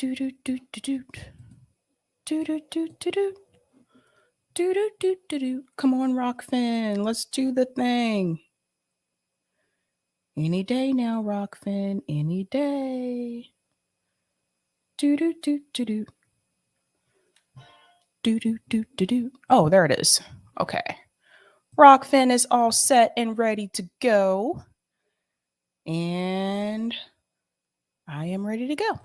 Do do do do do do do do do do do do do do do. Come on, Rockfin, let's do the thing. Any day now, Rockfin, any day. Do do do do do. Do do do do do. Oh, there it is. Okay. Rockfin is all set and ready to go. And I am ready to go.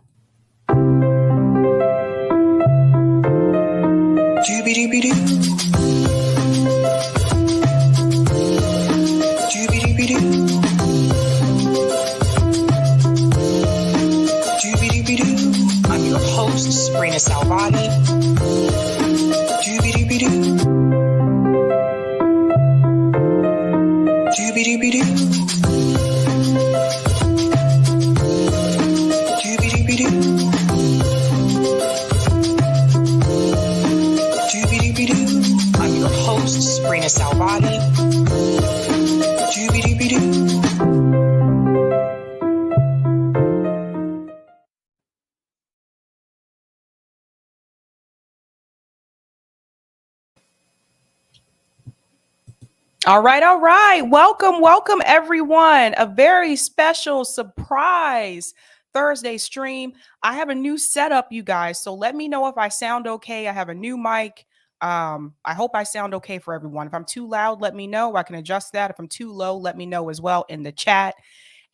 I'm your host, Sabrina Salvati. I'm your host, Sabrina Salvati. All right. Welcome, everyone. A very special surprise Thursday stream. I have a new setup, you guys. So let me know if I sound okay. I have a new mic. I hope I sound okay for everyone. If I'm too loud, let me know. I can adjust that. If I'm too low, let me know as well in the chat.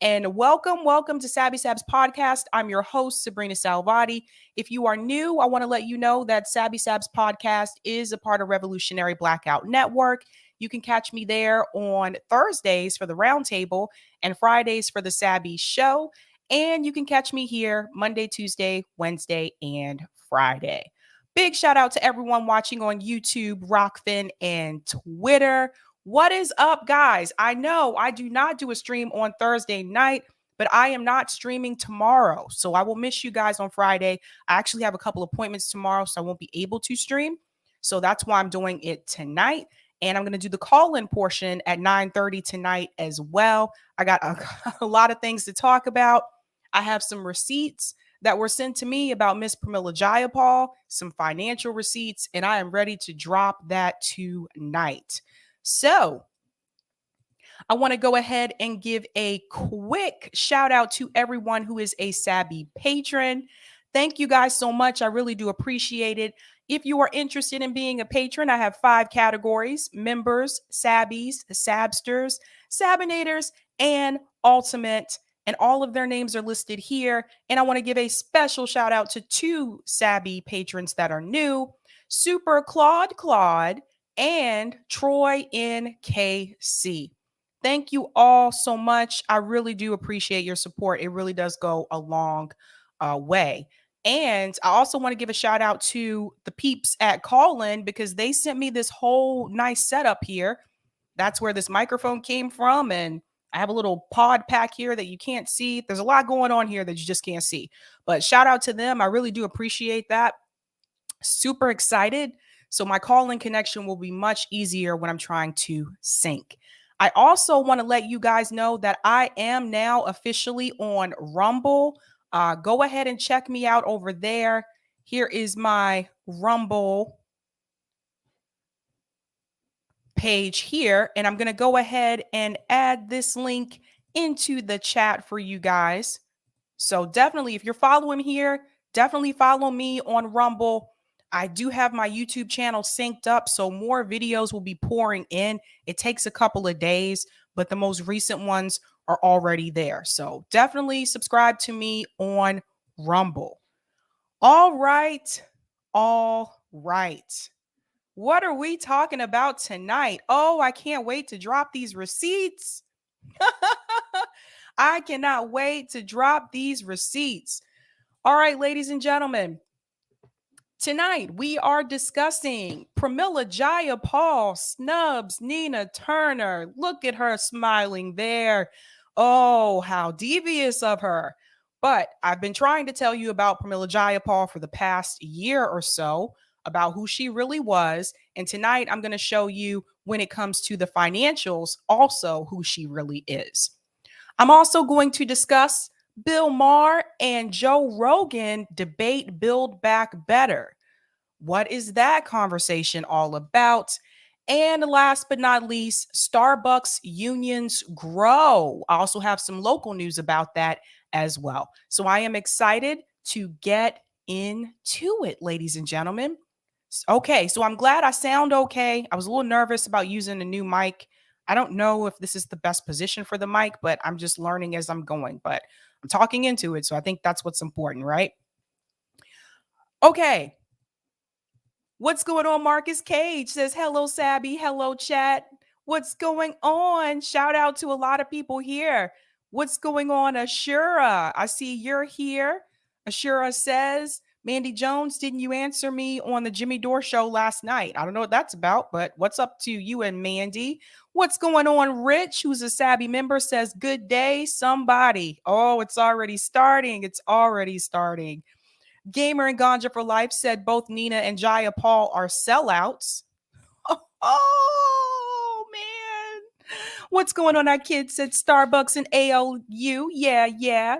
And welcome to Sabs podcast. I'm your host, Sabrina Salvati. If you are new, I want to let you know that Sabs podcast is a part of Revolutionary Blackout Network. You can catch me there on Thursdays for the roundtable and Fridays for the Sabby show. And you can catch me here Monday, Tuesday, Wednesday, and Friday. Big shout out to everyone watching on YouTube, Rockfin, and Twitter. What is up, guys? I know I do not do a stream on Thursday night, but I am not streaming tomorrow. So I will miss you guys on Friday. I actually have a couple appointments tomorrow, so I won't be able to stream. So that's why I'm doing it tonight. And I'm going to do the call-in portion at 9:30 tonight as well. I got a lot of things to talk about. I have some receipts that were sent to me about Miss Pramila Jayapal, some financial receipts, and I am ready to drop that tonight. So I want to go ahead and give a quick shout out to everyone who is a Sabby patron. Thank you guys so much. I really do appreciate it. If you are interested in being a patron, I have 5 categories: members, Sabbies, Sabsters, Sabinators, and Ultimate. And all of their names are listed here. And I want to give a special shout out to 2 Sabby patrons that are new: Super Claude, and Troy NKC. Thank you all so much. I really do appreciate your support. It really does go a long way. And I also want to give a shout out to the peeps at Callin, because they sent me this whole nice setup here. That's where this microphone came from. And I have a little pod pack here that you can't see. There's a lot going on here that you just can't see. But shout out to them. I really do appreciate that. Super excited. So my call-in connection will be much easier when I'm trying to sync. I also want to let you guys know that I am now officially on Rumble. Go ahead and check me out over there. Here is my Rumble page here. And I'm going to go ahead and add this link into the chat for you guys. So definitely, if you're following here, definitely follow me on Rumble. I do have my YouTube channel synced up, so more videos will be pouring in. It takes a couple of days, but the most recent ones are already there. So definitely subscribe to me on Rumble. All right. What are we talking about tonight? Oh, I can't wait to drop these receipts. I cannot wait to drop these receipts. All right, ladies and gentlemen. Tonight, we are discussing Pramila Jayapal Snubs, Nina Turner. Look at her smiling there. Oh, how devious of her. But I've been trying to tell you about Pramila Jayapal for the past year or so, about who she really was. And tonight, I'm going to show you, when it comes to the financials, also who she really is. I'm also going to discuss Bill Maher and Joe Rogan debate Build Back Better. What is that conversation all about? And last but not least, Starbucks unions grow. I also have some local news about that as well. So I am excited to get into it, ladies and gentlemen. Okay, so I'm glad I sound okay. I was a little nervous about using a new mic. I don't know if this is the best position for the mic, but I'm just learning as I'm going. But I'm talking into it. So I think that's what's important, right? Okay, what's going on? Marcus Cage says, hello, Sabby. Hello, chat. What's going on? Shout out to a lot of people here. What's going on, Ashura? I see you're here. Ashura says, Mandy Jones, didn't you answer me on the Jimmy Dore show last night? I don't know what that's about, but what's up to you and Mandy? What's going on? Rich, who's a Sabby member, says, good day, somebody. Oh, it's already starting. It's already starting. Gamer and Ganja for Life said both Nina and Jayapal are sellouts. Oh, man. What's going on? Our kid said Starbucks and ALU. Yeah.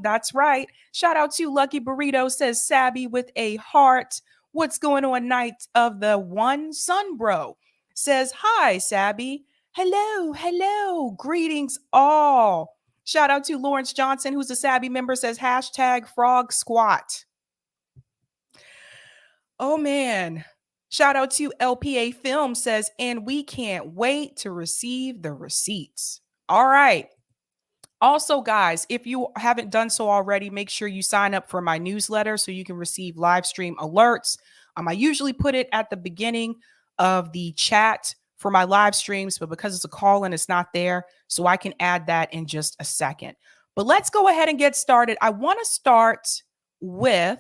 That's right. Shout out to Lucky Burrito says Sabby with a heart. What's going on? Night of the One Sun Bro says, hi, Sabby. Hello. Greetings all. Shout out to Lawrence Johnson, who's a Sabby member, says hashtag frog squat. Oh, man. Shout out to LPA Film says, and we can't wait to receive the receipts. All right. Also, guys, if you haven't done so already, make sure you sign up for my newsletter so you can receive live stream alerts. I usually put it at the beginning of the chat for my live streams, but because it's a call in, it's not there. So I can add that in just a second. But let's go ahead and get started. I want to start with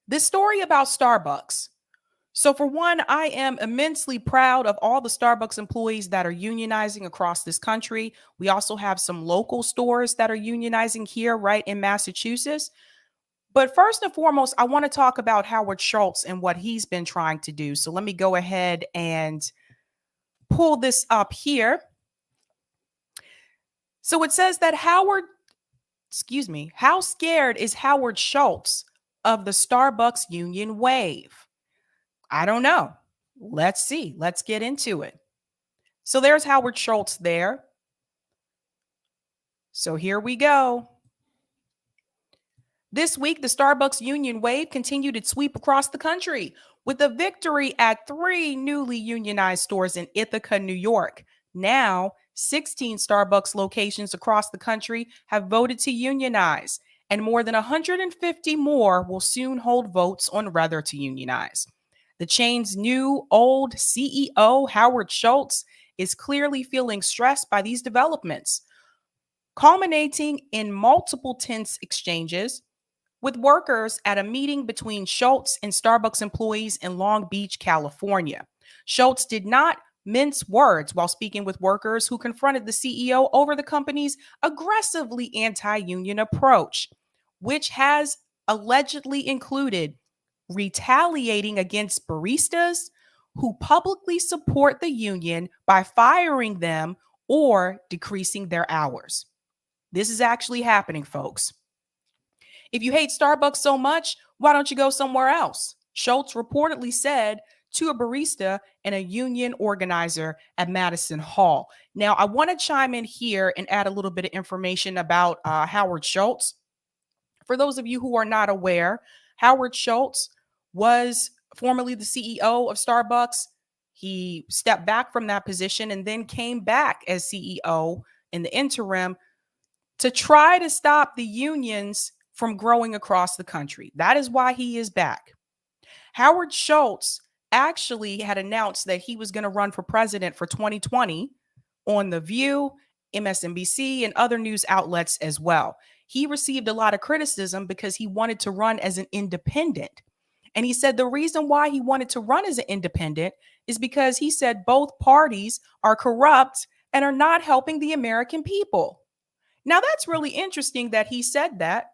this story about Starbucks. So, for one, I am immensely proud of all the Starbucks employees that are unionizing across this country. We also have some local stores that are unionizing here, right in Massachusetts. But first and foremost, I want to talk about Howard Schultz and what he's been trying to do. So, let me go ahead and pull this up here. So, it says that how scared is Howard Schultz of the Starbucks union wave? I don't know. Let's see. Let's get into it. So there's Howard Schultz there. So here we go. This week, the Starbucks union wave continued its sweep across the country with a victory at 3 newly unionized stores in Ithaca, New York. Now, 16 Starbucks locations across the country have voted to unionize, and more than 150 more will soon hold votes on whether to unionize. The chain's new old CEO, Howard Schultz, is clearly feeling stressed by these developments, culminating in multiple tense exchanges with workers at a meeting between Schultz and Starbucks employees in Long Beach, California. Schultz did not mince words while speaking with workers who confronted the CEO over the company's aggressively anti-union approach, which has allegedly included retaliating against baristas who publicly support the union by firing them or decreasing their hours. This is actually happening, folks. If you hate Starbucks so much, why don't you go somewhere else? Schultz reportedly said to a barista and a union organizer at Madison Hall. Now, I want to chime in here and add a little bit of information about Howard Schultz. For those of you who are not aware, Howard Schultz was formerly the CEO of Starbucks. He stepped back from that position and then came back as CEO in the interim to try to stop the unions from growing across the country. That is why he is back. Howard Schultz actually had announced that he was going to run for president for 2020 on The View, MSNBC, and other news outlets as well. He received a lot of criticism because he wanted to run as an independent. And he said the reason why he wanted to run as an independent is because he said both parties are corrupt and are not helping the American people. Now, that's really interesting that he said that,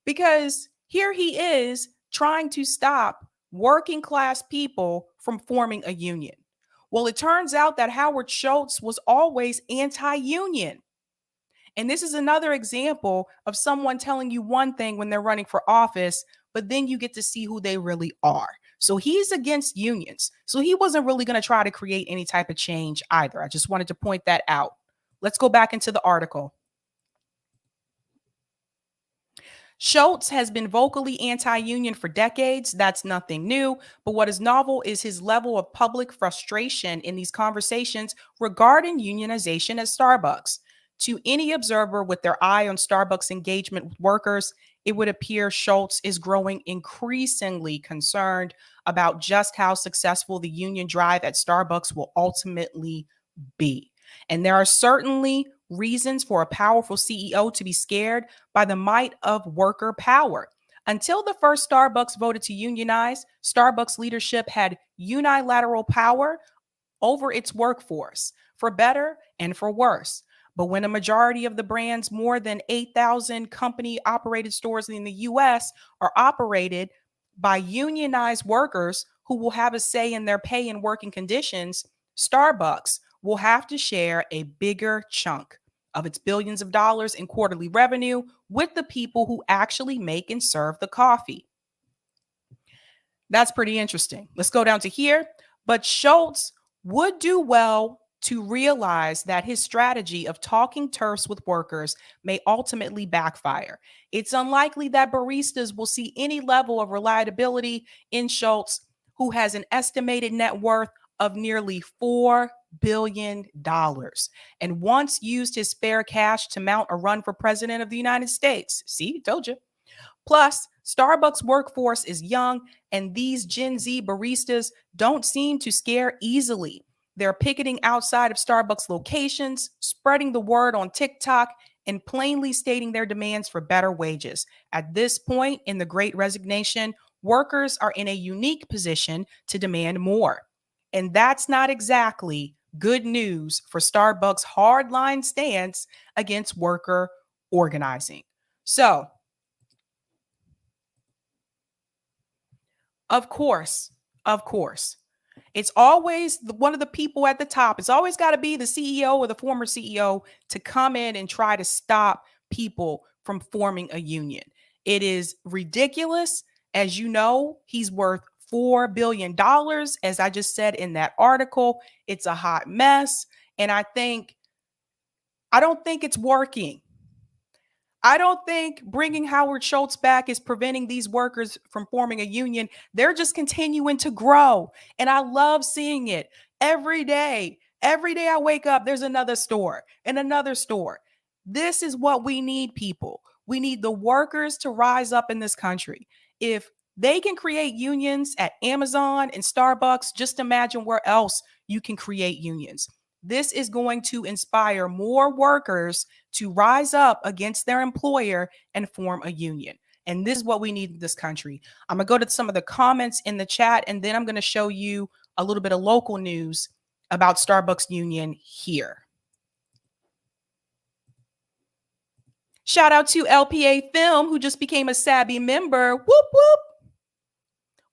because here he is trying to stop working class people from forming a union. Well, it turns out that Howard Schultz was always anti-union. And this is another example of someone telling you one thing when they're running for office, but then you get to see who they really are. So he's against unions. So he wasn't really going to try to create any type of change either. I just wanted to point that out. Let's go back into the article. Schultz has been vocally anti-union for decades. That's nothing new. But what is novel is his level of public frustration in these conversations regarding unionization at Starbucks. To any observer with their eye on Starbucks engagement with workers, it would appear Schultz is growing increasingly concerned about just how successful the union drive at Starbucks will ultimately be. And there are certainly reasons for a powerful CEO to be scared by the might of worker power. Until the first Starbucks voted to unionize, Starbucks leadership had unilateral power over its workforce, for better and for worse. But when a majority of the brand's more than 8,000 company operated stores in the US are operated by unionized workers who will have a say in their pay and working conditions, Starbucks will have to share a bigger chunk of its billions of dollars in quarterly revenue with the people who actually make and serve the coffee. That's pretty interesting. Let's go down to here. But Schultz would do well to realize that his strategy of talking terse with workers may ultimately backfire. It's unlikely that baristas will see any level of reliability in Schultz, who has an estimated net worth of nearly $4 billion and once used his spare cash to mount a run for president of the United States. See, told you. Plus, Starbucks workforce is young, and these Gen Z baristas don't seem to scare easily. They're picketing outside of Starbucks locations, spreading the word on TikTok, and plainly stating their demands for better wages. At this point in the Great Resignation, workers are in a unique position to demand more. And that's not exactly good news for Starbucks' hardline stance against worker organizing. So, of course, of course. It's always one of the people at the top. It's always got to be the CEO or the former CEO to come in and try to stop people from forming a union. It is ridiculous. As you know, he's worth $4 billion. As I just said in that article, it's a hot mess. And I don't think it's working. I don't think bringing Howard Schultz back is preventing these workers from forming a union. They're just continuing to grow. And I love seeing it every day. Every day I wake up, there's another store and another store. This is what we need, people. We need the workers to rise up in this country. If they can create unions at Amazon and Starbucks, just imagine where else you can create unions. This is going to inspire more workers to rise up against their employer and form a union. And this is what we need in this country. I'm going to go to some of the comments in the chat, and then I'm going to show you a little bit of local news about Starbucks Union here. Shout out to LPA Film, who just became a Sabby member. Whoop, whoop.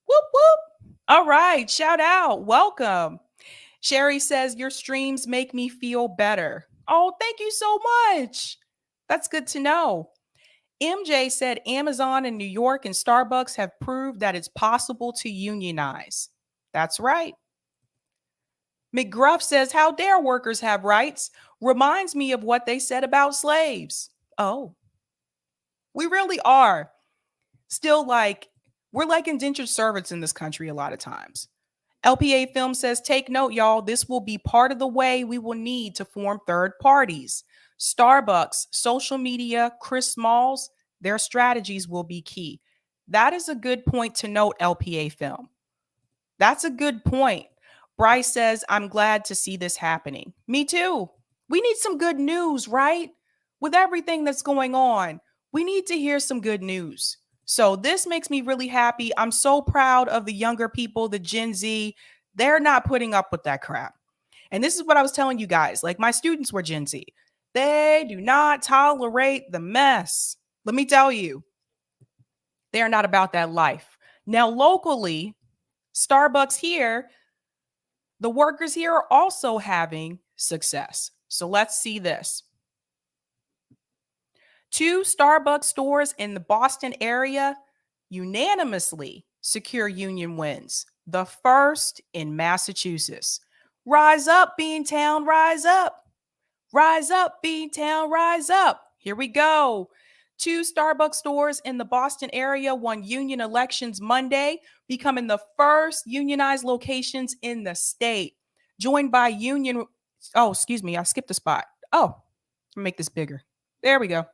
Whoop, whoop. All right. Shout out. Welcome. Sherry says, your streams make me feel better. Oh, thank you so much. That's good to know. MJ said Amazon in New York and Starbucks have proved that it's possible to unionize. That's right. McGruff says, how dare workers have rights? Reminds me of what they said about slaves. Oh, we really are still we're like indentured servants in this country a lot of times. LPA Film says, take note, y'all. This will be part of the way we will need to form third parties. Starbucks, social media, Chris Smalls, their strategies will be key. That is a good point to note, LPA Film. That's a good point. Bryce says, I'm glad to see this happening. Me too. We need some good news, right? With everything that's going on, we need to hear some good news. So this makes me really happy. I'm so proud of the younger people, the Gen Z. They're not putting up with that crap. And this is what I was telling you guys. Like, my students were Gen Z. They do not tolerate the mess. Let me tell you, they are not about that life. Now, locally, Starbucks here, the workers here are also having success. So let's see this. 2 Starbucks stores in the Boston area unanimously secure union wins, the first in Massachusetts. Rise up, Beantown, rise up. Rise up, Beantown, rise up. Here we go. 2 Starbucks stores in the Boston area won union elections Monday, becoming the first unionized locations in the state. Joined by union. Oh, excuse me, I skipped a spot. Oh, make this bigger. There we go.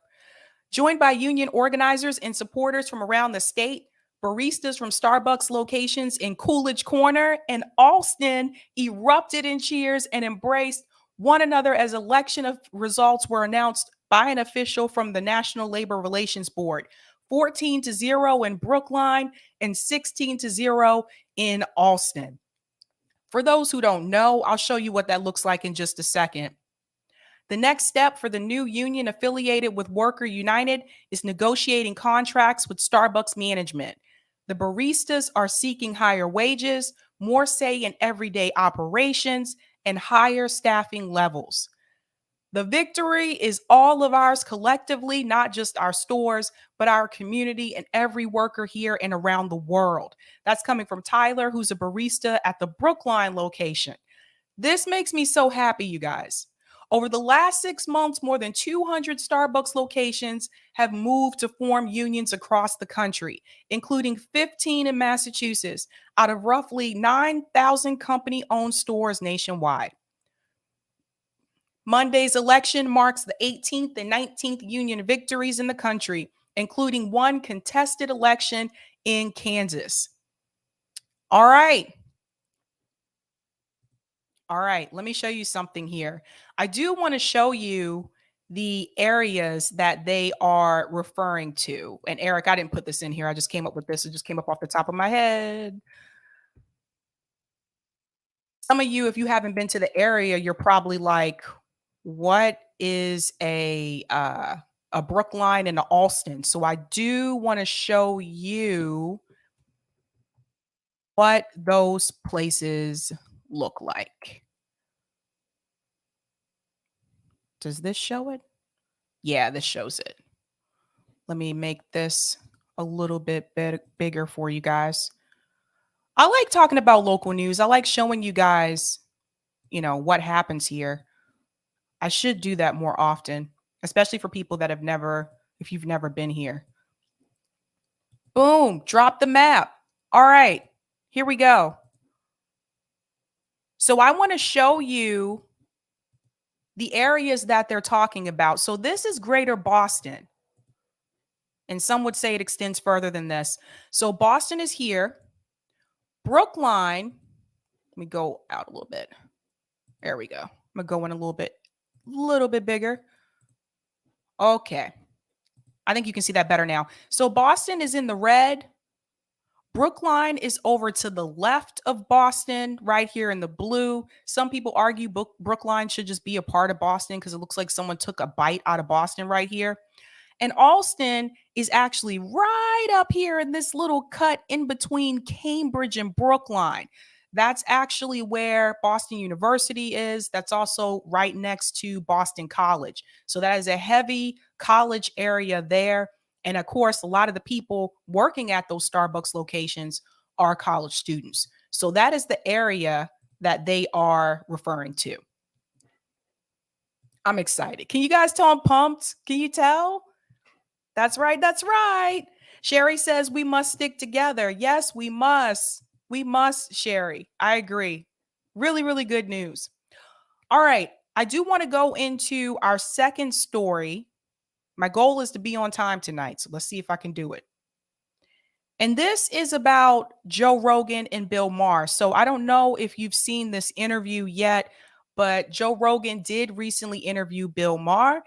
Joined by union organizers and supporters from around the state, baristas from Starbucks locations in Coolidge Corner and Alston erupted in cheers and embraced one another as election of results were announced by an official from the National Labor Relations Board. 14-0 in Brookline and 16-0 in Alston. For those who don't know, I'll show you what that looks like in just a second. The next step for the new union affiliated with Worker United is negotiating contracts with Starbucks management. The baristas are seeking higher wages, more say in everyday operations, and higher staffing levels. The victory is all of ours collectively, not just our stores, but our community and every worker here and around the world. That's coming from Tyler, who's a barista at the Brookline location. This makes me so happy, you guys. Over the last 6 months, more than 200 Starbucks locations have moved to form unions across the country, including 15 in Massachusetts, out of roughly 9,000 company-owned stores nationwide. Monday's election marks the 18th and 19th union victories in the country, including one contested election in Kansas. All right. All right, let me show you something here. I do want to show you the areas that they are referring to. And Eric, I didn't put this in here. I just came up with this. It just came up off the top of my head. Some of you, if you haven't been to the area, you're probably like, what is a Brookline and an Alston? So I do want to show you what those places look like. Does this show it? Yeah, this shows it. Let me make this a little bit bigger for you guys. I like talking about local news. I like showing you guys, what happens here. I should do that more often, especially for people that if you've never been here. Boom, drop the map. All right, here we go. So I want to show you the areas that they're talking about. So this is Greater Boston. And some would say it extends further than this. So Boston is here. Brookline, let me go out a little bit. There we go. I'm going to go in a little bit bigger. Okay. I think you can see that better now. So Boston is in the red. Brookline is over to the left of Boston, right here in the blue. Some people argue Brookline should just be a part of Boston because it looks like someone took a bite out of Boston right here. And Alston is actually right up here in this little cut in between Cambridge and Brookline. That's actually where Boston University is. That's also right next to Boston College. So that is a heavy college area there. And of course, a lot of the people working at those Starbucks locations are college students. So that is the area that they are referring to. I'm excited. Can you guys tell I'm pumped? Can you tell? That's right. That's right. Sherry says we must stick together. Yes, we must. We must, Sherry. I agree. Really, really good news. All right. I do want to go into our second story. My goal is to be on time tonight. So let's see if I can do it. And this is about Joe Rogan and Bill Maher. So I don't know if you've seen this interview yet, but Joe Rogan did recently interview Bill Maher.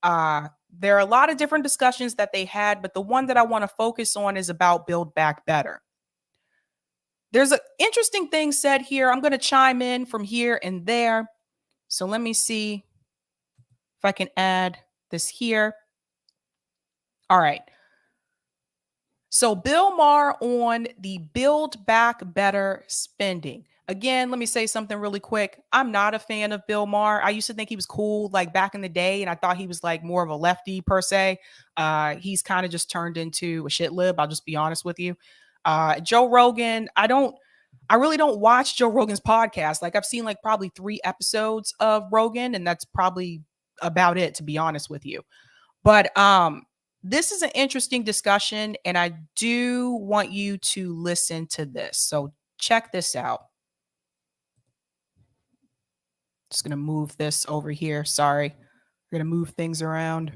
There are a lot of different discussions that they had, but the one that I want to focus on is about Build Back Better. There's an interesting thing said here. I'm going to chime in from here and there. So let me see if I can add this here. All right. So Bill Maher on the Build Back Better spending. Again, let me say something really quick. I'm not a fan of Bill Maher. I used to think he was cool like back in the day, and I thought he was like more of a lefty per se. He's kind of just turned into a shit lib. I'll just be honest with you. Joe Rogan, I really don't watch Joe Rogan's podcast. Like I've seen like probably 3 episodes of Rogan, and that's probably about it, to be honest with you. But this is an interesting discussion, and I do want you to listen to this. So check this out. Just gonna move this over here. Sorry, we're gonna move things around.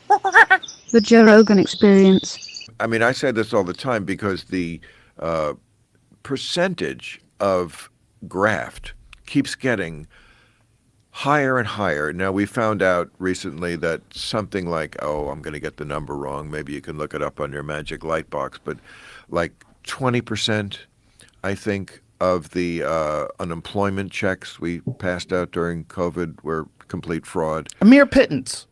The Joe Rogan Experience. I mean, I say this all the time because the percentage of graft keeps getting higher and higher. Now, we found out recently that something like, I'm going to get the number wrong. Maybe you can look it up on your magic light box, but like 20%, I think, of the unemployment checks we passed out during COVID were complete fraud. A mere pittance.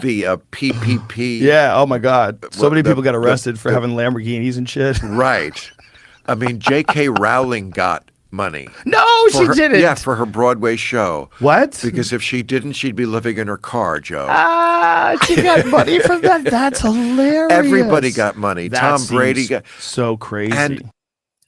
The PPP. Yeah, oh my God. So many people got arrested for having Lamborghinis and shit. Right. I mean, J.K. Rowling got money. No, she didn't. Yeah, for her Broadway show. What? Because if she didn't, she'd be living in her car, Joe. She got money from that? That's hilarious. Everybody got money. That Tom Brady seems got so crazy. And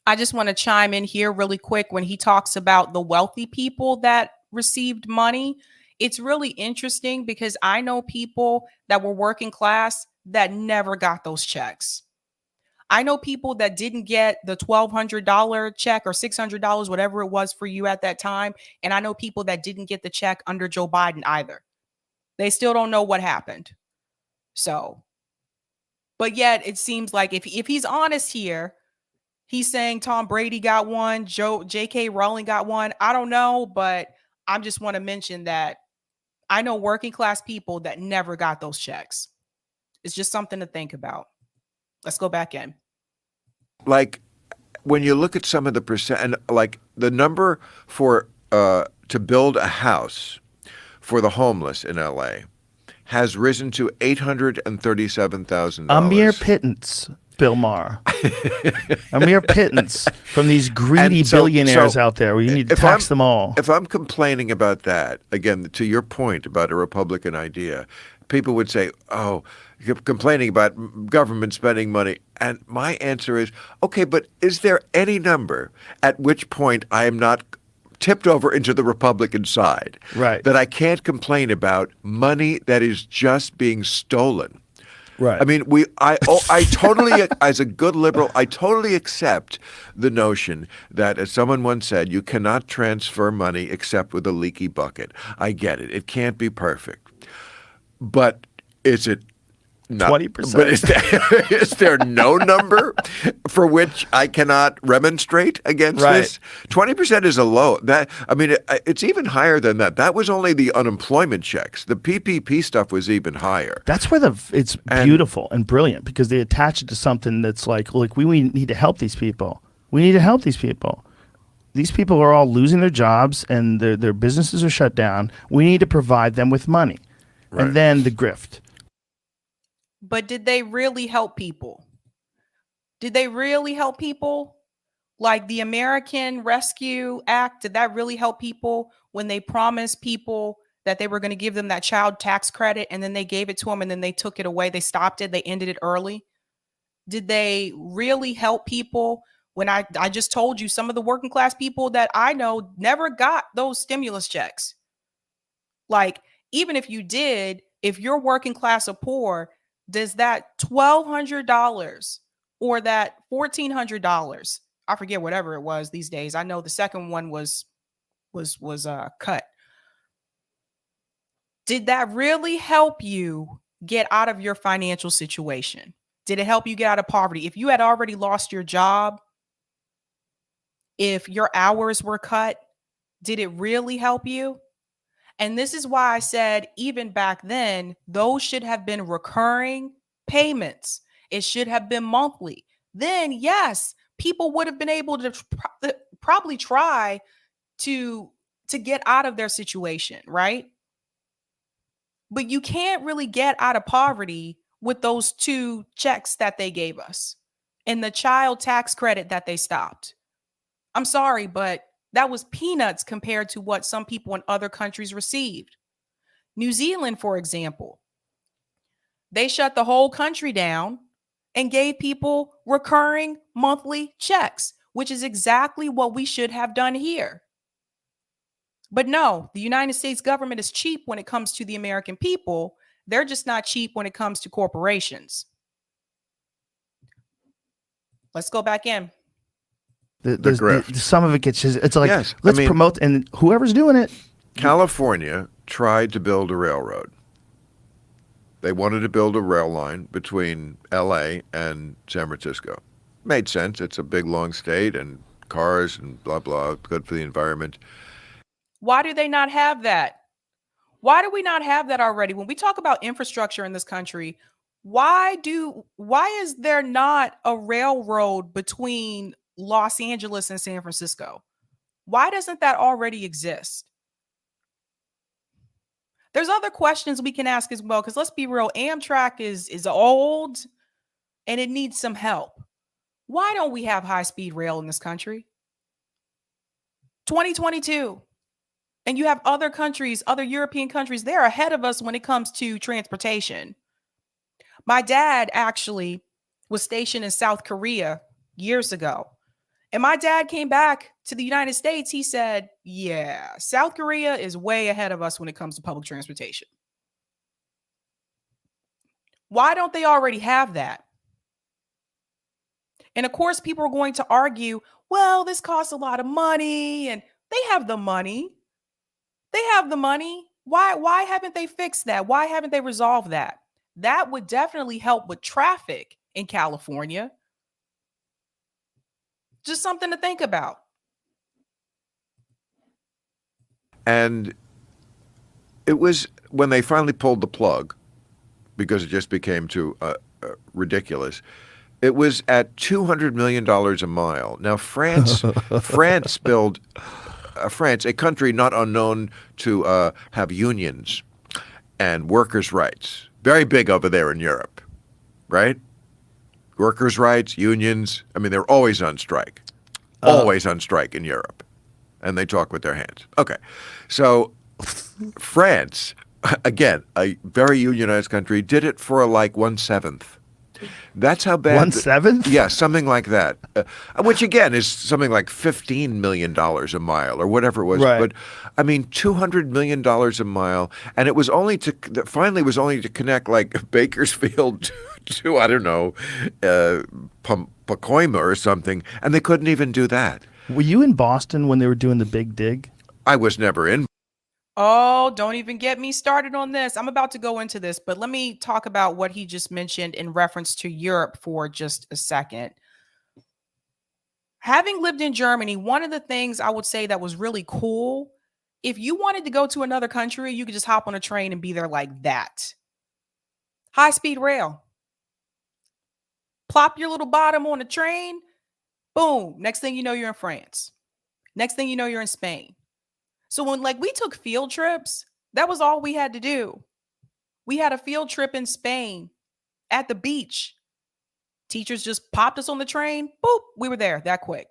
I just want to chime in here really quick when he talks about the wealthy people that received money. It's really interesting because I know people that were working class that never got those checks. I know people that didn't get the $1,200 check or $600, whatever it was for you at that time. And I know people that didn't get the check under Joe Biden either. They still don't know what happened. So, but yet it seems like if he's honest here, he's saying Tom Brady got one, J.K. Rowling got one. I don't know, but I just want to mention that I know working class people that never got those checks. It's just something to think about. Let's go back in. like when you look at some of the percent, and like the number for to build a house for the homeless in LA has risen to $837,000. A mere pittance, Bill Maher. A mere pittance from these greedy billionaires out there. We need to tax them all. If I'm complaining about that, again, to your point about a Republican idea, people would say, you're complaining about government spending money. And my answer is, okay, but is there any number at which point I am not tipped over into the Republican side? Right. That I can't complain about money that is just being stolen. Right. I mean, I totally, as a good liberal, I totally accept the notion that, as someone once said, you cannot transfer money except with a leaky bucket. I get it. It can't be perfect. But is it not 20%? But is there no number for which I cannot remonstrate against this? 20% is a low. It's even higher than that. That was only the unemployment checks. The PPP stuff was even higher. That's where it's beautiful and brilliant because they attach it to something that's like we need to help these people. We need to help these people. These people are all losing their jobs and their businesses are shut down. We need to provide them with money. Right. And then the grift. But did they really help people? Did they really help people? Like the American Rescue Act, did that really help people when they promised people that they were going to give them that child tax credit and then they gave it to them and then they took it away? They stopped it. They ended it early. Did they really help people when I just told you some of the working class people that I know never got those stimulus checks? Like, even if you did, if you're working class or poor, does that $1,200 or that $1,400, I forget whatever it was these days. I know the second one was cut. Did that really help you get out of your financial situation? Did it help you get out of poverty? If you had already lost your job, if your hours were cut, did it really help you? And this is why I said, even back then, those should have been recurring payments. It should have been monthly. Then, yes, people would have been able to probably try to get out of their situation, right? But you can't really get out of poverty with those 2 checks that they gave us. and the child tax credit that they stopped. I'm sorry, but that was peanuts compared to what some people in other countries received. New Zealand, for example, they shut the whole country down and gave people recurring monthly checks, which is exactly what we should have done here. But no, the United States government is cheap when it comes to the American people. They're just not cheap when it comes to corporations. Let's go back in. Some of it gets just, it's like, Yes, let's promote, and whoever's doing it. California tried to build a railroad. They wanted to build a rail line between LA and San Francisco. Made sense. It's a big, long state and cars and blah, blah, good for the environment. Why do they not have that? Why do we not have that already? When we talk about infrastructure in this country, why is there not a railroad between Los Angeles and San Francisco? Why doesn't that already exist? There's other questions we can ask as well, because let's be real, Amtrak is old and it needs some help. Why don't we have high-speed rail in this country? 2022. And you have other countries, other European countries, they're ahead of us when it comes to transportation. My dad actually was stationed in South Korea years ago. And my dad came back to the United States. He said, yeah, South Korea is way ahead of us when it comes to public transportation. Why don't they already have that? And of course, people are going to argue, well, this costs a lot of money, and they have the money. They have the money. Why haven't they fixed that? Why haven't they resolved that? That would definitely help with traffic in California. Just something to think about. And it was when they finally pulled the plug, because it just became too ridiculous. It was at $200 million a mile. Now, France built France, a country not unknown to have unions and workers' rights. Very big over there in Europe, right? Workers' rights, unions. I mean, they're always on strike. Always on strike in Europe. And they talk with their hands. Okay. So France, again, a very unionized country, did it for like 1/7. That's how bad. 1/7? Yeah, something like that. Which again is something like $15 million a mile or whatever it was. Right. But I mean, $200 million a mile, and it was only to connect like Bakersfield to I don't know, Pacoima or something, and they couldn't even do that. Were you in Boston when they were doing the big dig? I was never in. Oh, don't even get me started on this. I'm about to go into this, but let me talk about what he just mentioned in reference to Europe for just a second. Having lived in Germany, one of the things I would say that was really cool, if you wanted to go to another country, you could just hop on a train and be there like that. High-speed rail. Plop your little bottom on a train, boom. Next thing you know, you're in France. Next thing you know, you're in Spain. So when we took field trips, that was all we had to do. We had a field trip in Spain at the beach. Teachers just popped us on the train. Boop, we were there that quick.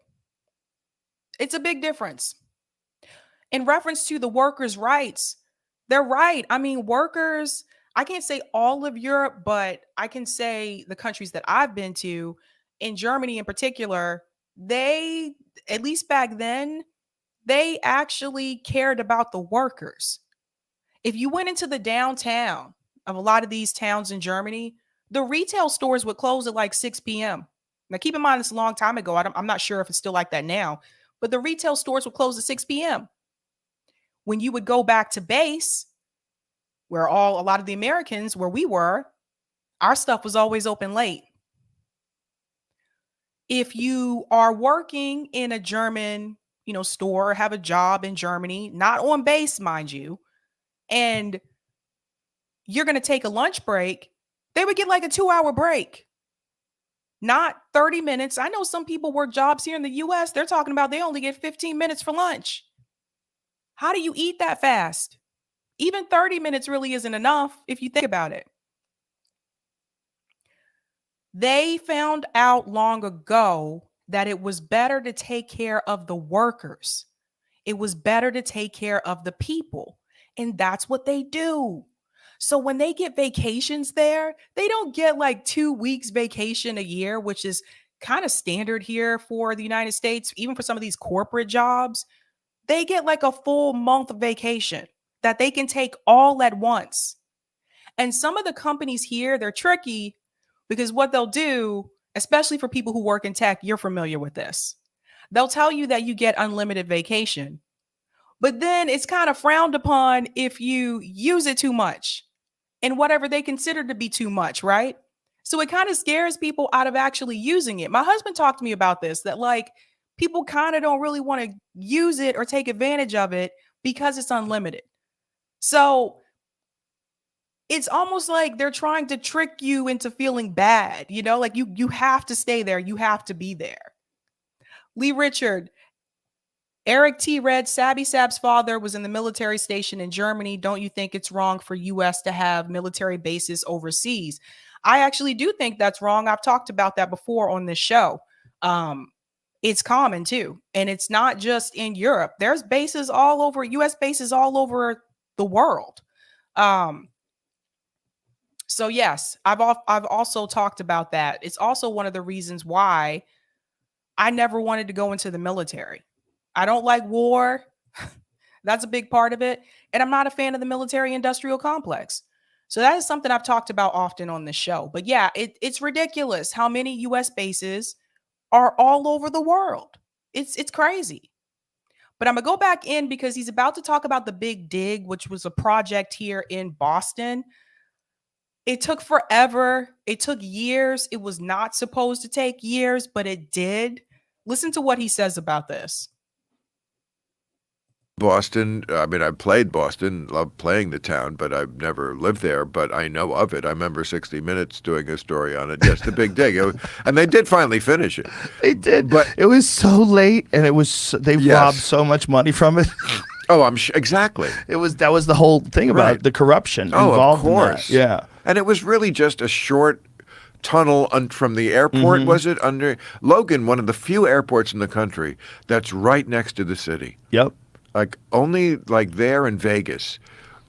It's a big difference. In reference to the workers' rights, they're right. I mean, workers, I can't say all of Europe, but I can say the countries that I've been to, in Germany in particular, they, at least back then, they actually cared about the workers. If you went into the downtown of a lot of these towns in Germany, the retail stores would close at like 6 p.m. Now, keep in mind, it's a long time ago. I'm not sure if it's still like that now, but the retail stores would close at 6 p.m. When you would go back to base, where a lot of the Americans, where we were, our stuff was always open late. If you are working in a German store, have a job in Germany, not on base, mind you, and you're going to take a lunch break, they would get like a 2-hour break, not 30 minutes. I know some people work jobs here in the US. They're talking about they only get 15 minutes for lunch. How do you eat that fast? Even 30 minutes really isn't enough if you think about it. They found out long ago that it was better to take care of the workers. It was better to take care of the people. And that's what they do. So when they get vacations there, they don't get like 2 weeks vacation a year, which is kind of standard here for the United States, even for some of these corporate jobs. They get like a full month of vacation that they can take all at once. And some of the companies here, they're tricky because what they'll do, especially for people who work in tech, you're familiar with this. They'll tell you that you get unlimited vacation, but then it's kind of frowned upon if you use it too much and whatever they consider to be too much, right? So it kind of scares people out of actually using it. My husband talked to me about this, that like people kind of don't really want to use it or take advantage of it because it's unlimited. So it's almost like they're trying to trick you into feeling bad, like you have to stay there, you have to be there. Lee Richard, Eric T. read, Sabby Sab's father was in the military station in Germany. Don't you think it's wrong for US to have military bases overseas? I actually do think that's wrong. I've talked about that before on this show. It's common too. And it's not just in Europe. There's bases all over, US bases all over the world. So yes, I've also talked about that. It's also one of the reasons why I never wanted to go into the military. I don't like war. That's a big part of it. And I'm not a fan of the military industrial complex. So that is something I've talked about often on this show. But yeah, it's ridiculous how many US bases are all over the world. It's crazy. But I'm going to go back in because he's about to talk about the Big Dig, which was a project here in Boston. It took forever. It took years. It was not supposed to take years, but it did. Listen to what he says about this. Boston, I mean, I played Boston, love playing the town, but I've never lived there, but I know of it. I remember 60 Minutes doing a story on it. Yes, the Big Dig. And they did finally finish it. They did. But it was so late, and it was they robbed so much money from it. Oh, I'm sure. Exactly. That was the whole thing about the corruption involved in that. Yeah. And it was really just a short tunnel from the airport, was it? Under Logan, one of the few airports in the country that's right next to the city. Yep. Like only like there in Vegas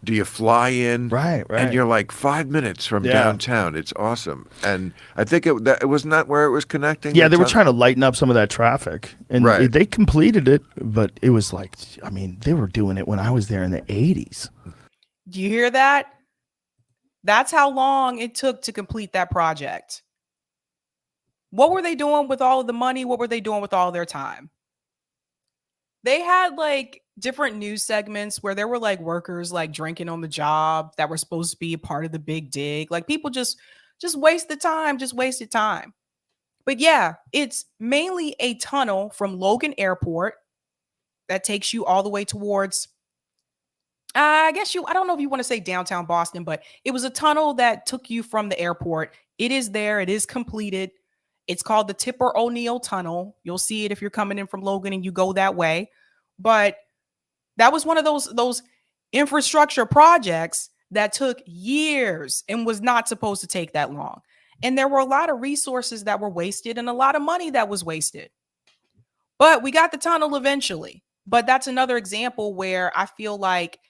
do you fly in, right, and you're like 5 minutes from downtown. It's awesome. And I think it was not where it was connecting. Yeah, they were trying to lighten up some of that traffic, and they completed it, but it was like, I mean, they were doing it when I was there in the 80s. Do you hear that? That's how long it took to complete that project. What were they doing with all of the money? What were they doing with all their time? They had like different news segments where there were like workers like drinking on the job that were supposed to be a part of the Big Dig. Like people just wasted time. But yeah, it's mainly a tunnel from Logan Airport that takes you all the way towards, I don't know if you want to say downtown Boston, but it was a tunnel that took you from the airport. It is there. It is completed. It's called the Tipper O'Neill Tunnel. You'll see it if you're coming in from Logan and you go that way. But that was one of those infrastructure projects that took years and was not supposed to take that long. And there were a lot of resources that were wasted and a lot of money that was wasted. But we got the tunnel eventually. But that's another example where I feel like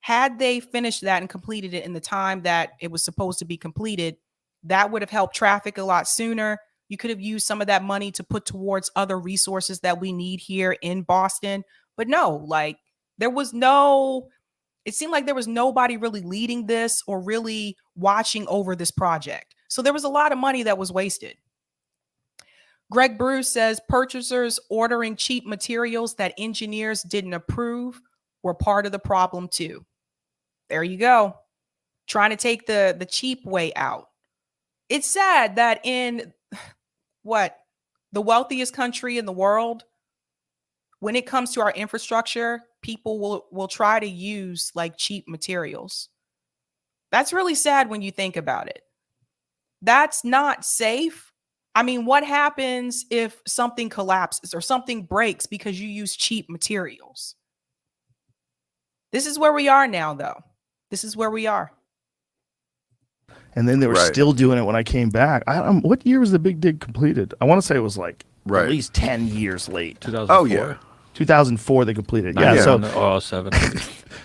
had they finished that and completed it in the time that it was supposed to be completed, that would have helped traffic a lot sooner. You could have used some of that money to put towards other resources that we need here in Boston. But no, like it seemed like there was nobody really leading this or really watching over this project. So there was a lot of money that was wasted. Greg Bruce says purchasers ordering cheap materials that engineers didn't approve were part of the problem too. There you go. Trying to take the cheap way out. It's sad that in the wealthiest country in the world, when it comes to our infrastructure, people will try to use like cheap materials. That's really sad when you think about it. That's not safe. I mean, what happens if something collapses or something breaks because you use cheap materials? This is where we are now, though. This is where we are. And then they were Right. still doing it when I came back. What year was the big dig completed? I want to say it was like Right. at least 10 years late. 2004. Oh yeah. 2004 they completed. Yeah, Yeah. so 07.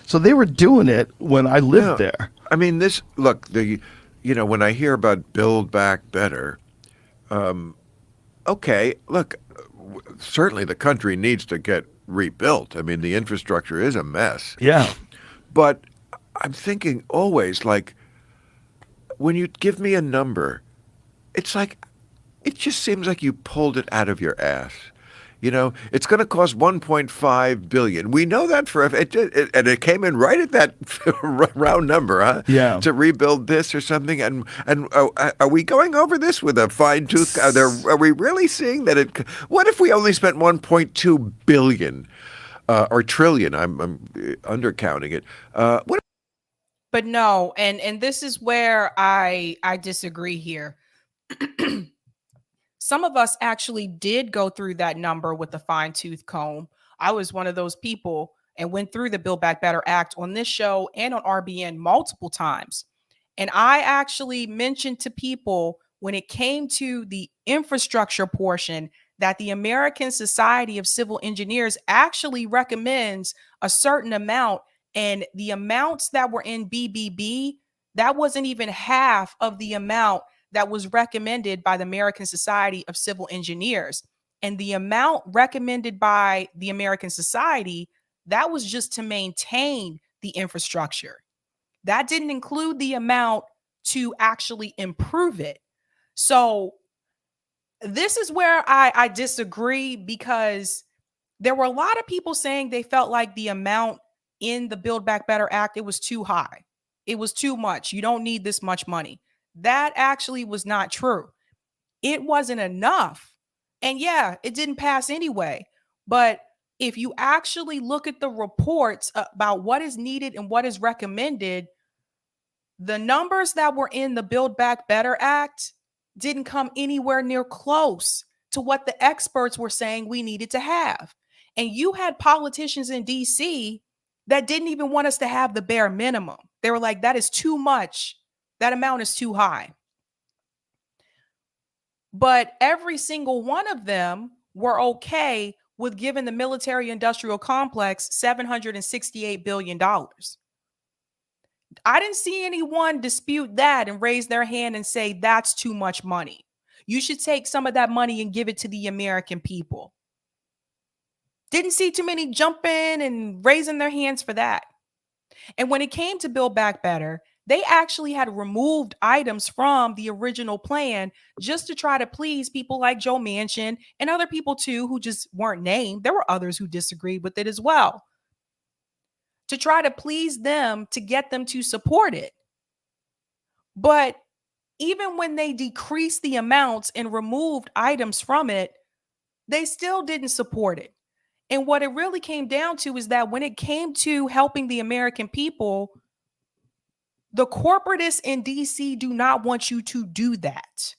so they were doing it when I lived Yeah. there. I mean, when I hear about Build Back Better, okay, look, certainly the country needs to get rebuilt. I mean, the infrastructure is a mess. Yeah. But I'm thinking always, like, when you give me a number, it's like, it just seems like you pulled it out of your ass. It's going to cost 1.5 billion. We know that for and it came in right at that round number, huh? Yeah. To rebuild this or something. And are we going over this with a fine tooth? Are we really seeing that it? What if we only spent 1.2 billion or trillion? I'm undercounting it. What? But no, and this is where I disagree here. Some of us actually did go through that number with a fine tooth comb. I was one of those people and went through the Build Back Better Act on this show and on RBN multiple times. And I actually mentioned to people when it came to the infrastructure portion that the American Society of Civil Engineers actually recommends a certain amount. And the amounts that were in BBB, that wasn't even half of the amount that was recommended by the American Society of Civil Engineers. And the amount recommended by the American Society, that was just to maintain the infrastructure. That didn't include the amount to actually improve it. So this is where I disagree, because there were a lot of people saying they felt like the amount in the Build Back Better Act, it was too high. It was too much. You don't need this much money. That actually was not true. It wasn't enough. And yeah, it didn't pass anyway. But if you actually look at the reports about what is needed and what is recommended, the numbers that were in the Build Back Better Act didn't come anywhere near close to what the experts were saying we needed to have. And you had politicians in DC that didn't even want us to have the bare minimum. They were like, that is too much. That amount is too high. But every single one of them were okay with giving the military industrial complex $768 billion. I didn't see anyone dispute that and raise their hand and say that's too much money. You should take some of that money and give it to the American people. Didn't see too many jumping and raising their hands for that. And when it came to Build Back Better, they actually had removed items from the original plan just to try to please people like Joe Manchin and other people too who just weren't named. There were others who disagreed with it as well, to try to please them, to get them to support it. But even when they decreased the amounts and removed items from it, they still didn't support it. And what it really came down to is that when it came to helping the American people, the corporatists in DC do not want you to do that.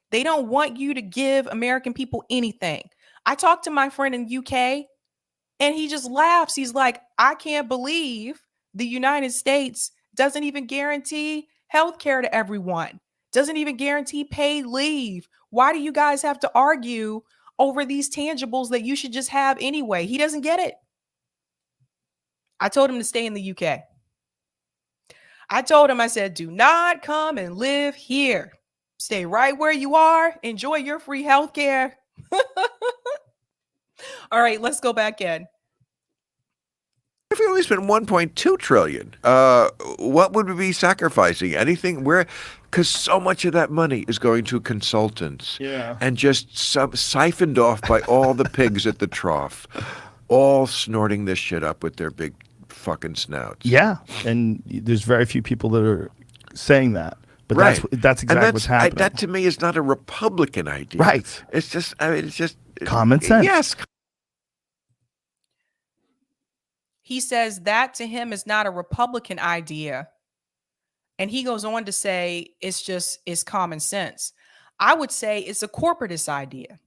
They don't want you to give American people anything. I talked to my friend in UK and he just laughs. He's like, I can't believe the United States doesn't even guarantee health care to everyone, doesn't even guarantee paid leave. Why do you guys have to argue over these tangibles that you should just have anyway? He doesn't get it. I told him to stay in the UK. I told him, I said, do not come and live here. Stay right where you are. Enjoy your free health care. All right, let's go back in. If we only spent 1.2 trillion, what would we be sacrificing? Anything? Because so much of that money is going to consultants, and just siphoned off by all the pigs at the trough, all snorting this shit up with their big fucking snouts. Yeah, and there's very few people that are saying that, but right. that's exactly what's happening. That to me is not a Republican idea. Right. It's just, it's just common sense. Yes. He says that to him is not a Republican idea. And he goes on to say it's common sense. I would say it's a corporatist idea.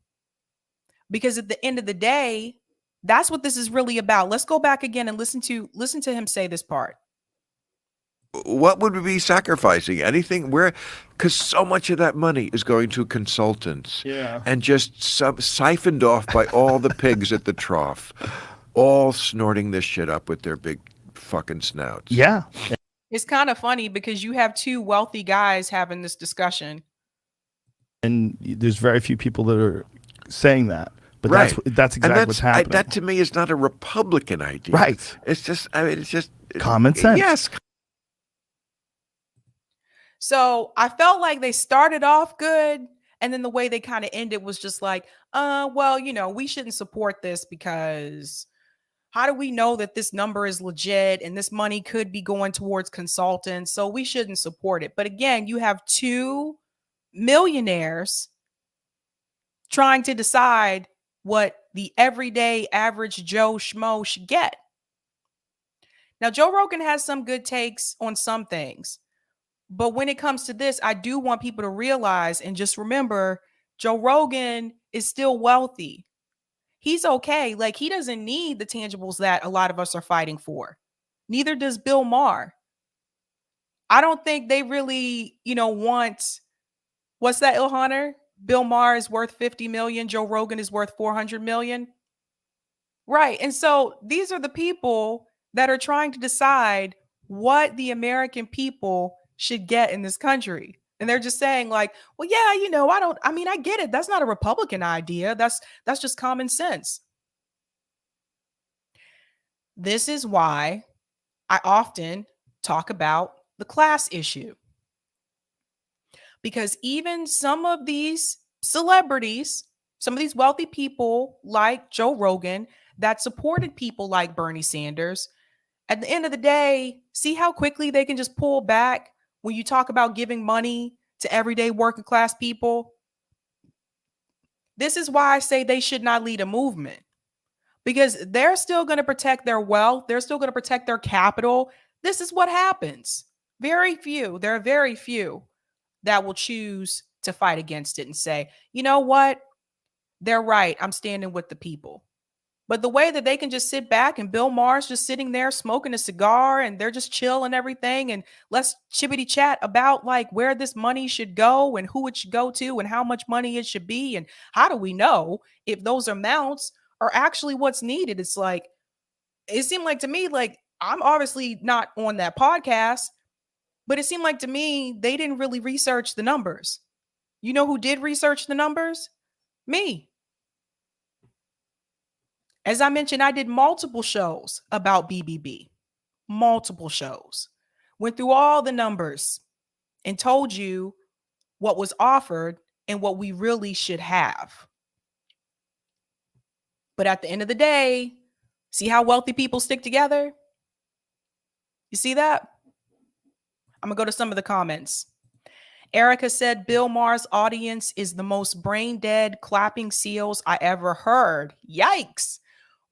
Because at the end of the day, that's what this is really about. Let's go back again and listen to him say this part. What would we be sacrificing? Anything? Where? Because so much of that money is going to consultants, and just siphoned off by all the pigs at the trough, all snorting this shit up with their big fucking snouts. Yeah. It's kind of funny because you have two wealthy guys having this discussion. And there's very few people that are saying that. But Right. that's exactly what's happening. That to me is not a Republican idea. Right. It's just, it's just common sense. Yes. So I felt like they started off good, and then the way they kind of ended was just like, well, we shouldn't support this because how do we know that this number is legit and this money could be going towards consultants? So we shouldn't support it. But again, you have two millionaires trying to decide what the everyday average Joe Schmo should get. Now, Joe Rogan has some good takes on some things. But when it comes to this, I do want people to realize and just remember, Joe Rogan is still wealthy. He's okay. Like, he doesn't need the tangibles that a lot of us are fighting for. Neither does Bill Maher. I don't think they really, want, what's that, Ilhanner? Bill Maher is worth 50 million. Joe Rogan is worth 400 million. Right. And so these are the people that are trying to decide what the American people should get in this country. And they're just saying like, well, yeah, I get it. That's not a Republican idea. That's just common sense. This is why I often talk about the class issue. Because even some of these celebrities, some of these wealthy people like Joe Rogan that supported people like Bernie Sanders, at the end of the day, see how quickly they can just pull back when you talk about giving money to everyday working class people. This is why I say they should not lead a movement, because they're still going to protect their wealth. They're still going to protect their capital. This is what happens. There are very few that will choose to fight against it and say, you know what? They're right. I'm standing with the people. But the way that they can just sit back and Bill Maher's just sitting there smoking a cigar and they're just chill and everything, and let's chibbity chat about like where this money should go and who it should go to and how much money it should be and how do we know if those amounts are actually what's needed. It's like, it seemed like to me, like, I'm obviously not on that podcast, but it seemed like to me they didn't really research the numbers. You know who did research the numbers? Me. As I mentioned, I did multiple shows about BBB, multiple shows, went through all the numbers and told you what was offered and what we really should have. But at the end of the day, see how wealthy people stick together? You see that? I'm going to go to some of the comments. Erica said, Bill Maher's audience is the most brain dead clapping seals I ever heard. Yikes.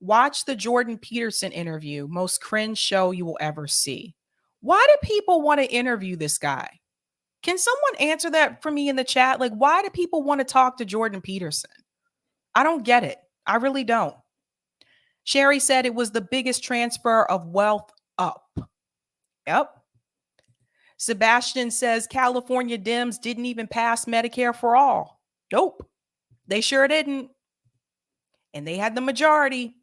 Watch the Jordan Peterson interview. Most cringe show you will ever see. Why do people want to interview this guy? Can someone answer that for me in the chat? Like, why do people want to talk to Jordan Peterson? I don't get it. I really don't. Sherry said it was the biggest transfer of wealth up. Yep. Sebastian says California Dems didn't even pass Medicare for all. Nope. They sure didn't. And they had the majority.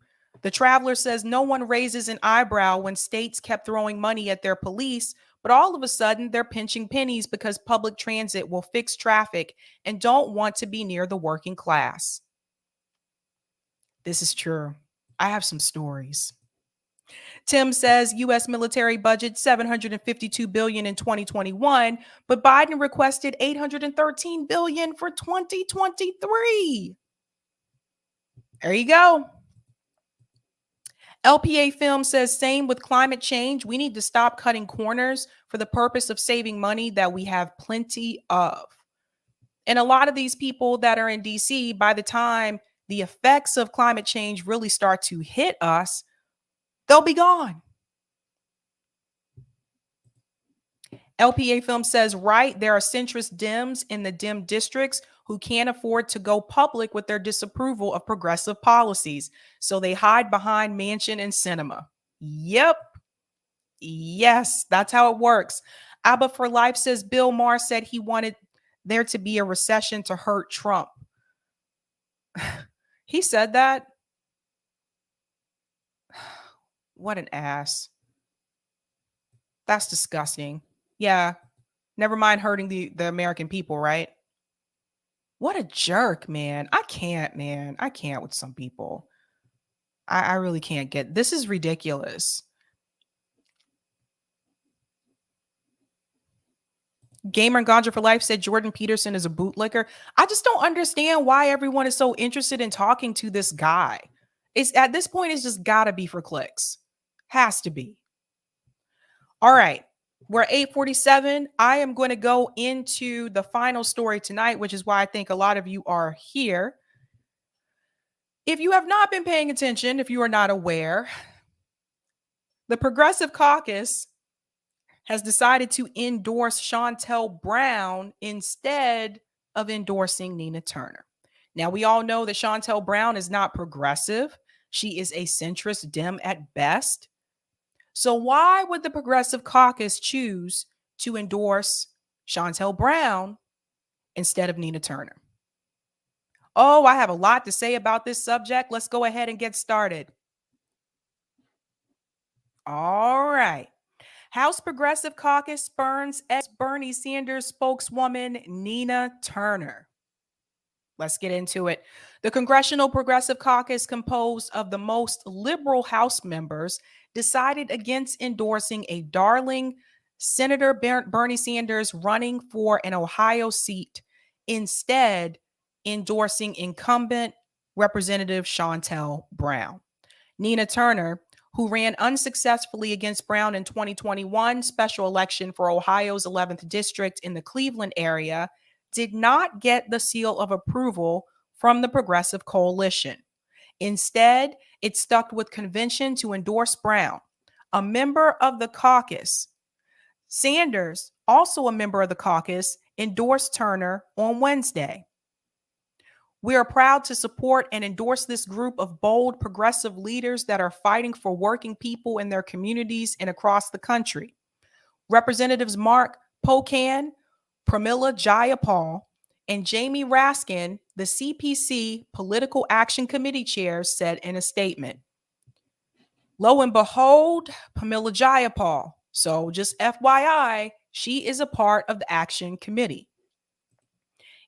The Traveler says no one raises an eyebrow when states kept throwing money at their police, but all of a sudden they're pinching pennies because public transit will fix traffic and don't want to be near the working class. This is true. I have some stories. Tim says U.S. military budget $752 billion in 2021, but Biden requested $813 billion for 2023. There you go. LPA Film says same with climate change. We need to stop cutting corners for the purpose of saving money that we have plenty of. And a lot of these people that are in DC, by the time the effects of climate change really start to hit us, they'll be gone. LPA Film says, right, there are centrist Dems in the Dem districts who can't afford to go public with their disapproval of progressive policies. So they hide behind Manchin and Sinema. Yep. Yes, that's how it works. Abba for Life says Bill Maher said he wanted there to be a recession to hurt Trump. He said that. What an ass. That's disgusting. Yeah. Never mind hurting the American people, right? What a jerk, man. I can't, man. I can't with some people. I really can't get this is ridiculous. Gamer and Ganja for Life said Jordan Peterson is a bootlicker. I just don't understand why everyone is so interested in talking to this guy. It's at this point, it's just gotta be for clicks. Has to be. All right. We're 8:47. I am going to go into the final story tonight, which is why I think a lot of you are here. If you have not been paying attention, if you are not aware, the Progressive Caucus has decided to endorse Shontel Brown instead of endorsing Nina Turner. Now, we all know that Shontel Brown is not progressive. She is a centrist Dem at best. So why would the Progressive Caucus choose to endorse Shontel Brown instead of Nina Turner? Oh, I have a lot to say about this subject. Let's go ahead and get started. All right. House Progressive Caucus spurns ex-Bernie Sanders spokeswoman Nina Turner. Let's get into it. The Congressional Progressive Caucus, composed of the most liberal House members, decided against endorsing a darling Senator Bernie Sanders running for an Ohio seat, instead endorsing incumbent Representative Shontel Brown. Nina Turner, who ran unsuccessfully against Brown in 2021 special election for Ohio's 11th district in the Cleveland area, did not get the seal of approval from the Progressive Coalition. Instead, it stuck with convention to endorse Brown, a member of the caucus. Sanders, also a member of the caucus, endorsed Turner on Wednesday. We are proud to support and endorse this group of bold progressive leaders that are fighting for working people in their communities and across the country. Representatives Mark Pocan, Pramila Jayapal, and Jamie Raskin, the CPC Political Action Committee chairs, said in a statement. Lo and behold, Pramila Jayapal. So just FYI, she is a part of the Action Committee.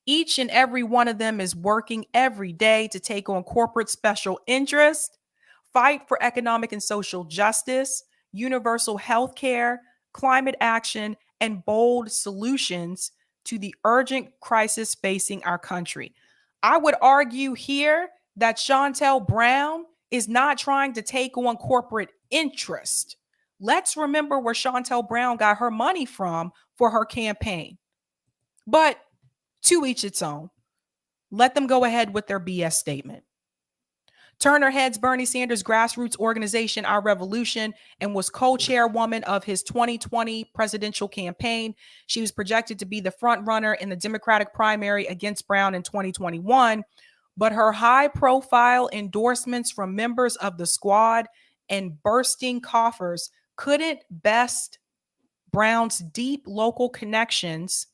Each and every one of them is working every day to take on corporate special interest, fight for economic and social justice, universal health care, climate action, and bold solutions to the urgent crisis facing our country. I would argue here that Shontel Brown is not trying to take on corporate interest. Let's remember where Shontel Brown got her money from for her campaign. But to each its own. Let them go ahead with their BS statement. Turner heads Bernie Sanders' grassroots organization, Our Revolution, and was co-chairwoman of his 2020 presidential campaign. She was projected to be the front runner in the Democratic primary against Brown in 2021, but her high-profile endorsements from members of the squad and bursting coffers couldn't best Brown's deep local connections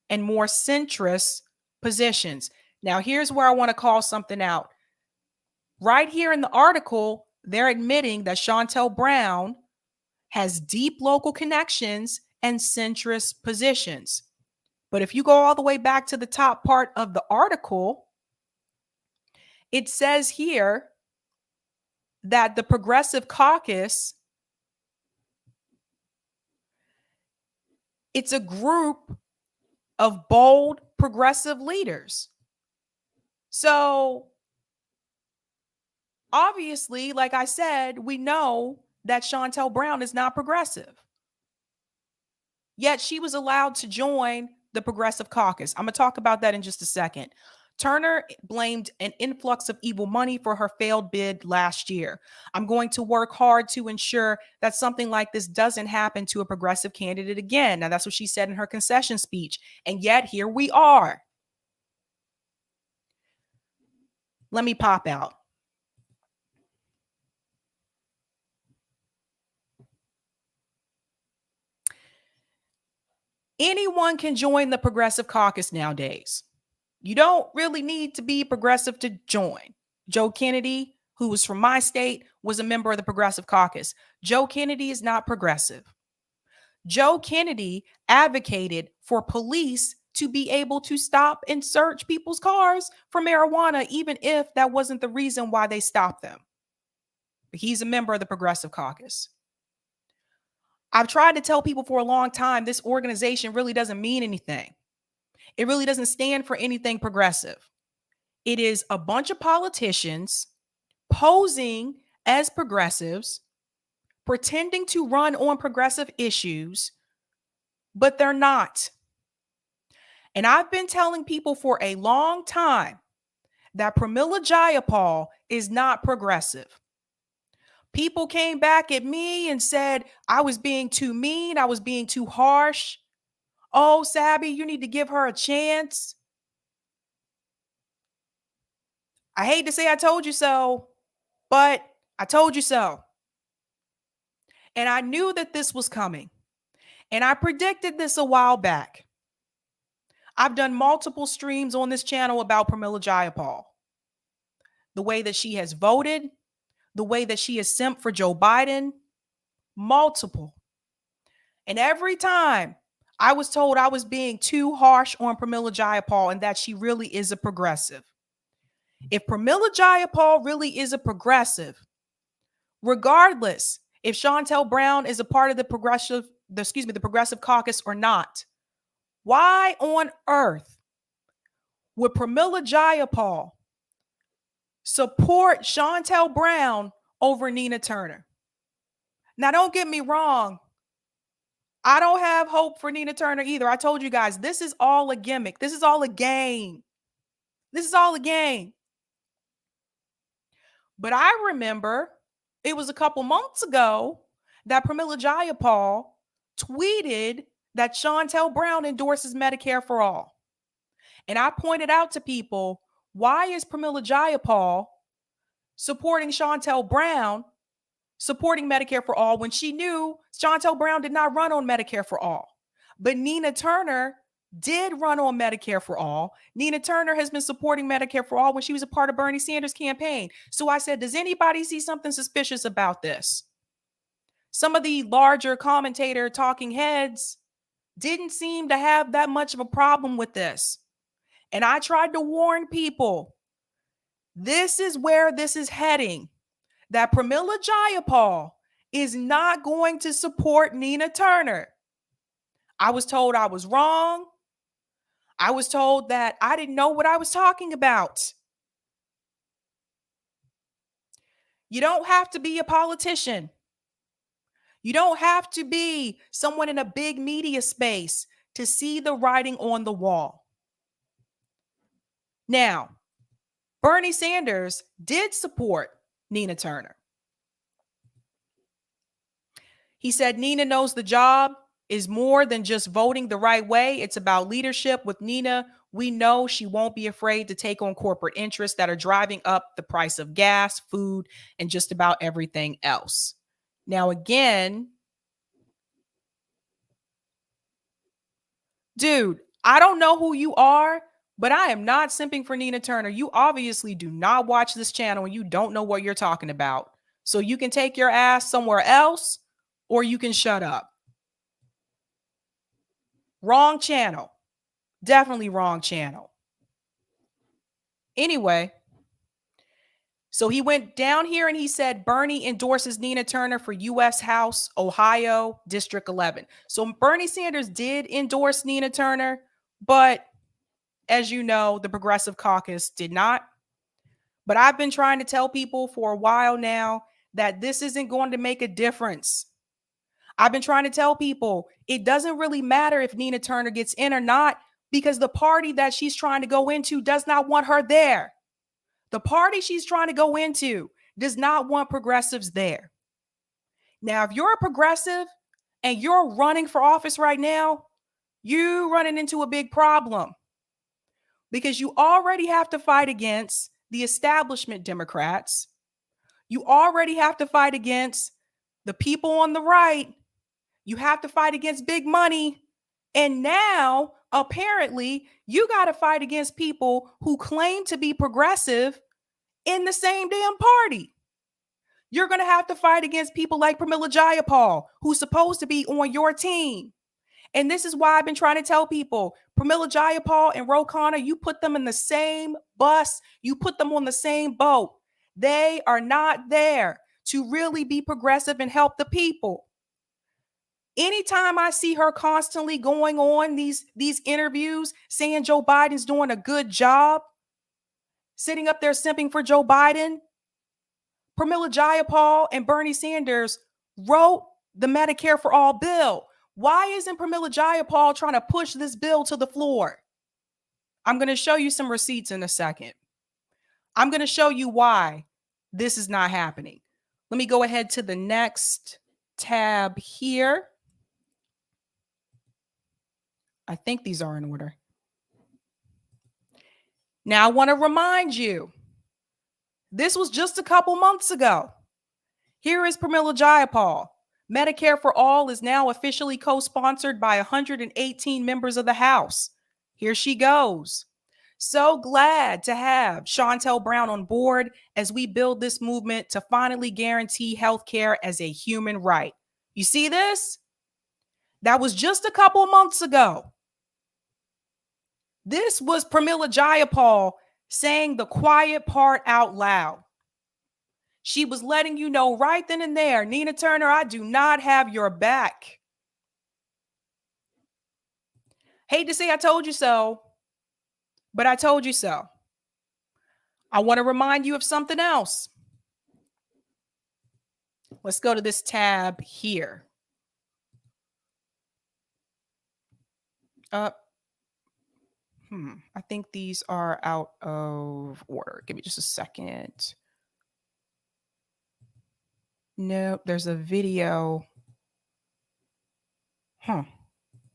and more centrist positions. Now, here's where I want to call something out. Right here in the article, they're admitting that Shontel Brown has deep local connections and centrist positions. But if you go all the way back to the top part of the article, it says here that the Progressive Caucus, it's a group of bold progressive leaders. So obviously, like I said, we know that Shontel Brown is not progressive. Yet she was allowed to join the Progressive Caucus. I'm going to talk about that in just a second. Turner blamed an influx of evil money for her failed bid last year. I'm going to work hard to ensure that something like this doesn't happen to a progressive candidate again. Now, that's what she said in her concession speech. And yet, here we are. Let me pop out. Anyone can join the Progressive Caucus nowadays. You don't really need to be progressive to join. Joe Kennedy, who was from my state, was a member of the Progressive Caucus. Joe Kennedy is not progressive. Joe Kennedy advocated for police to be able to stop and search people's cars for marijuana, even if that wasn't the reason why they stopped them. But he's a member of the Progressive Caucus. I've tried to tell people for a long time this organization really doesn't mean anything. It really doesn't stand for anything progressive. It is a bunch of politicians posing as progressives, pretending to run on progressive issues, but they're not. And I've been telling people for a long time that Pramila Jayapal is not progressive. People came back at me and said I was being too mean, I was being too harsh. Oh, Sabby, you need to give her a chance. I hate to say I told you so, but I told you so. And I knew that this was coming. And I predicted this a while back. I've done multiple streams on this channel about Pramila Jayapal. The way that she has voted, the way that she has simped for Joe Biden, multiple. And every time I was told I was being too harsh on Pramila Jayapal and that she really is a progressive. If Pramila Jayapal really is a progressive, regardless if Shontel Brown is a part of the Progressive Caucus or not, why on earth would Pramila Jayapal support Shontel Brown over Nina Turner? Now, don't get me wrong. I don't have hope for Nina Turner either. I told you guys, this is all a gimmick. This is all a game. This is all a game. But I remember it was a couple months ago that Pramila Jayapal tweeted that Shontel Brown endorses Medicare for all. And I pointed out to people, why is Pramila Jayapal supporting Shontel Brown, supporting Medicare for all, when she knew Shontel Brown did not run on Medicare for all? But Nina Turner did run on Medicare for all. Nina Turner has been supporting Medicare for all when she was a part of Bernie Sanders' campaign. So I said, does anybody see something suspicious about this? Some of the larger commentator talking heads didn't seem to have that much of a problem with this. And I tried to warn people, this is where this is heading, that Pramila Jayapal is not going to support Nina Turner. I was told I was wrong. I was told that I didn't know what I was talking about. You don't have to be a politician. You don't have to be someone in a big media space to see the writing on the wall. Now, Bernie Sanders did support Nina Turner. He said Nina knows the job is more than just voting the right way. It's about leadership. With Nina, we know she won't be afraid to take on corporate interests that are driving up the price of gas, food, and just about everything else. Now, again, dude, I don't know who you are, but I am not simping for Nina Turner. You obviously do not watch this channel and you don't know what you're talking about. So you can take your ass somewhere else or you can shut up. Wrong channel. Definitely wrong channel. Anyway, so he went down here and he said Bernie endorses Nina Turner for U.S. House, Ohio, District 11. So Bernie Sanders did endorse Nina Turner, but as you know, the Progressive Caucus did not. But I've been trying to tell people for a while now that this isn't going to make a difference. I've been trying to tell people it doesn't really matter if Nina Turner gets in or not, because the party that she's trying to go into does not want her there. The party she's trying to go into does not want progressives there. Now, if you're a progressive and you're running for office right now, you're running into a big problem, because you already have to fight against the establishment Democrats. You already have to fight against the people on the right. You have to fight against big money. And now, apparently, you got to fight against people who claim to be progressive in the same damn party. You're going to have to fight against people like Pramila Jayapal, who's supposed to be on your team. And this is why I've been trying to tell people, Pramila Jayapal and Rogan, you put them in the same bus, you put them on the same boat. They are not there to really be progressive and help the people. Anytime I see her constantly going on these interviews saying Joe Biden's doing a good job, sitting up there simping for Joe Biden, Pramila Jayapal and Bernie Sanders wrote the Medicare for All bill. Why isn't Pramila Jayapal trying to push this bill to the floor? I'm going to show you some receipts in a second. I'm going to show you why this is not happening. Let me go ahead to the next tab here. I think these are in order. Now, I want to remind you, this was just a couple months ago. Here is Pramila Jayapal. Medicare for All is now officially co-sponsored by 118 members of the House. Here she goes. So glad to have Shontel Brown on board as we build this movement to finally guarantee healthcare as a human right. You see this? That was just a couple months ago. This was Pramila Jayapal saying the quiet part out loud. She was letting you know right then and there, Nina Turner, I do not have your back. Hate to say I told you so, but I told you so. I want to remind you of something else. Let's go to this tab here. I think these are out of order. Give me just a second. Nope, there's a video.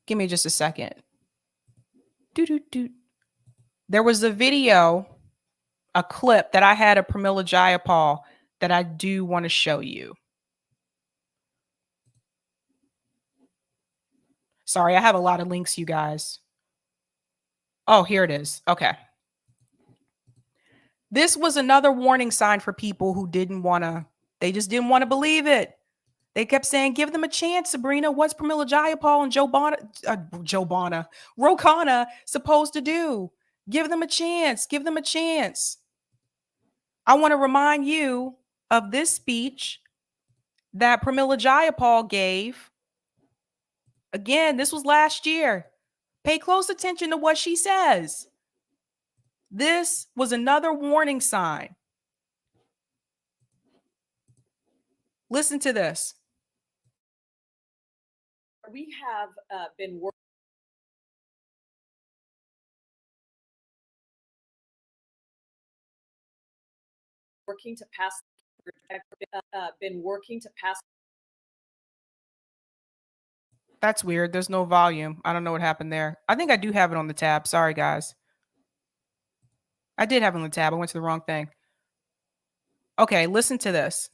Give me just a second. There was a video, a clip that I had of Pramila Jayapal that I do want to show you. Sorry, I have a lot of links, you guys. Oh, here it is. Okay. This was another warning sign for people who they just didn't want to believe it. They kept saying, give them a chance, Sabrina. What's Pramila Jayapal and Rogan supposed to do? Give them a chance. Give them a chance. I want to remind you of this speech that Pramila Jayapal gave. Again, this was last year. Pay close attention to what she says. This was another warning sign. Listen to this. We have been working to pass. Been working to pass. That's weird. There's no volume. I don't know what happened there. I think I do have it on the tab. Sorry, guys. I did have it on the tab. I went to the wrong thing. Okay, listen to this.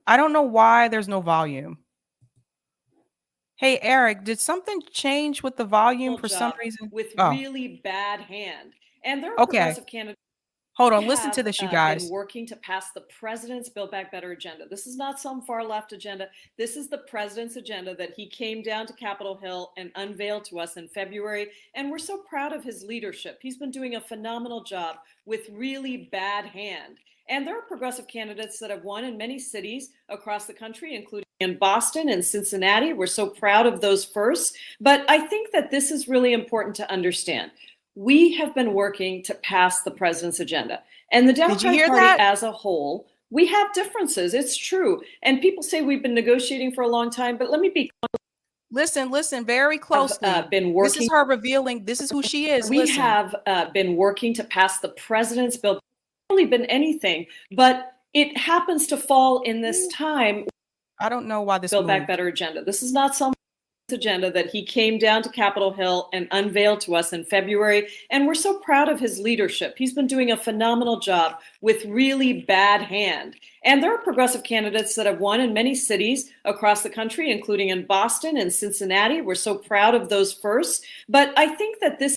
I don't know why there's no volume. Hey, Eric, did something change with the volume for some reason? With really bad hand. And there are progressive candidates. Hold on, listen to this, you guys. Been working to pass the president's Build Back Better agenda. This is not some far left agenda. This is the president's agenda that he came down to Capitol Hill and unveiled to us in February. And we're so proud of his leadership. He's been doing a phenomenal job with really bad hand. And there are progressive candidates that have won in many cities across the country, including in Boston and Cincinnati. We're so proud of those firsts. But I think that this is really important to understand. We have been working to pass the president's agenda. And the Democratic Party as a whole, we have differences. It's true. And people say we've been negotiating for a long time, but let me be clear. Listen very closely. Been working. This is her revealing. This is who she is. We have been working to pass the president's bill. It's really been anything, but it happens to fall in this time. I don't know why this Build Back Better agenda. This is not some agenda that he came down to Capitol Hill and unveiled to us in February. And we're so proud of his leadership. He's been doing a phenomenal job with really bad hand. And there are progressive candidates that have won in many cities across the country, including in Boston and Cincinnati. We're so proud of those first. But I think that this.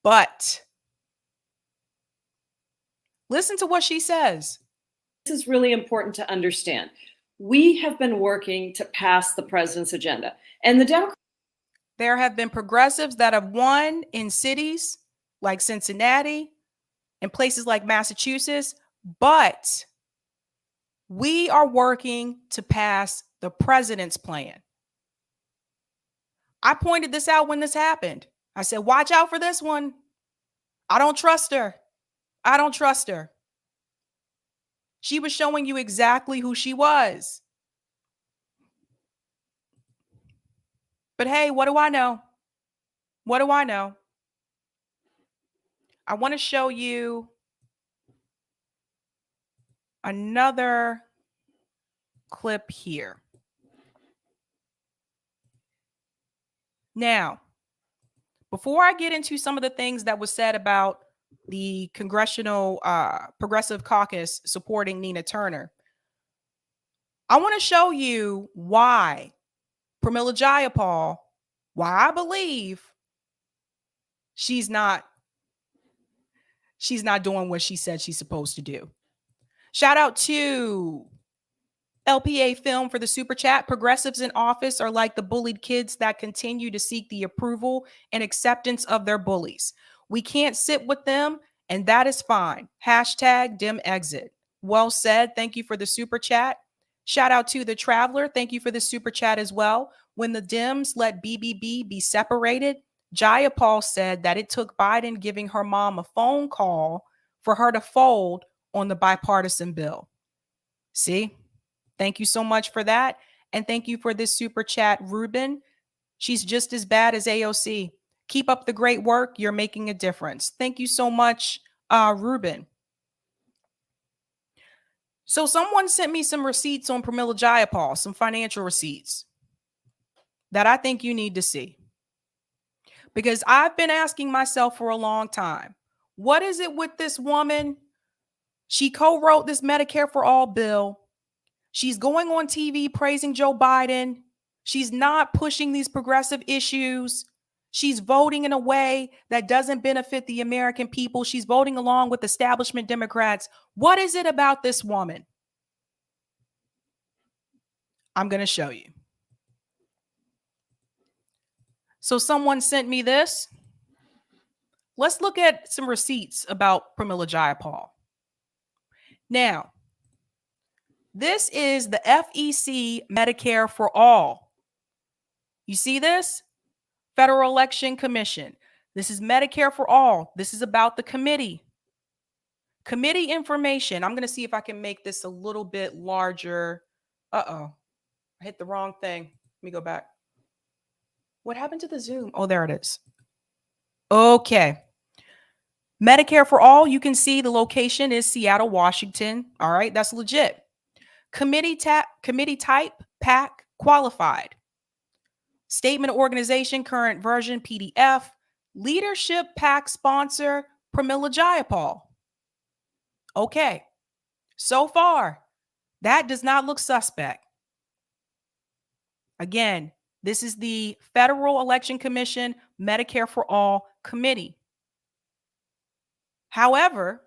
But listen to what she says. This is really important to understand. We have been working to pass the president's agenda. And the Democrats. There have been progressives that have won in cities like Cincinnati and places like Massachusetts, but we are working to pass the president's plan. I pointed this out when this happened. I said, watch out for this one. I don't trust her. I don't trust her. She was showing you exactly who she was. But hey, what do I know? What do I know? I want to show you another clip here. Now, before I get into some of the things that was said about the Congressional Progressive Caucus supporting Nina Turner, I want to show you why Pramila Jayapal, why I believe she's not doing what she said she's supposed to do. Shout out to LPA Film for the super chat. Progressives in office are like the bullied kids that continue to seek the approval and acceptance of their bullies. We can't sit with them, and that is fine. Hashtag Dem Exit. Well said. Thank you for the super chat. Shout out to the Traveler. Thank you for the super chat as well. When the Dems let BBB be separated, Jayapal said that it took Biden giving her mom a phone call for her to fold on the bipartisan bill. See? Thank you so much for that. And thank you for this super chat, Ruben. She's just as bad as AOC. Keep up the great work. You're making a difference. Thank you so much, Ruben. So someone sent me some receipts on Pramila Jayapal, some financial receipts that I think you need to see. Because I've been asking myself for a long time, what is it with this woman? She co-wrote this Medicare for All bill. She's going on TV praising Joe Biden. She's not pushing these progressive issues. She's voting in a way that doesn't benefit the American people. She's voting along with establishment Democrats. What is it about this woman? I'm going to show you. So someone sent me this. Let's look at some receipts about Pramila Jayapal. Now, this is the FEC Medicare for All. You see this? Federal Election Commission. This is Medicare for All. This is about the committee. Committee information. I'm going to see if I can make this a little bit larger. Uh-oh. I hit the wrong thing. Let me go back. What happened to the Zoom? Oh, there it is. Okay. Medicare for All. You can see the location is Seattle, Washington. All right. That's legit. Committee type, PAC, qualified. Statement of organization, current version, PDF. Leadership PAC sponsor, Pramila Jayapal. Okay. So far, that does not look suspect. Again, this is the Federal Election Commission Medicare for All Committee. However,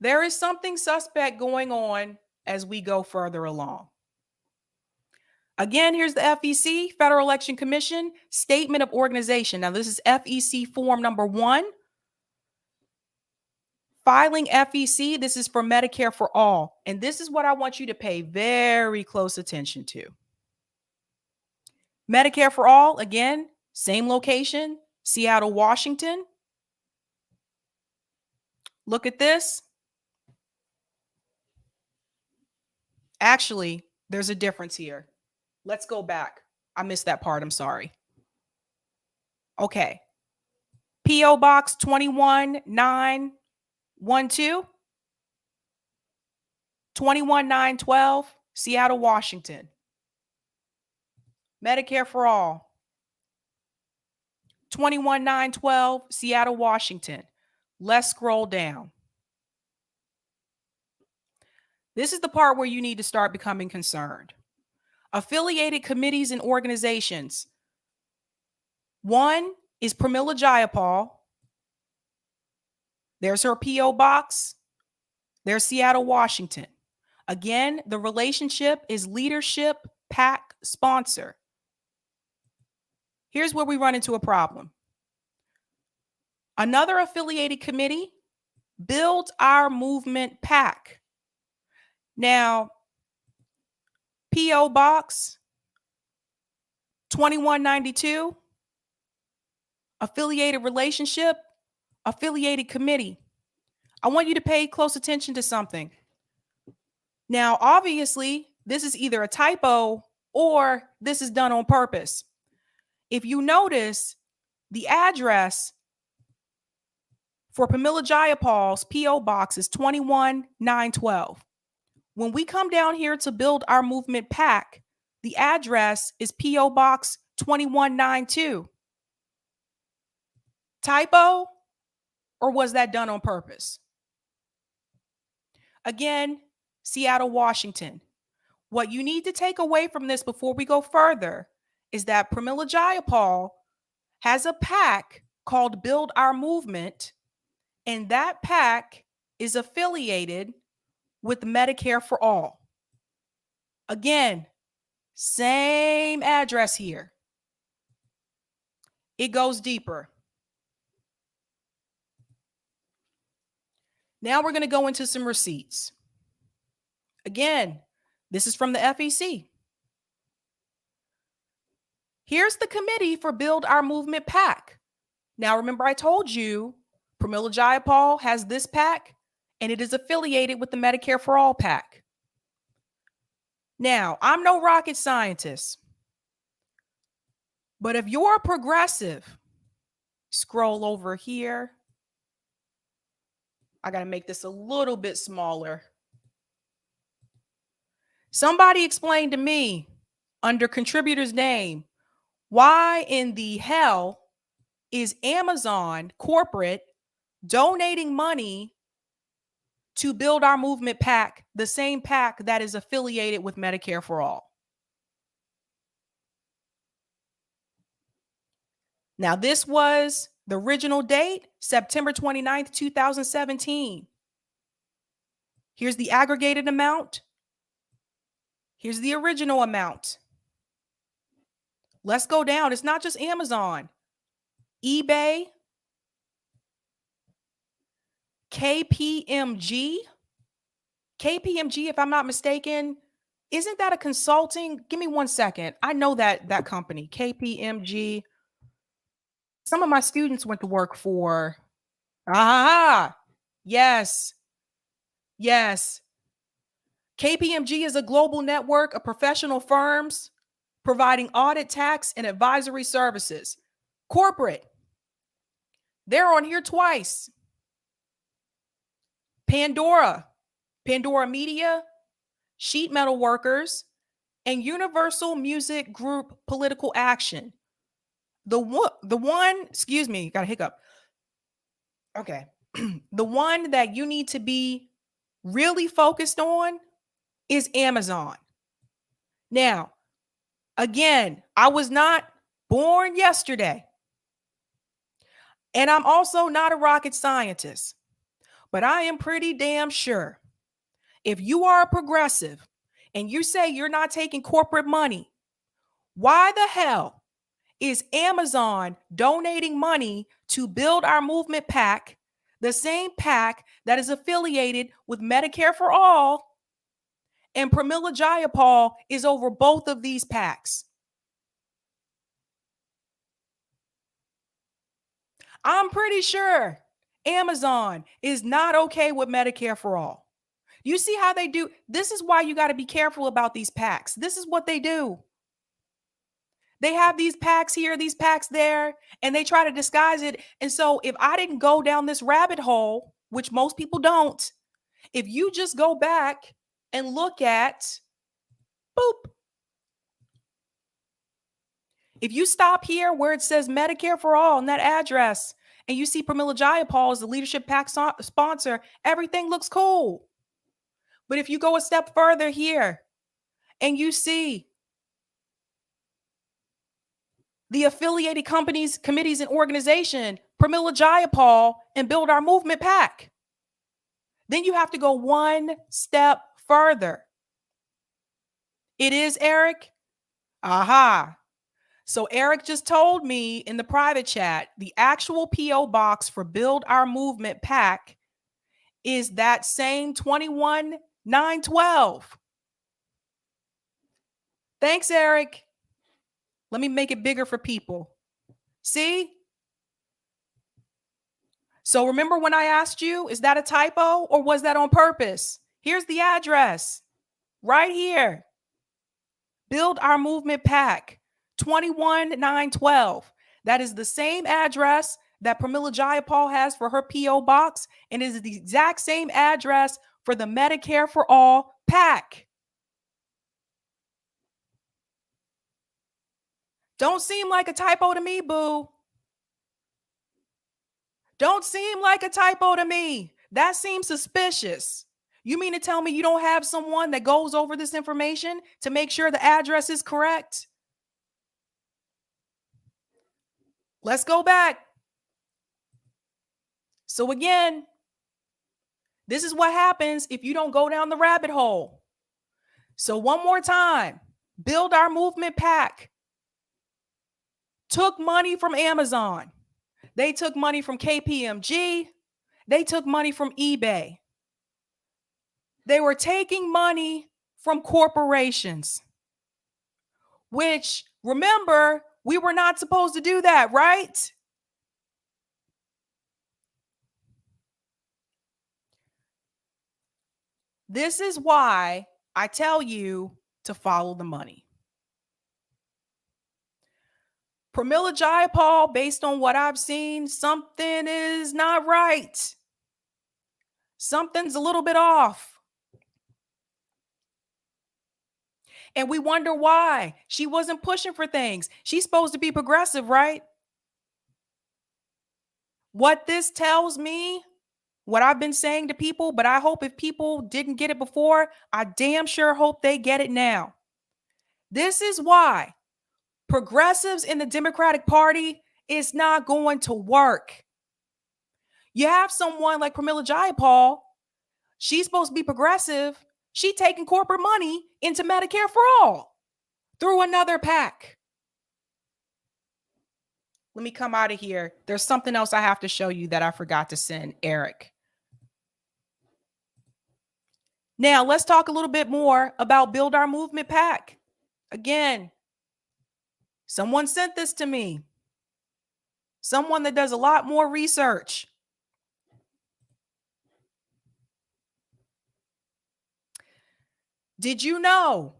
there is something suspect going on as we go further along. Again, here's the FEC, Federal Election Commission, Statement of Organization. Now, this is FEC form number 1. Filing FEC, this is for Medicare for All. And this is what I want you to pay very close attention to. Medicare for All, again, same location, Seattle, Washington. Look at this. Actually, there's a difference here. Let's go back. I missed that part. I'm sorry. Okay. P.O. Box 21912, 21912, Seattle, Washington. Medicare for all. 21912, Seattle, Washington. Let's scroll down. This is the part where you need to start becoming concerned. Affiliated committees and organizations. One is Pramila Jayapal. There's her P.O. box. There's Seattle, Washington. Again, the relationship is leadership, PAC, sponsor. Here's where we run into a problem. Another affiliated committee, Build Our Movement PAC. Now, P.O. Box 2192, affiliated relationship, affiliated committee. I want you to pay close attention to something. Now, obviously, this is either a typo or this is done on purpose. If you notice, the address for Pramila Jayapal's P.O. Box is 21912. When we come down here to Build Our Movement PAC, the address is P.O. Box 2192. Typo, or was that done on purpose? Again, Seattle, Washington. What you need to take away from this before we go further is that Pramila Jayapal has a PAC called Build Our Movement, and that PAC is affiliated with Medicare for All. Again, same address here. It goes deeper. Now we're going to go into some receipts. Again, this is from the FEC. Here's the committee for Build Our Movement PAC. Now, remember I told you Pramila Jayapal has this PAC, and it is affiliated with the Medicare for All PAC. Now, I'm no rocket scientist, but if you're a progressive, scroll over here. I got to make this a little bit smaller. Somebody explain to me, under contributor's name, why in the hell is Amazon corporate donating money to Build Our Movement PAC, the same PAC that is affiliated with Medicare for All? Now, this was the original date, September 29th, 2017. Here's the aggregated amount. Here's the original amount. Let's go down. It's not just Amazon. eBay, KPMG, if I'm not mistaken, isn't that a consulting? Give me 1 second. I know that company, KPMG. Some of my students went to work for. Yes. KPMG is a global network of professional firms providing audit, tax, and advisory services. Corporate. They're on here twice. Pandora Media, Sheet Metal Workers, and Universal Music Group Political Action. The one, excuse me, got a hiccup. Okay. The one that you need to be really focused on is Amazon. Now, again, I was not born yesterday. And I'm also not a rocket scientist. But I am pretty damn sure if you are a progressive and you say you're not taking corporate money, why the hell is Amazon donating money to Build Our Movement PAC, the same PAC that is affiliated with Medicare for All, and Pramila Jayapal is over both of these PACs? I'm pretty sure Amazon is not okay with Medicare for All. You see how they do? This is why you got to be careful about these PACs. This is what they do. They have these PACs here, these PACs there, and they try to disguise it. And so if I didn't go down this rabbit hole, which most people don't, if you just go back and look at, boop, If you stop here where it says Medicare for All on that address and you see Pramila Jayapal as the Leadership PAC sponsor, everything looks cool. But if you go a step further here and you see the affiliated companies, committees, and organization, Pramila Jayapal and Build Our Movement PAC, then you have to go one step further. It is Eric. Aha. So Eric just told me in the private chat, the actual PO box for Build Our Movement PAC is that same 21912. Thanks, Eric. Let me make it bigger for people. See? So remember when I asked you, is that a typo or was that on purpose? Here's the address right here. Build Our Movement PAC, 21912. That is the same address that Pramila Jayapal has for her PO box, and is the exact same address for the Medicare for All PAC. Don't seem like a typo to me, boo. Don't seem like a typo to me. That seems suspicious. You mean to tell me you don't have someone that goes over this information to make sure the address is correct? Let's go back. So again, this is what happens if you don't go down the rabbit hole. So one more time, Build Our Movement PAC took money from Amazon. They took money from KPMG. They took money from eBay. They were taking money from corporations, which, remember, we were not supposed to do that, right? This is why I tell you to follow the money. Pramila Jayapal, based on what I've seen, something is not right. Something's a little bit off. And we wonder why. She wasn't pushing for things. She's supposed to be progressive, right? What this tells me, what I've been saying to people, but I hope if people didn't get it before, I damn sure hope they get it now. This is why progressives in the Democratic Party is not going to work. You have someone like Pramila Jayapal. She's supposed to be progressive. She's taking corporate money into Medicare for All through another PAC. Let me come out of here. There's something else I have to show you that I forgot to send Eric. Now, let's talk a little bit more about Build Our Movement PAC. Again, someone sent this to me. Someone that does a lot more research. Did you know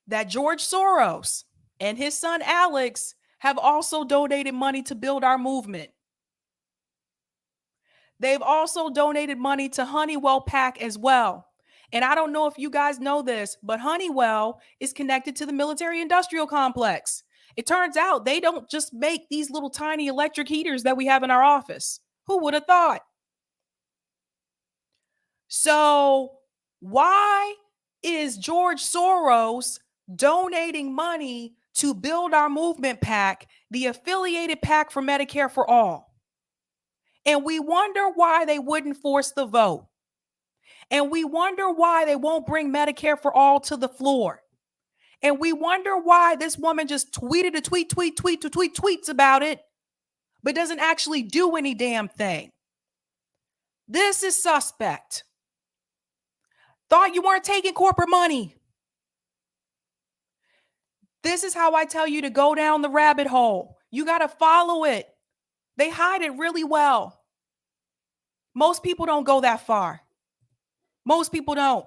that George Soros and his son Alex have also donated money to Build Our Movement? They've also donated money to Honeywell PAC as well. And I don't know if you guys know this, but Honeywell is connected to the military industrial complex. It turns out they don't just make these little tiny electric heaters that we have in our office. Who would have thought? So why is George Soros donating money to Build Our Movement PAC, the affiliated PAC for Medicare for All? And we wonder why they wouldn't force the vote. And we wonder why they won't bring Medicare for All to the floor. And we wonder why this woman just tweeted a tweets about it, but doesn't actually do any damn thing. This is suspect. Thought you weren't taking corporate money. This is how I tell you to go down the rabbit hole. You got to follow it. They hide it really well. Most people don't go that far. Most people don't.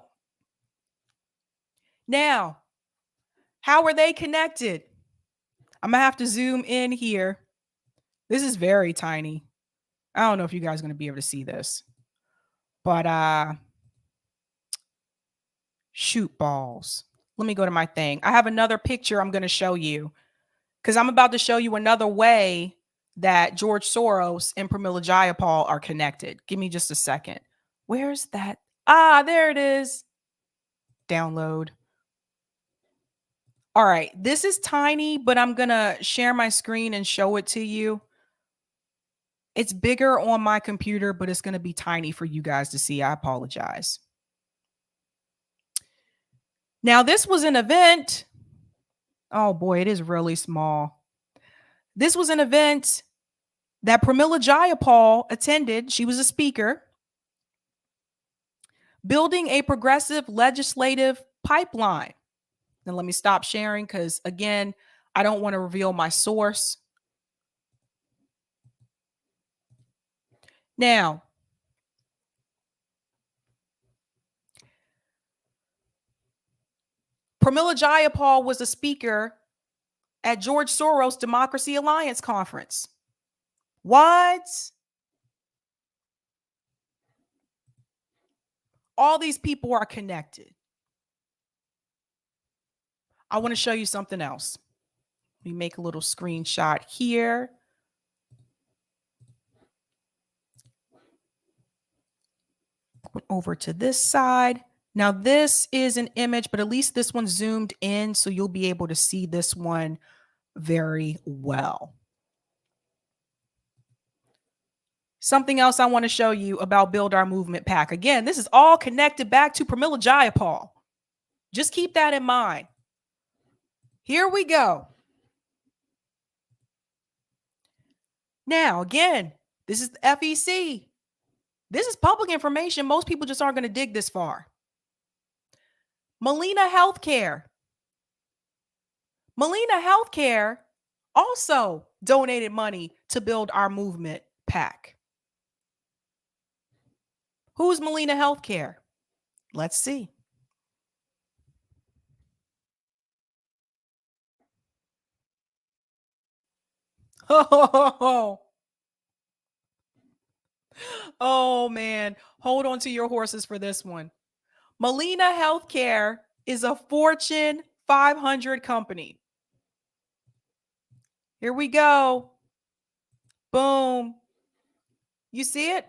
Now, how are they connected? I'm going to have to zoom in here. This is very tiny. I don't know if you guys are going to be able to see this. But shoot balls. Let me go to my thing. I have another picture I'm going to show you. because I'm about to show you another way that George Soros and Pramila Jayapal are connected. Give me just a second. Where's that? Ah, there it is. Download. All right, this is tiny, but I'm going to share my screen and show it to you. It's bigger on my computer, but it's going to be tiny for you guys to see. I apologize. Now, this was an event. Oh boy, it is really small. This was an event that Pramila Jayapal attended. She was a speaker, building a progressive legislative pipeline. Now, let me stop sharing because, again, I don't want to reveal my source. Now, Pramila Jayapal was a speaker at George Soros Democracy Alliance conference. What? All these people are connected. I want to show you something else. Let me make a little screenshot here. Over to this side. Now, this is an image, but at least this one's zoomed in, so you'll be able to see this one very well. Something else I want to show you about Build Our Movement PAC. Again, this is all connected back to Pramila Jayapal. Just keep that in mind. Here we go. Now, again, this is the FEC. This is public information. Most people just aren't going to dig this far. Molina Healthcare. Molina Healthcare also donated money to Build Our Movement PAC. Who's Molina Healthcare? Let's see. Oh man, hold on to your horses for this one. Molina Healthcare is a Fortune 500 company. Here we go. Boom. You see it?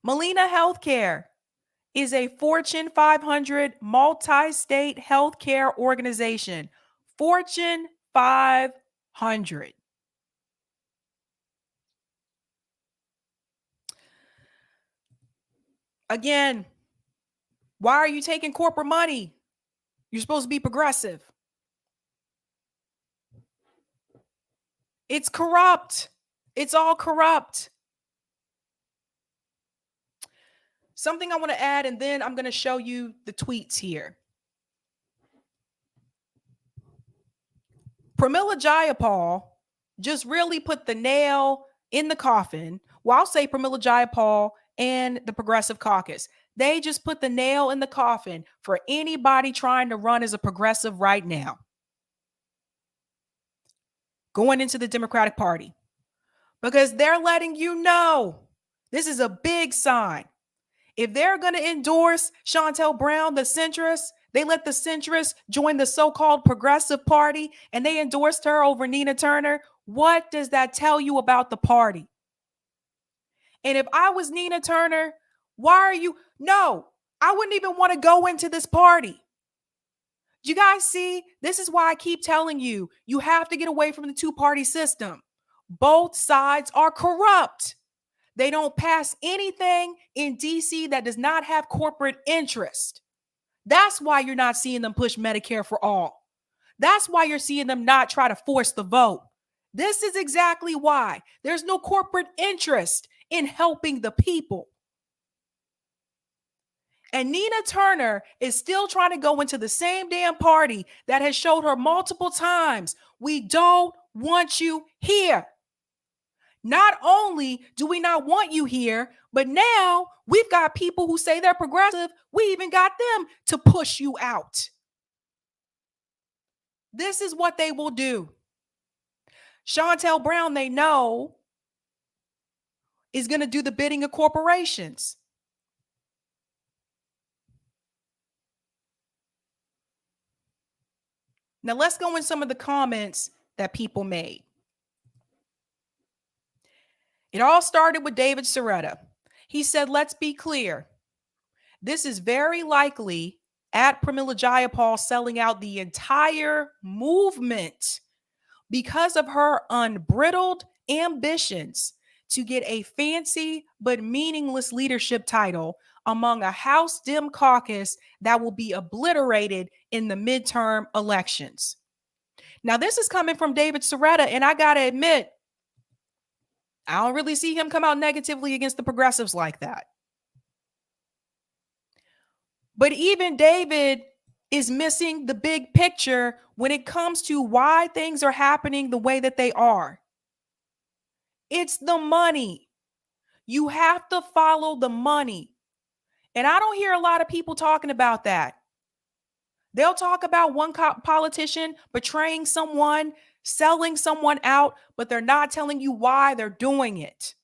Molina Healthcare is a Fortune 500 multi-state healthcare organization. Fortune 500. Again, why are you taking corporate money? You're supposed to be progressive. It's corrupt. It's all corrupt. Something I want to add, and then I'm going to show you the tweets here. Pramila Jayapal just really put the nail in the coffin. Well, I'll say Pramila Jayapal and the Progressive Caucus. They just put the nail in the coffin for anybody trying to run as a progressive right now, going into the Democratic Party, because they're letting you know this is a big sign. If they're going to endorse Shontel Brown, the centrist, they let the centrist join the so-called Progressive Party and they endorsed her over Nina Turner. What does that tell you about the party? And if I was Nina Turner, why are you? No, I wouldn't even want to go into this party. You guys see, this is why I keep telling you, you have to get away from the two-party system. Both sides are corrupt. They don't pass anything in DC that does not have corporate interest. That's why you're not seeing them push Medicare for all. That's why you're seeing them not try to force the vote. This is exactly why. There's no corporate interest in helping the people. And Nina Turner is still trying to go into the same damn party that has showed her multiple times, we don't want you here. Not only do we not want you here, but now we've got people who say they're progressive. We even got them to push you out. This is what they will do. Shontel Brown, they know, is going to do the bidding of corporations. Now let's go in some of the comments that people made. It all started with David Soretta. He said, let's be clear. This is very likely at Pramila Jayapal selling out the entire movement because of her unbridled ambitions to get a fancy but meaningless leadership title among a House Dem caucus that will be obliterated in the midterm elections. Now, this is coming from David Soretta, and I got to admit, I don't really see him come out negatively against the progressives like that. But even David is missing the big picture when it comes to why things are happening the way that they are. It's the money. You have to follow the money. And I don't hear a lot of people talking about that. They'll talk about one politician betraying someone, selling someone out, but they're not telling you why they're doing it.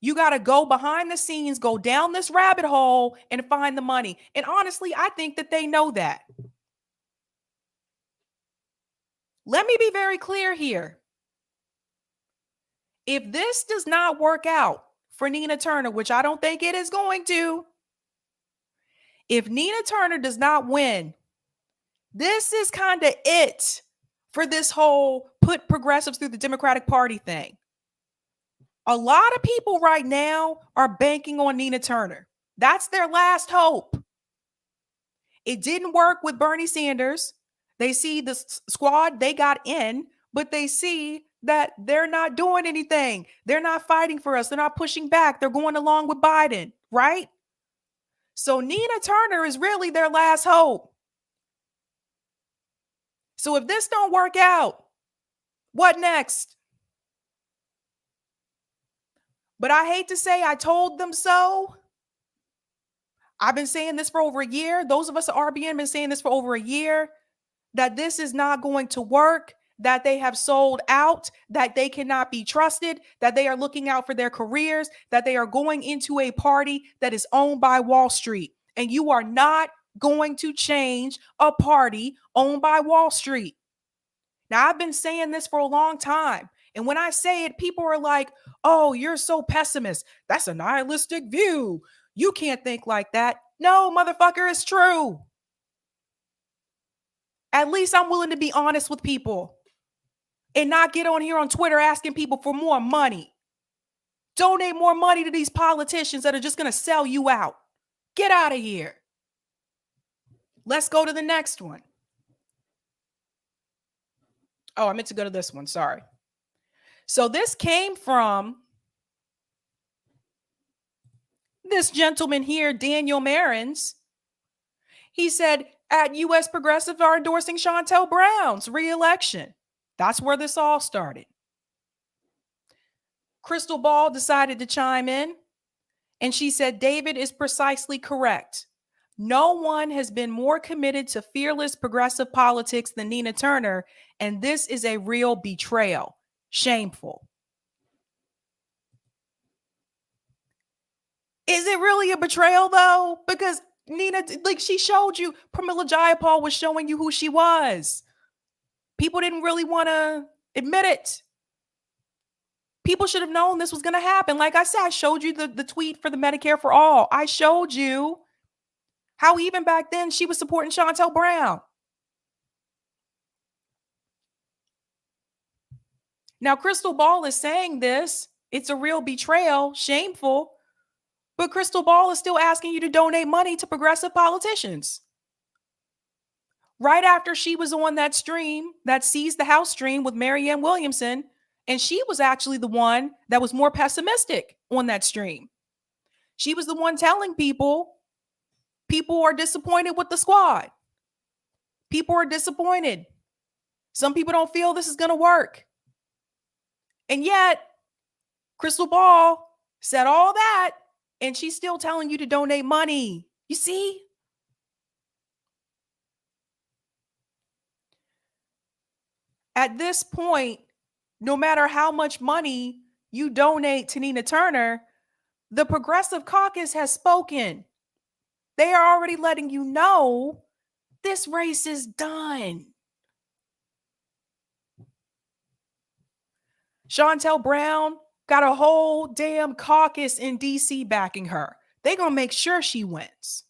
You got to go behind the scenes, go down this rabbit hole and find the money. And honestly, I think that they know that. Let me be very clear here. If this does not work out for Nina Turner, which I don't think it is going to, if Nina Turner does not win, this is kind of it for this whole put progressives through the Democratic Party thing. A lot of people right now are banking on Nina Turner. That's their last hope. It didn't work with Bernie Sanders. They see the squad they got in, but they see that they're not doing anything. They're not fighting for us. They're not pushing back. They're going along with Biden, right? So Nina Turner is really their last hope. So if this don't work out, what next? But I hate to say I told them so. I've been saying this for over a year. Those of us at RBN have been saying this for over a year, that this is not going to work, that they have sold out, that they cannot be trusted, that they are looking out for their careers, that they are going into a party that is owned by Wall Street. And you are not going to change a party owned by Wall Street. Now, I've been saying this for a long time. And when I say it, people are like, oh, you're so pessimist. That's a nihilistic view. You can't think like that. No, motherfucker, it's true. At least I'm willing to be honest with people and not get on here on Twitter asking people for more money. Donate more money to these politicians that are just going to sell you out. Get out of here. Let's go to the next one. Oh, I meant to go to this one. Sorry. So this came from this gentleman here, Daniel Marins. He said, at U.S. progressives are endorsing Shontel Brown's re-election. That's where this all started. Crystal Ball decided to chime in, and she said, David is precisely correct. No one has been more committed to fearless progressive politics than Nina Turner, and this is a real betrayal. Shameful. Is it really a betrayal, though? Because Nina, like she showed you, Pramila Jayapal was showing you who she was. People didn't really want to admit it. People should have known this was going to happen. Like I said, I showed you the tweet for the Medicare for All. I showed you how even back then she was supporting Shontel Brown. Now, Crystal Ball is saying this. It's a real betrayal, shameful. But Crystal Ball is still asking you to donate money to progressive politicians. Right after she was on that stream, that Seized the House stream with Marianne Williamson, and she was actually the one that was more pessimistic on that stream. She was the one telling people are disappointed with the squad. People are disappointed. Some people don't feel this is going to work. And yet, Crystal Ball said all that, and she's still telling you to donate money. You see? At this point, no matter how much money you donate to Nina Turner, the Progressive Caucus has spoken. They are already letting you know This race is done. Shontel Brown got a whole damn caucus in DC backing her. They're going to make sure she wins.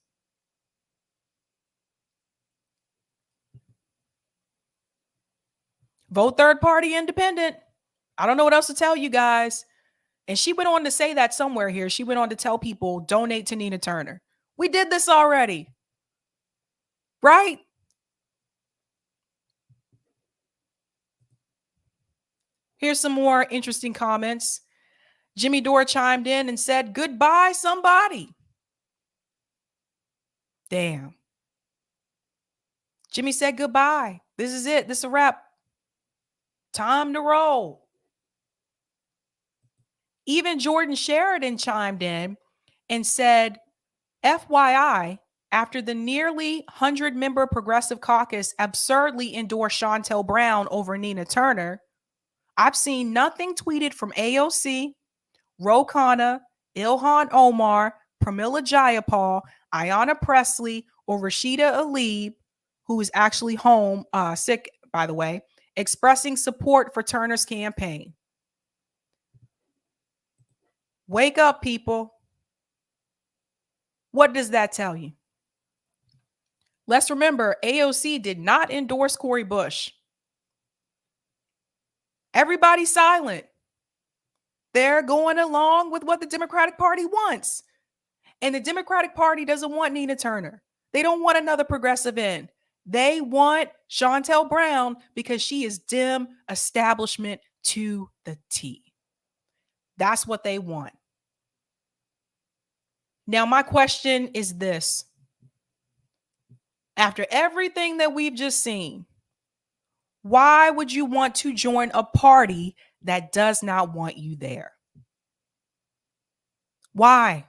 Vote third party independent. I don't know what else to tell you guys. And she went on to say that somewhere here. She went on to tell people, donate to Nina Turner. We did this already. Right? Here's some more interesting comments. Jimmy Dore chimed in and said, goodbye, somebody. Damn. Jimmy said goodbye. This is it. This is a wrap. Time to roll. Even Jordan Sheridan chimed in and said, FYI, after the nearly 100-member Progressive Caucus absurdly endorsed Shontel Brown over Nina Turner, I've seen nothing tweeted from AOC, Ro Khanna, Ilhan Omar, Pramila Jayapal, Ayanna Pressley, or Rashida Tlaib, who is actually home, sick, by the way, expressing support for Turner's campaign. Wake up, people. What does that tell you? Let's remember, AOC did not endorse Cori Bush. Everybody's silent. They're going along with what the Democratic Party wants. And the Democratic Party doesn't want Nina Turner. They don't want another progressive in. They want Shontel Brown because she is Dem establishment to the T. That's what they want. Now, my question is this. After everything that we've just seen, why would you want to join a party that does not want you there? Why?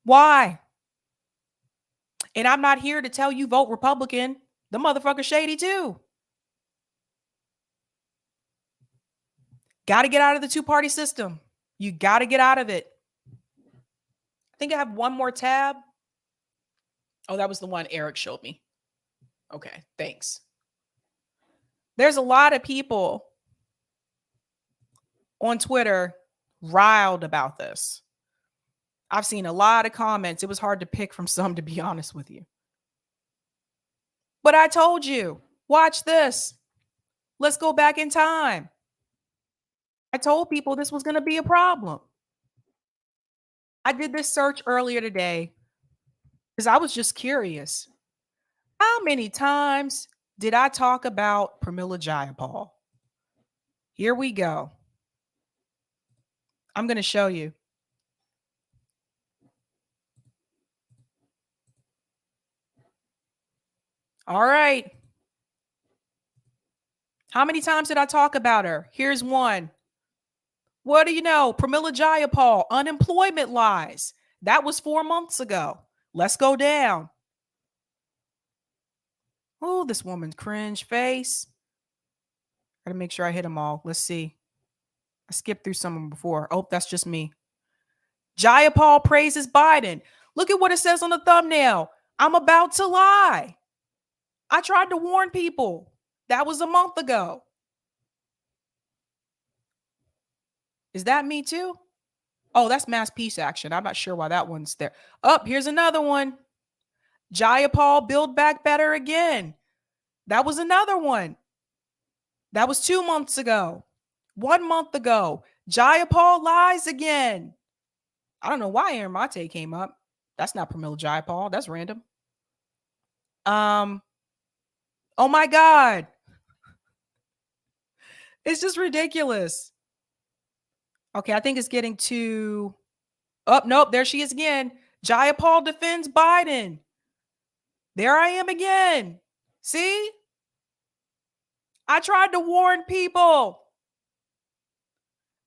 Why? And I'm not here to tell you vote Republican. The motherfucker's shady too. Got to get out of the two-party system. You got to get out of it. I think I have one more tab. Oh, that was the one Eric showed me. Okay, thanks. There's a lot of people on Twitter riled about this. I've seen a lot of comments. It was hard to pick from some, to be honest with you. But I told you, watch this. Let's go back in time. I told people this was going to be a problem. I did this search earlier today because I was just curious. How many times did I talk about Pramila Jayapal? Here we go. I'm going to show you. All right. How many times did I talk about her? Here's one. What do you know? Pramila Jayapal, unemployment lies. That was 4 months ago. Let's go down. Oh, this woman's cringe face. Gotta make sure I hit them all. Let's see. I skipped through some of them before. Oh, that's just me. Jayapal praises Biden. Look at what it says on the thumbnail. I'm about to lie. I tried to warn people. That was a month ago. Is that me too? Oh, that's mass peace action. I'm not sure why that one's there. Oh, here's another one. Jayapal build back better again. That was another one. That was 2 months ago. 1 month ago. Jayapal lies again. I don't know why Aaron Mate came up. That's not Pramila Jayapal. That's random. Oh my God. It's just ridiculous. Okay, I think it's getting to... Oh, nope, there she is again. Jayapal defends Biden. There I am again. See? I tried to warn people.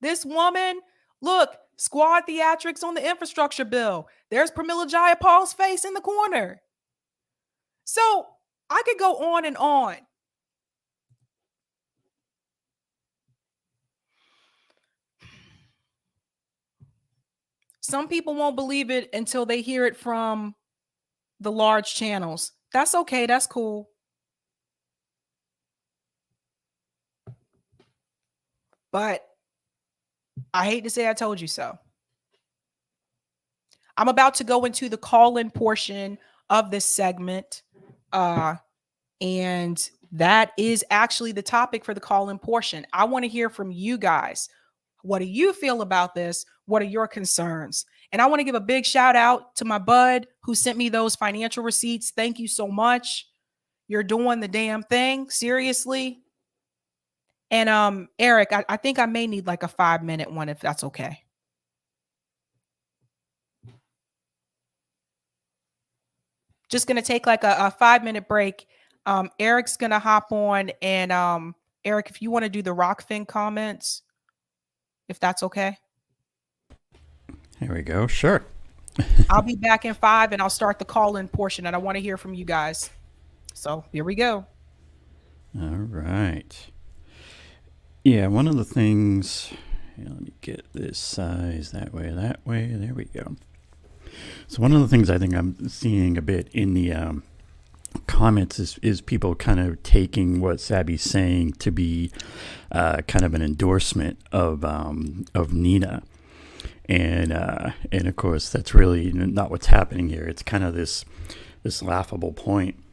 This woman, look, squad theatrics on the infrastructure bill. There's Pramila Jayapal's face in the corner. So I could go on and on. Some people won't believe it until they hear it from the large channels. That's okay. That's cool. But I hate to say I told you so. I'm about to go into the call-in portion of this segment. And that is actually the topic for the call-in portion. I want to hear from you guys. What do you feel about this? What are your concerns? And I want to give a big shout out to my bud who sent me those financial receipts. Thank you so much. You're doing the damn thing. Seriously. And Eric, I think I may need like a 5-minute one if that's okay. Just gonna take like a 5-minute break. Eric's gonna hop on, and Eric, if you want to do the Rockfin comments, if that's okay. Here we go. Sure. I'll be back in 5 and I'll start the call-in portion, and I want to hear from you guys. So here we go. All right. Yeah, one of the things, let me get this size that way. There we go. So one of the things I think I'm seeing a bit in the comments is people kind of taking what Sabby's saying to be kind of an endorsement of Nina. And of course, that's really not what's happening here. It's kind of this laughable point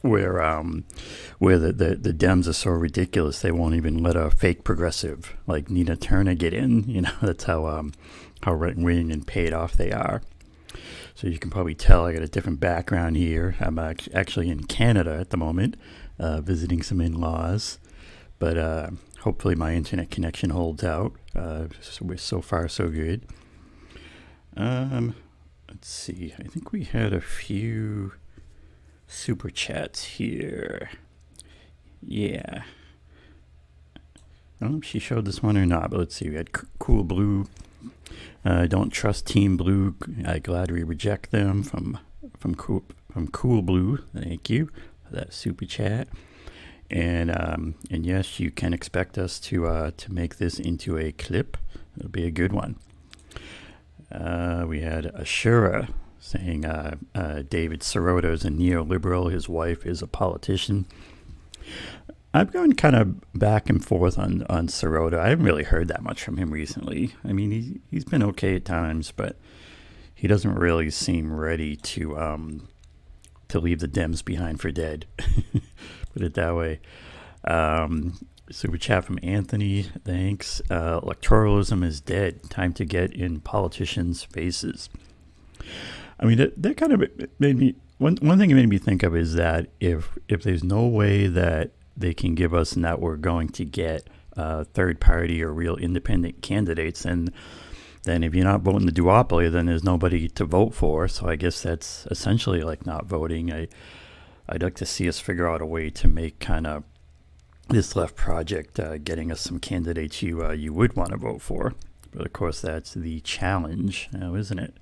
where the Dems are so ridiculous they won't even let a fake progressive like Nina Turner get in. You know, that's how right wing and paid off they are. So you can probably tell I got a different background here. I'm actually in Canada at the moment, visiting some in-laws, but hopefully my internet connection holds out. So far so good. Let's see. I think we had a few super chats here. Yeah. I don't know if she showed this one or not, but let's see. We had Cool Blue. Don't trust Team Blue. Glad we reject them from Cool Blue. Thank you for that super chat. And yes, you can expect us to make this into a clip. It'll be a good one. We had Ashura saying David Sirota is a neoliberal. His wife is a politician. I've gone kind of back and forth on Sirota. I haven't really heard that much from him recently. I mean, he's been okay at times, but he doesn't really seem ready to leave the Dems behind for dead. Put it that way. Super chat from Anthony. Thanks. Electoralism is dead. Time to get in politicians' faces. I mean, that kind of made me. One thing it made me think of is that if there's no way that they can give us and that we're going to get third party or real independent candidates, then if you're not voting the duopoly, then there's nobody to vote for. So I guess that's essentially like not voting. I'd like to see us figure out a way to make kind of this left project getting us some candidates you would want to vote for. But of course, that's the challenge now, isn't it?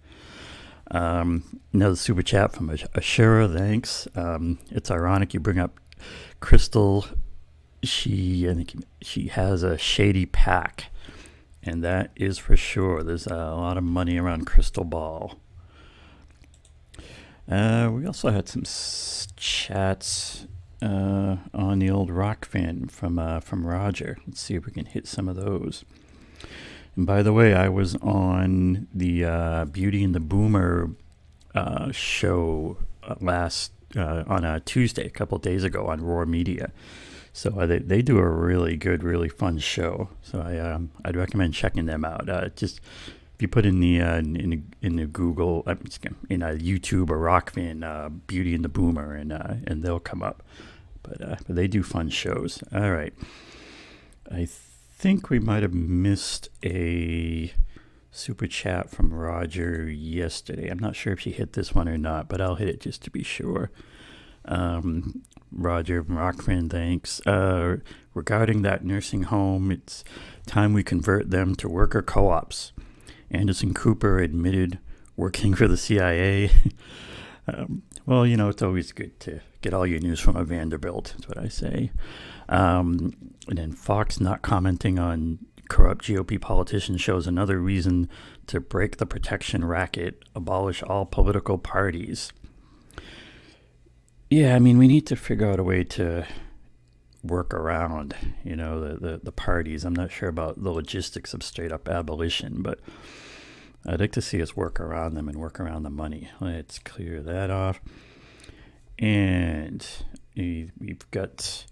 Another super chat from Ashura. Thanks. It's ironic you bring up Crystal. I think she has a shady pack, and that is for sure. There's a lot of money around Crystal Ball. We also had some chats on the old rock fan from Roger. Let's see if we can hit some of those. And by the way, I was on the Beauty and the Boomer show on a Tuesday, a couple of days ago on Roar Media. So they do a really good, really fun show. So I'd recommend checking them out. Just if you put in the Google, in YouTube or Rockfin, Beauty and the Boomer, and they'll come up. But they do fun shows. All right. I think we might have missed a super chat from Roger yesterday. I'm not sure if she hit this one or not, but I'll hit it just to be sure. Roger Rockfin, thanks. Regarding that nursing home, it's time we convert them to worker co-ops. Anderson Cooper admitted working for the CIA. Well, it's always good to get all your news from a Vanderbilt. That's what I say. And then Fox not commenting on corrupt GOP politicians shows another reason to break the protection racket, abolish all political parties. Yeah, I mean, we need to figure out a way to work around, the parties. I'm not sure about the logistics of straight up abolition, but I'd like to see us work around them and work around the money. Let's clear that off. And we've got,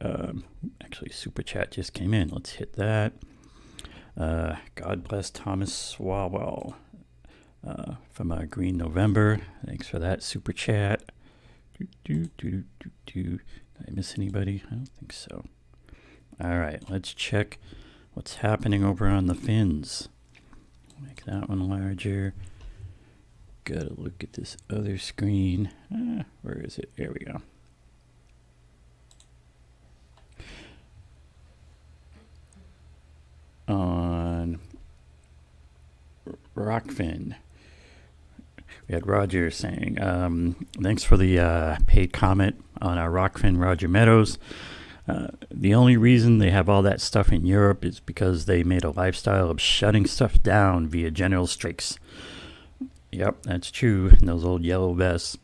actually, Super Chat just came in. Let's hit that. God bless Thomas Swalwell from Green November. Thanks for that Super Chat. Did I miss anybody? I don't think so. All right, let's check what's happening over on the fins. Make that one larger. Gotta look at this other screen. Where is it? There we go. On Rockfin, we had Roger saying, thanks for the paid comment on our Rockfin, Roger Meadows. The only reason they have all that stuff in Europe is because they made a lifestyle of shutting stuff down via general strikes. Yep, that's true. And those old yellow vests.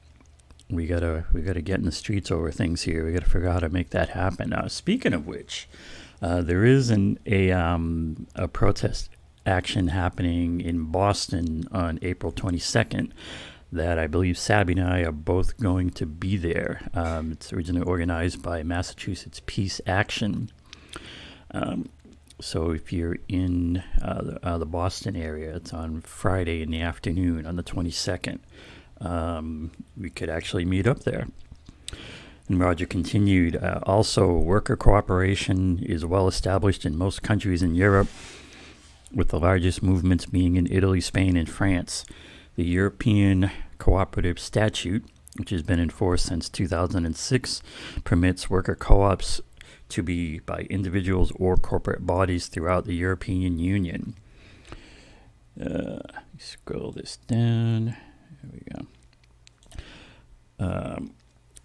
We gotta get in the streets over things here. We gotta figure out how to make that happen. Speaking of which, there is a protest action happening in Boston on April 22nd that I believe Sabby and I are both going to be there. It's originally organized by Massachusetts Peace Action. So if you're in the Boston area, it's on Friday in the afternoon on the 22nd. We could actually meet up there. And Roger continued, also worker cooperation is well established in most countries in Europe, with the largest movements being in Italy, Spain, and France. The European Cooperative Statute, which has been enforced since 2006, permits worker co-ops to be by individuals or corporate bodies throughout the European Union. Scroll this down. There we go.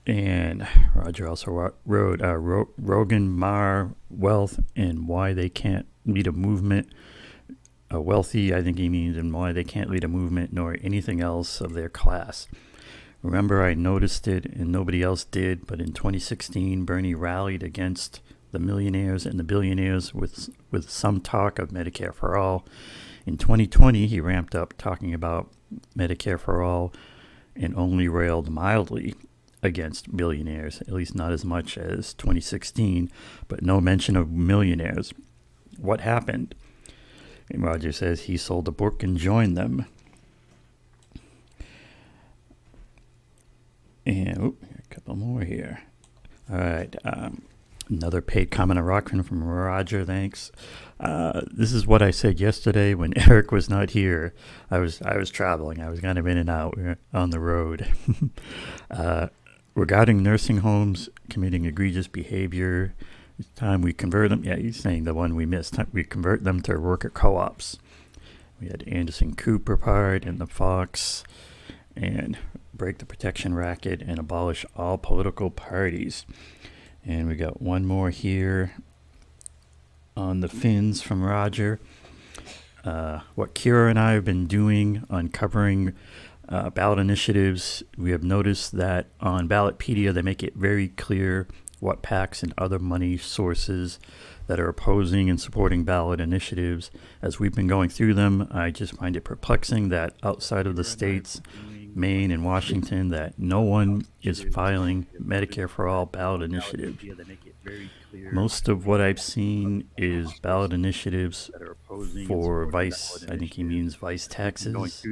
And Roger also wrote Rogan, Maher, Wealth, and Why They Can't Lead a Movement. Wealthy, I think he means, and why they can't lead a movement nor anything else of their class. Remember, I noticed it and nobody else did, but in 2016, Bernie rallied against the millionaires and the billionaires with some talk of Medicare for all. In 2020, he ramped up talking about Medicare for all and only railed mildly against billionaires, at least not as much as 2016, but no mention of millionaires. What happened? And Roger says he sold a book and joined them. And a couple more here. All right. Another paid comment on Rockfin from Roger. Thanks. This is what I said yesterday when Eric was not here. I was traveling. I was kind of in and out. We were on the road. Regarding nursing homes committing egregious behavior, it's time we convert them. Yeah, he's saying the one we missed. We convert them to worker co-ops. We had Anderson Cooper part and the Fox, and break the protection racket and abolish all political parties. And we got one more here on the fins from Roger. What Kira and I have been doing on covering ballot initiatives, we have noticed that on Ballotpedia they make it very clear what PACs and other money sources that are opposing and supporting ballot initiatives. As we've been going through them, I just find it perplexing that outside of the states, Maine and Washington, that no one is filing Medicare for All ballot initiatives. Most of what I've seen is ballot initiatives for vice, I think he means vice taxes,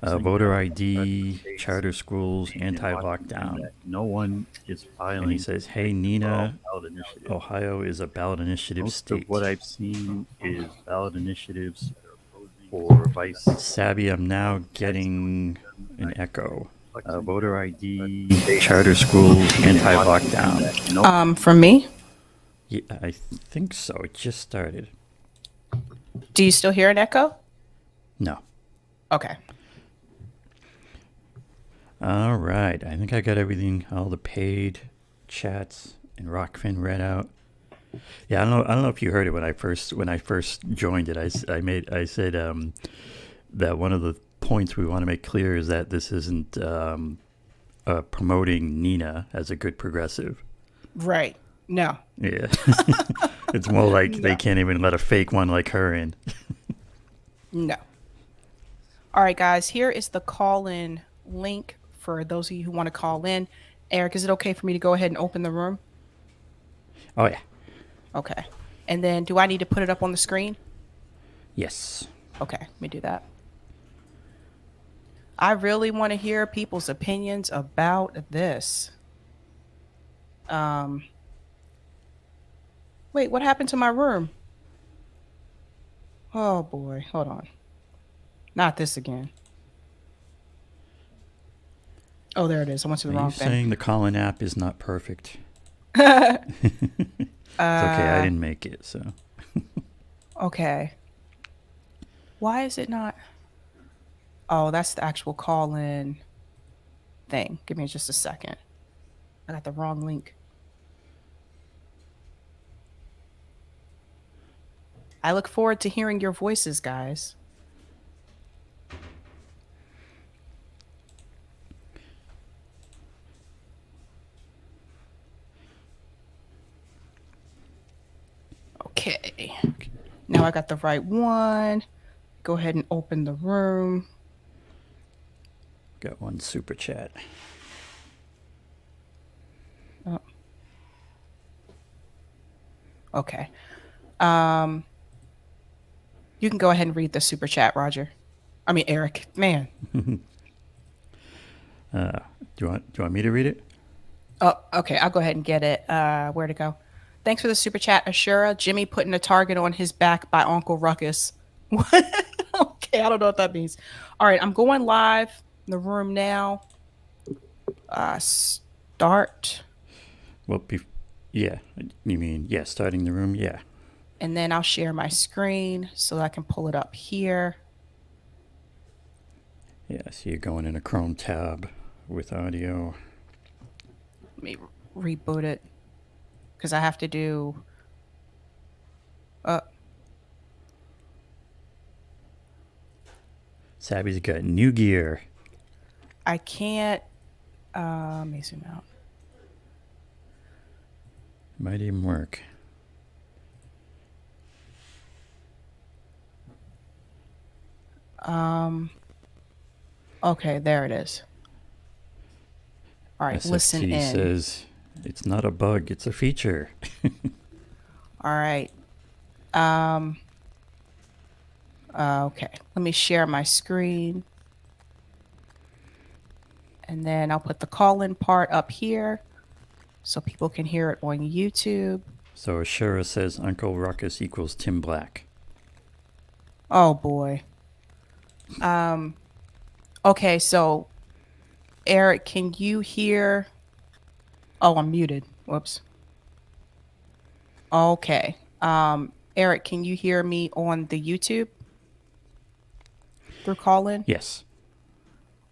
voter ID, charter schools, anti-lockdown. No one is filing. And he says, hey, Nina, Ohio is a ballot initiative state. Most of what I've seen is ballot initiatives for vice. Sabby, I'm now getting an echo. Voter ID, charter schools, anti-lockdown. From me? Yeah, I think so. It just started. Do you still hear an echo? No. Okay. All right. I think I got everything, all the paid chats and Rockfin read out. Yeah, I don't know if you heard it when I first joined it. I said that one of the points we want to make clear is that this isn't promoting Nina as a good progressive. Right. No. Yeah. It's more like No. they can't even let a fake one like her in. No. All right, guys, here is the call-in link for those of you who want to call in. Eric, is it okay for me to go ahead and open the room? Oh, yeah. Okay. And then do I need to put it up on the screen? Yes. Okay, let me do that. I really want to hear people's opinions about this. Wait, what happened to my room? Oh boy, hold on. Not this again. Oh, there it is. I went to the Are wrong you thing. saying the Call-in app is not perfect? It's okay. I didn't make it, so. Okay. Why is it not? Oh, that's the actual call-in thing. Give me just a second. I got the wrong link. I look forward to hearing your voices, guys. Okay. Now I got the right one. Go ahead and open the room. Got one super chat. Oh. Okay. You can go ahead and read the super chat, Roger. I mean, Eric. Man. Do you want me to read it? Oh, okay. I'll go ahead and get it. Where to go? Thanks for the super chat, Ashura. Jimmy putting a target on his back by Uncle Ruckus. What? Okay, I don't know what that means. All right, I'm going live in the room now. Start. Well, yeah. You mean, yeah, starting the room? Yeah. And then I'll share my screen so I can pull it up here. Yeah, so you're going in a Chrome tab with audio. Let me reboot it because I have to do. Sabby's got new gear. I can't. Let me zoom out. Might even work. Okay, there it is. All right, SFT listen in. says it's not a bug, it's a feature. All right. Okay, let me share my screen. And then I'll put the call-in part up here so people can hear it on YouTube. So Ashura says Uncle Ruckus equals Tim Black. Oh boy. Okay, so Eric, can you hear? Oh, I'm muted. Whoops. Okay. Eric, can you hear me on the YouTube through call-in? Yes.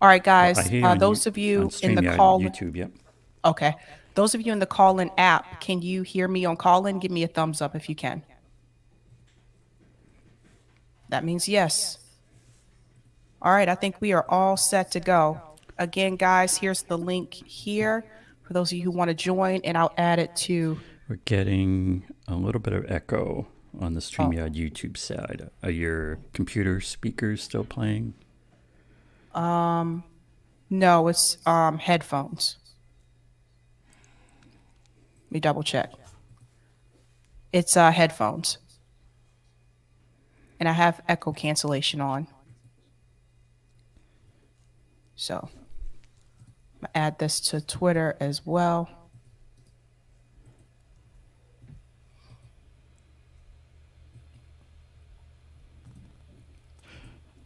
All right, guys. I hear Those of you on in the StreamYard, call-in. YouTube, yep. Okay. Those of you in the call-in app, can you hear me on call-in? Give me a thumbs up if you can. That means yes. All right, I think we are all set to go. Again, guys, here's the link here for those of you who want to join, and I'll add it to. We're getting a little bit of echo on the StreamYard YouTube side. Are your computer speakers still playing? No, it's headphones. Let me double check. It's headphones. And I have echo cancellation on. So I'm gonna add this to Twitter as well.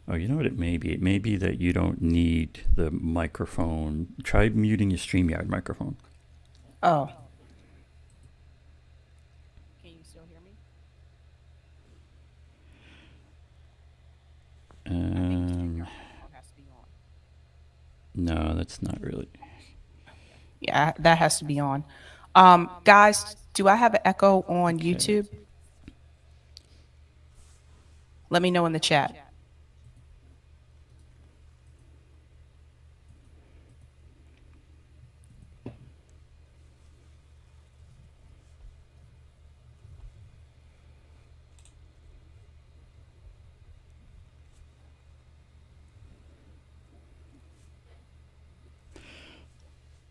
Oh, you know what it may be? It may be that you don't need the microphone. Try muting your StreamYard microphone. Oh. Can you still hear me? Has to be on. No, that's not really. Yeah, that has to be on. Guys, do I have an echo on YouTube? Let me know in the chat.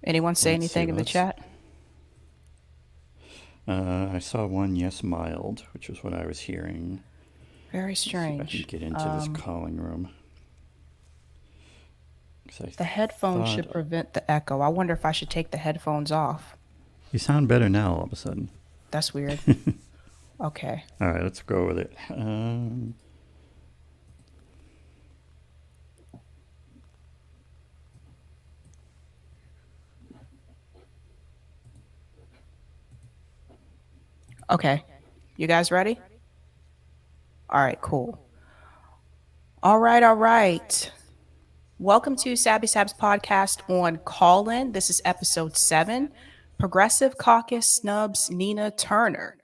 Anyone say Let's see, anything in the chat? I saw one, yes, mild, which was what I was hearing. Very Let's see if I can strange. get into this calling room. The headphones should prevent the echo. I wonder if I should take the headphones off. You sound better now all of a sudden. That's weird. Okay. All right, let's go with it. Okay. You guys ready? All right, cool. All right. Welcome to Sabby Sabs podcast on Call-In. This is episode 7. Progressive Caucus snubs Nina Turner.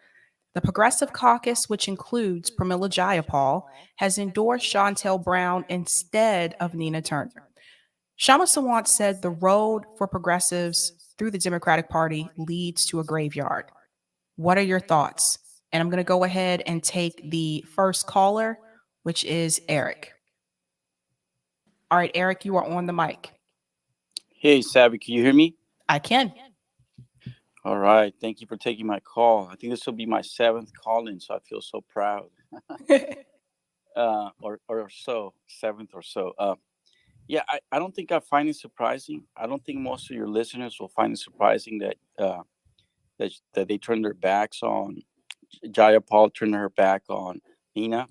The Progressive Caucus, which includes Pramila Jayapal, has endorsed Shontel Brown instead of Nina Turner. Shama Sawant said the road for progressives through the Democratic Party leads to a graveyard. What are your thoughts? And I'm going to go ahead and take the first caller, which is Eric. All right, Eric, you are on the mic. Hey, Sabby, can you hear me? I can. All right. Thank you for taking my call. I think this will be my 7th call-in, so I feel so proud. Or so, 7th or so. Yeah, I don't think I find it surprising. I don't think most of your listeners will find it surprising that that they turned their backs on Jayapal, turned her back on Nina.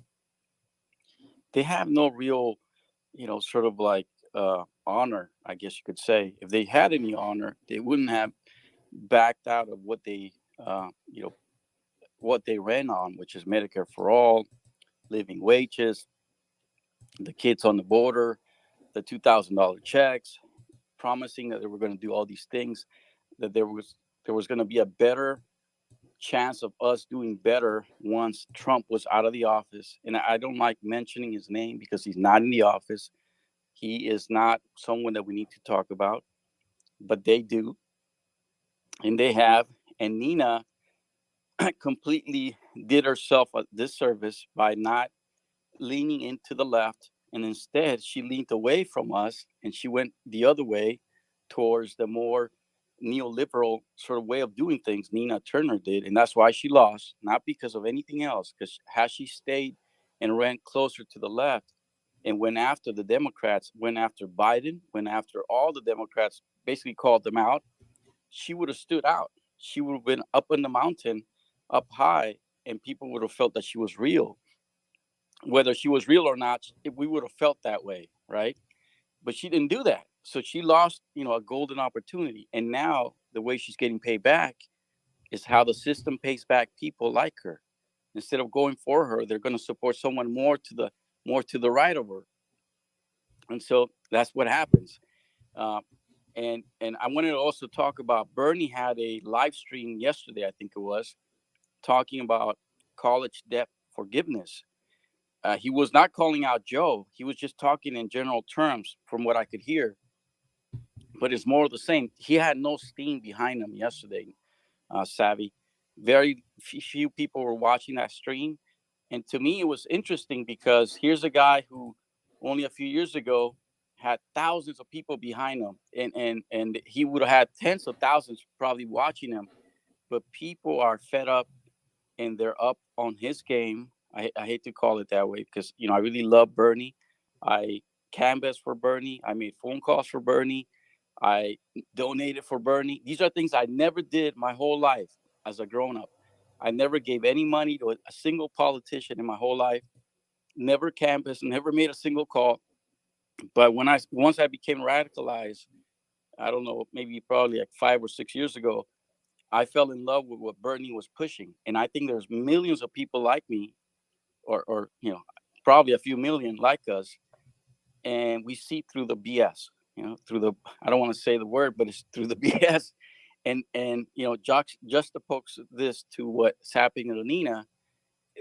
They have no real, sort of like honor, I guess you could say. If they had any honor, they wouldn't have backed out of what they what they ran on, which is Medicare for all, living wages, the kids on the border, the $2,000 checks, promising that they were going to do all these things, that there was going to be a better chance of us doing better once Trump was out of the office. And I don't like mentioning his name because he's not in the office. He is not someone that we need to talk about, but they do. And they have. And Nina completely did herself a disservice by not leaning into the left. And instead, she leaned away from us and she went the other way towards the more neoliberal sort of way of doing things Nina Turner did. And that's why she lost, not because of anything else, because had she stayed and ran closer to the left and went after the Democrats, went after Biden, went after all the Democrats, basically called them out, she would have stood out. She would have been up in the mountain, up high, and people would have felt that she was real. Whether she was real or not, we would have felt that way, right? But she didn't do that. So she lost, a golden opportunity. And now the way she's getting paid back is how the system pays back people like her. Instead of going for her, they're going to support someone more to the right of her. And so that's what happens. And I wanted to also talk about Bernie had a live stream yesterday, I think it was, talking about college debt forgiveness. He was not calling out Joe. He was just talking in general terms from what I could hear. But it's more of the same. He had no steam behind him yesterday, Savvy. Very few people were watching that stream. And to me, it was interesting because here's a guy who only a few years ago had thousands of people behind him. And he would have had tens of thousands probably watching him. But people are fed up and they're up on his game. I hate to call it that way because, I really love Bernie. I canvassed for Bernie. I made phone calls for Bernie. I donated for Bernie. These are things I never did my whole life as a grown-up. I never gave any money to a single politician in my whole life. Never canvassed, never made a single call. But once I became radicalized, I don't know, maybe probably like 5 or 6 years ago, I fell in love with what Bernie was pushing. And I think there's millions of people like me, or probably a few million like us. And we see through the BS, I don't want to say the word, but it's through the BS. And juxtapose this to what's happening to Nina.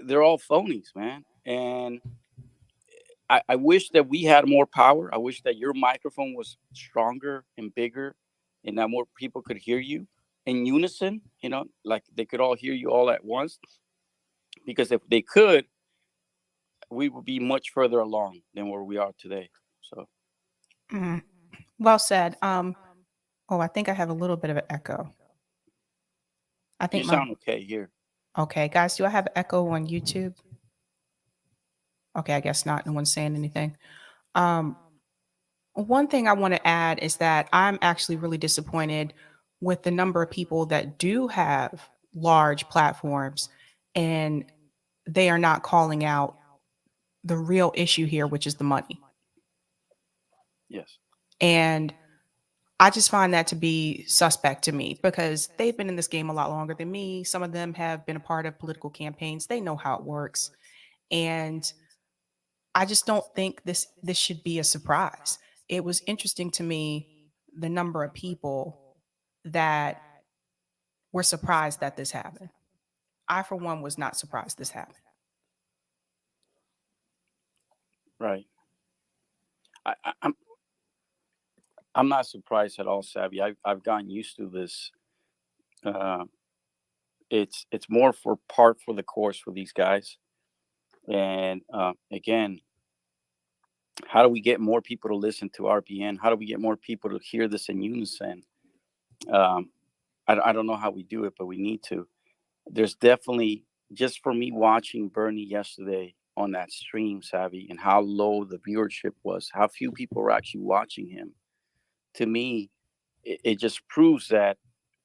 They're all phonies, man. And I wish that we had more power. I wish that your microphone was stronger and bigger and that more people could hear you in unison, like they could all hear you all at once. Because if they could, we would be much further along than where we are today. So, Well said. Oh, I think I have a little bit of an echo. I You think sound okay here. okay, guys, do I have echo on YouTube? Okay, I guess not. No one's saying anything. Um, One thing I want to add is that I'm actually really disappointed with the number of people that do have large platforms and they are not calling out the real issue here, which is the money. Yes. And I just find that to be suspect to me because they've been in this game a lot longer than me. Some of them have been a part of political campaigns. They know how it works. And I just don't think this should be a surprise. It was interesting to me the number of people that were surprised that this happened. I, for one, was not surprised this happened. Right. I'm not surprised at all, Sabby. I've gotten used to this. Uh, it's more for part for the course for these guys. And again, how do we get more people to listen to RPN? How do we get more people to hear this in unison? Um, I don't know how we do it, but we need to. There's definitely, just for me watching Bernie yesterday on that stream, Savvy, and how low the viewership was, how few people were actually watching him. To me, it just proves that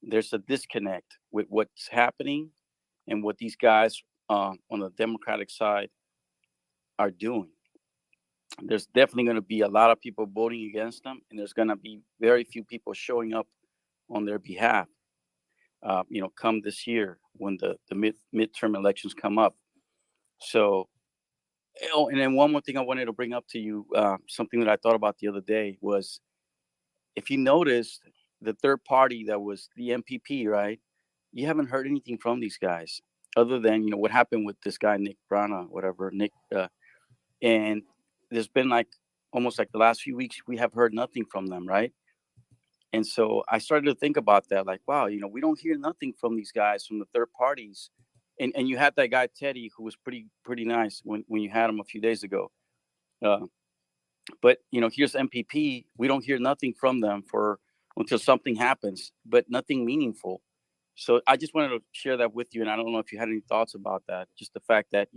there's a disconnect with what's happening and what these guys on the Democratic side are doing. There's definitely going to be a lot of people voting against them, and there's going to be very few people showing up on their behalf. Come this year when the midterm elections come up. So, and then one more thing I wanted to bring up to you, something that I thought about the other day was, if you noticed, the third party that was the MPP, right? You haven't heard anything from these guys other than what happened with this guy Nick Brana, whatever Nick, and there's been like almost like the last few weeks we have heard nothing from them, right? And so I started to think about that, like, wow, we don't hear nothing from these guys, from the third parties. And you had that guy Teddy, who was pretty nice when you had him a few days ago. But here's MPP. We don't hear nothing from them until something happens, but nothing meaningful. So I just wanted to share that with you, and I don't know if you had any thoughts about that. Just the fact that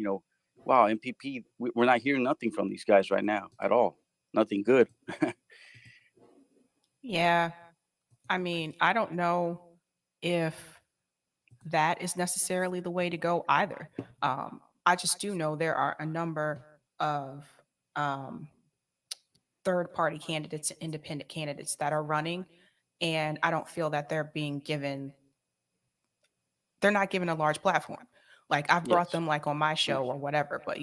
wow, MPP, we're not hearing nothing from these guys right now at all. Nothing good. Yeah. I mean, I don't know if that is necessarily the way to go either. I just do know there are a number of um, third party candidates and independent candidates that are running, and I don't feel that they're not given a large platform. Like I've brought Yes. them like on my show or whatever, but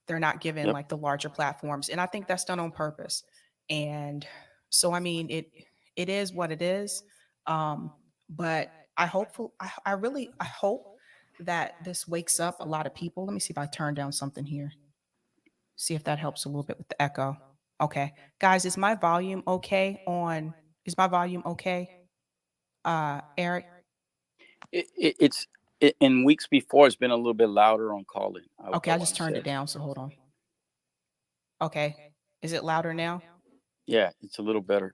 they're not given Yep. like the larger platforms. And I think that's done on purpose. And so I mean it is what it is. But I really I hope that this wakes up a lot of people. Let me see if I turn down something here. See if that helps a little bit with the echo. Okay. Guys, is my volume okay? Eric? It's in weeks before, it's been a little bit louder on calling. Okay, I I want just to turned say. it down, so hold on. Okay. Is it louder now? Yeah, it's a little better.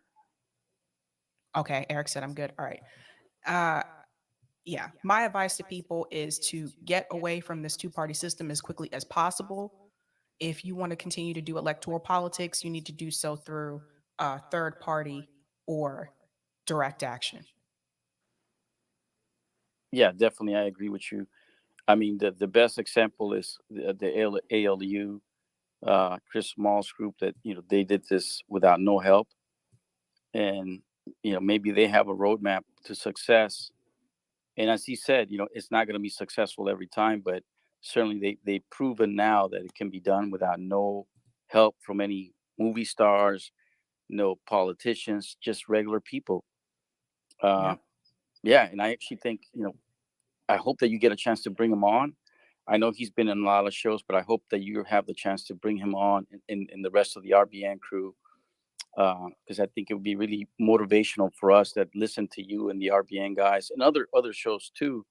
Okay, Eric said I'm good. All right. Uh yeah, my advice to people is to get away from this two-party system as quickly as possible. If you want to continue to do electoral politics, you need to do so through third party or direct action. Yeah, definitely, I agree with you. I mean, the best example is the ALU, Chris Small's group, that they did this without no help, and maybe they have a roadmap to success. And as he said, it's not going to be successful every time, but certainly they've proven now that it can be done without no help from any movie stars, no politicians, just regular people. Yeah. Yeah, and I actually think I hope that you get a chance to bring him on. I know he's been in a lot of shows, but I hope that you have the chance to bring him on in the rest of the RBN crew, because I think it would be really motivational for us that listen to you and the RBN guys and other shows too,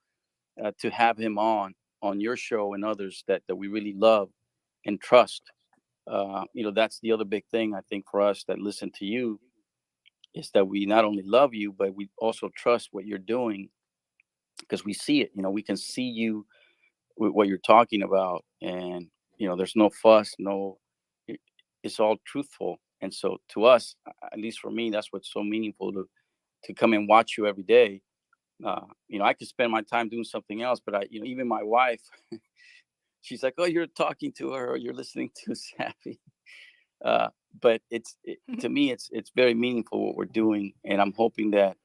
to have him on your show and others that we really love and trust. That's the other big thing I think for us that listen to you. is that we not only love you, but we also trust what you're doing because we see it. We can see you with what you're talking about, and there's no fuss, it's all truthful. And so to us, at least for me, that's what's so meaningful to come and watch you every day. I could spend my time doing something else, but even my wife, she's like, "Oh, you're talking to her, or you're listening to Sabby." But to me, it's very meaningful what we're doing, and I'm hoping that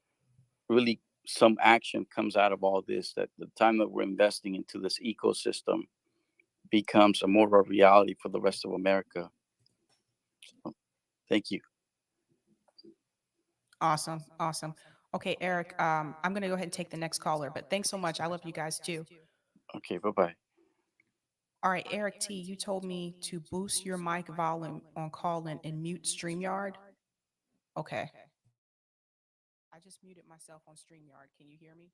really some action comes out of all this. That the time that we're investing into this ecosystem becomes more of a reality for the rest of America. So, thank you. Awesome. Awesome. Okay, Eric, I'm going to go ahead and take the next caller, but thanks so much. I love you guys too. Okay, bye-bye. All right, Eric T, you told me to boost your mic volume on call in and mute StreamYard. Okay. I just muted myself on StreamYard. Can you hear me?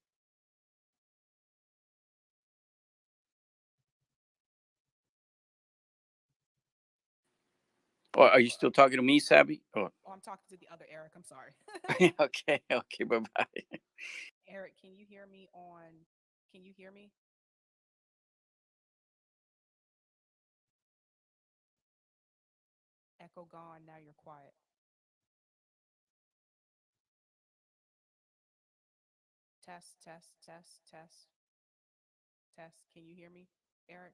Oh, are you still talking to me, Sabby? Oh, Oh, I'm talking to the other Eric. I'm sorry. okay, bye-bye. Eric, can you hear me on? Can you hear me? Echo gone. Now you're quiet. Test, test, test, test, test. Can you hear me, Eric?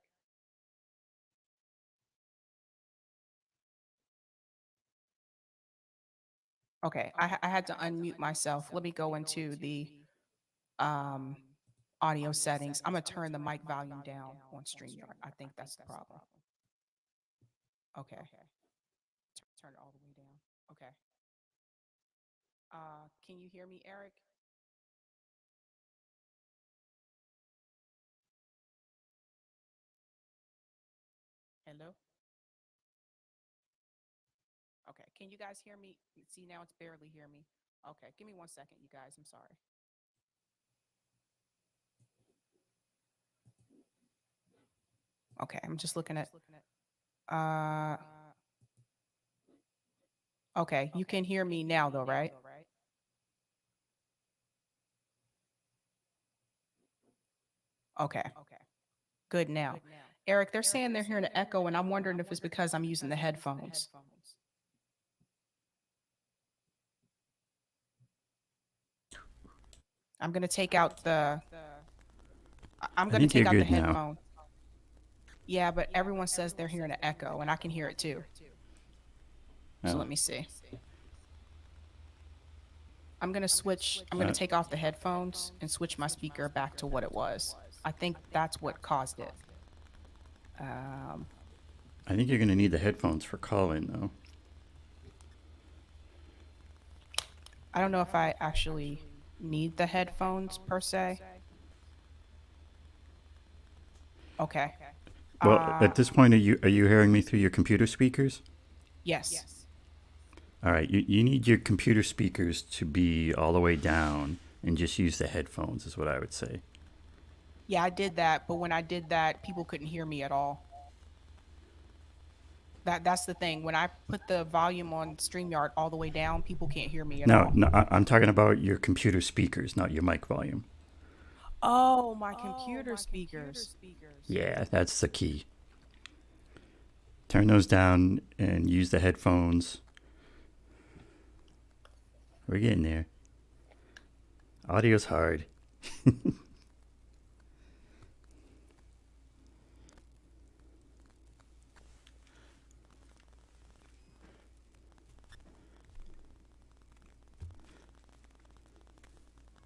Okay, I had to unmute myself. Let me go into the um, audio settings. I'm gonna turn the mic volume down on StreamYard. I think that's the problem. Okay, turn it all the way down. Okay. Can you hear me, Eric? Hello? Okay, can you guys hear me? See, now it's barely hear me. Okay, give me 1 second, you guys. I'm sorry. Okay, I'm just looking at. Okay, you can hear me now, though, right? Okay. Good now. Eric, they're saying they're hearing an echo, and I'm wondering if it's because I'm using the headphones. I'm going to take out the. I'm going to take out the headphone. Yeah, but everyone says they're hearing an echo, and I can hear it too. So let me see. I'm going to switch. I'm going to take off the headphones and switch my speaker back to what it was. I think that's what caused it. I think you're going to need the headphones for calling, though. I don't know if I actually need the headphones per se. Okay. Well, at this point, are you hearing me through your computer speakers? Yes. All right, you need your computer speakers to be all the way down and just use the headphones is what I would say. Yeah, I did that, but when I did that, people couldn't hear me at all. That's the thing. When I put the volume on StreamYard all the way down, people can't hear me at all. No, I'm talking about your computer speakers, not your mic volume. Oh, my computer speakers. Yeah, that's the key. Turn those down and use the headphones. We're getting there. Audio's hard.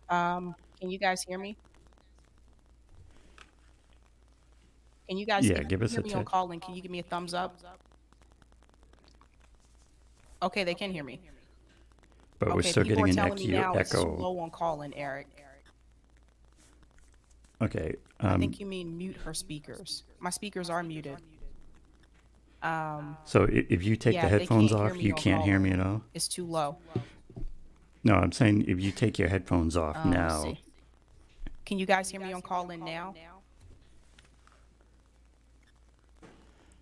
Can you guys hear me? Can you guys give us hear a me on text. call in? Can you give me a thumbs up? Okay, they can hear me. But we're Okay, still people getting are an telling me now it's too echo. low on call in, Eric. Okay. I think you mean mute her speakers. My speakers are muted. So if you take the they headphones can't hear off, me you on can't hear me call-in. at all? It's too low. No, I'm saying if you take your headphones off Let's now. see. Can you guys hear me on call in now?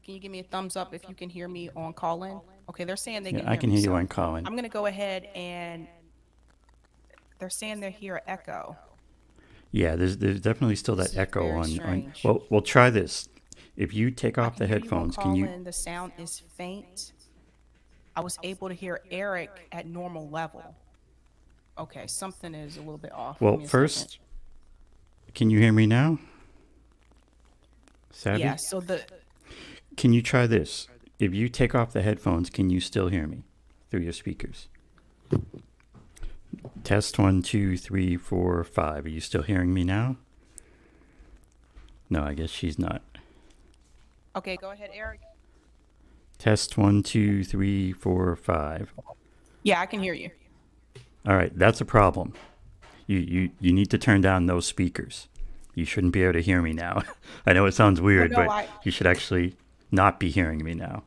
Can you give me a thumbs up if you can hear me on call in? Okay, they're saying they Yeah, can I hear can me. hear you So on Colin. I'm going to go ahead and they're saying they hear echo. Yeah, there's definitely still This that is echo very on. strange. Well, we'll try this. If you take I off can the hear you on headphones, can you? Colin. The sound is faint. I was able to hear Eric at normal level. Okay, something is a little bit off. Give Well, me a second. first, can you hear me now? Sabby? Yeah, so Can you try this? If you take off the headphones, can you still hear me through your speakers? Test 1, 2, 3, 4, 5. Are you still hearing me now? No, I guess she's not. okay, go ahead, Eric. Test 1, 2, 3, 4, 5. Yeah, I can hear you. All right, that's a problem. You need to turn down those speakers. You shouldn't be able to hear me now. I know it sounds weird, no, but you should actually not be hearing me now.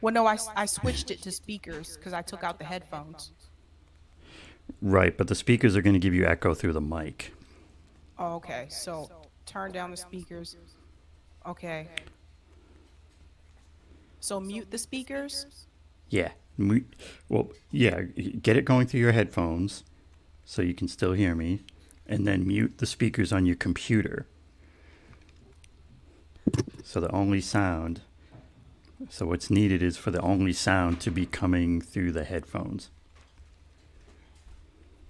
Well, no, I switched it to speakers because I took out the headphones. Right, but the speakers are going to give you echo through the mic. Oh, okay, so turn down the speakers. Okay. So mute the speakers? Yeah. Well, yeah, get it going through your headphones so you can still hear me, and then mute the speakers on your computer. So the only sound, so what's needed is for the only sound to be coming through the headphones.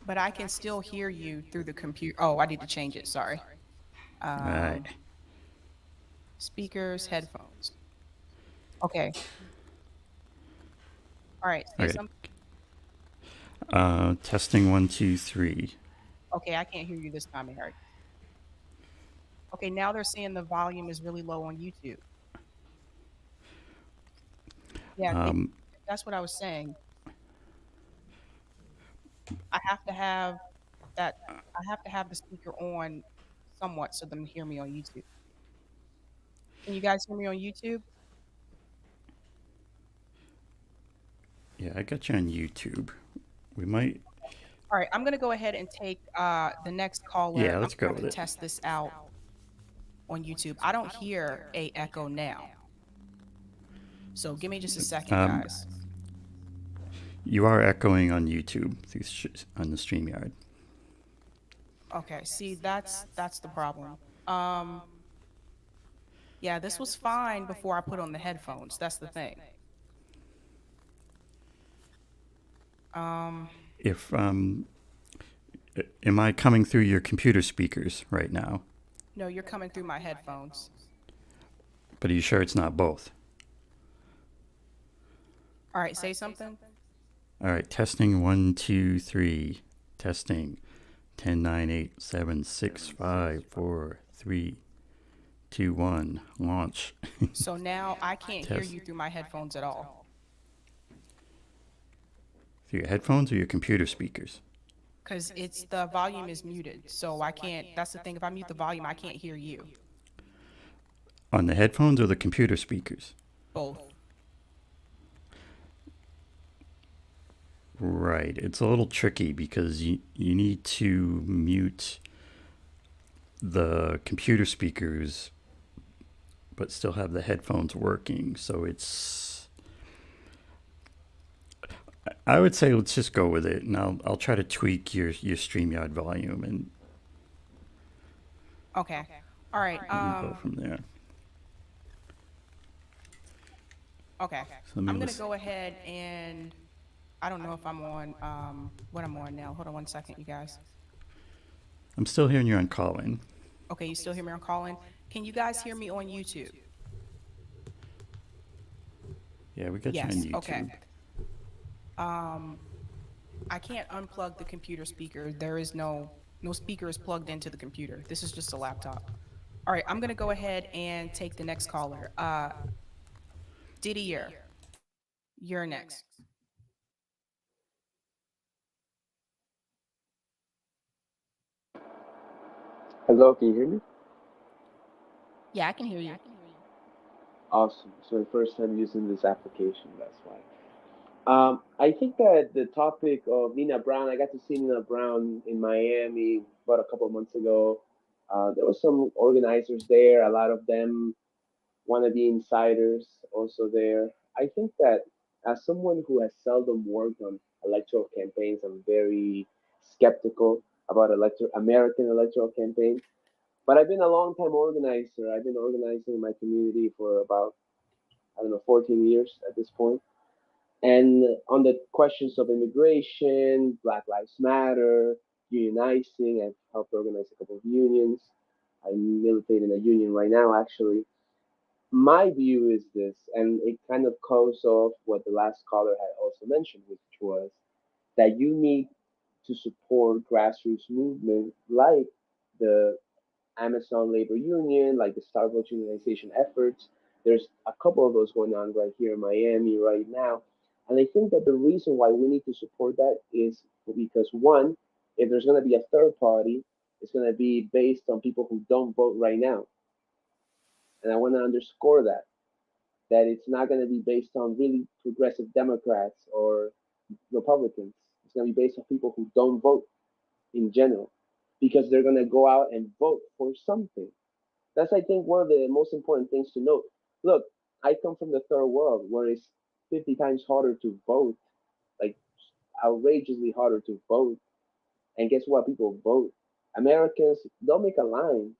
But I can still hear you through the computer. Oh, I need to change it, sorry. All right. Speakers, headphones. Okay. All right, say Okay. something. Testing 1, 2, 3. Okay, I can't hear you this time, Eric. Okay, now they're saying the volume is really low on YouTube. Yeah, that's what I was saying. I have to have the speaker on somewhat so them to hear me on YouTube. Can you guys hear me on YouTube? Yeah, I got you on YouTube. We might. All right, I'm gonna go ahead and take the next caller. Yeah, let's I'm go gonna with it. test this out on YouTube. I don't hear a echo now. So give me just a second, guys. You are echoing on YouTube on the StreamYard. Okay, see that's the problem. Yeah, this was fine before I put on the headphones. That's the thing. If am I coming through your computer speakers right now? No, you're coming through my headphones. But are you sure it's not both? All right, say something. All right, testing 1, 2, 3. Testing 10, 9, 8, 7, 6, 5, 4, 3, 2, 1. Launch. So now I can't hear you through my headphones at all. Through your headphones or your computer speakers? Because the volume is muted, so I can't. That's the thing. If I mute the volume, I can't hear you. On the headphones or the computer speakers? Both. Right. It's a little tricky because you need to mute the computer speakers but still have the headphones working. So I would say let's just go with it, and I'll try to tweak your StreamYard volume and Okay. All right. go from there. Okay. So I'm gonna go ahead and I don't know if I'm on what I'm on now. Hold on one second, you guys. I'm still hearing you on Colin. Okay, you still hear me on Colin? Can you guys hear me on YouTube? Yeah, we got you on Yes. YouTube. Okay. I can't unplug the computer speaker. There is no speaker is plugged into the computer. This is just a laptop. All right, I'm gonna go ahead and take the next caller. Didier, you're next. Hello, can you hear me? Yeah, I can hear you. Awesome. So my first time using this application, that's why. I think that the topic of Nina Brown, I got to see Nina Brown in Miami about a couple of months ago. There were some organizers there, a lot of them want to be insiders also there. I think that As someone who has seldom worked on electoral campaigns, I'm very skeptical about American electoral campaigns. But I've been a long time organizer. I've been organizing in my community for about, I don't know, 14 years at this point. And on the questions of immigration, Black Lives Matter, unionizing, I've helped organize a couple of unions. I militate in a union right now, actually. My view is this, and it kind of goes off what the last caller had also mentioned, which was that you need to support grassroots movement like the Amazon labor union, like the Starbucks unionization efforts. There's a couple of those going on right here in Miami right now. And I think that the reason why we need to support that is because one, if there's going to be a third party, it's going to be based on people who don't vote right now. And I want to underscore that it's not going to be based on really progressive Democrats or Republicans. It's going to be based on people who don't vote in general because they're going to go out and vote for something. That's, I think, one of the most important things to note. Look, I come from the third world where it's 50 times harder to vote, like outrageously harder to vote. And guess what? People vote. Americans, they'll make a line.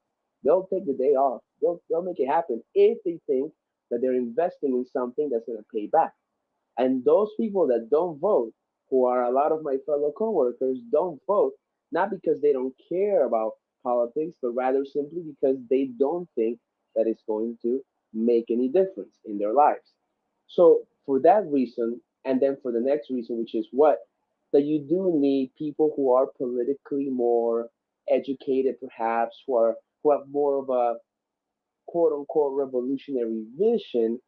They'll take the day off. They'll make it happen if they think that they're investing in something that's going to pay back. And those people that don't vote, who are a lot of my fellow coworkers, don't vote not because they don't care about politics, but rather simply because they don't think that it's going to make any difference in their lives. So for that reason, and then for the next reason, which is what? That you do need people who are politically more educated, perhaps, who have more of a quote unquote revolutionary vision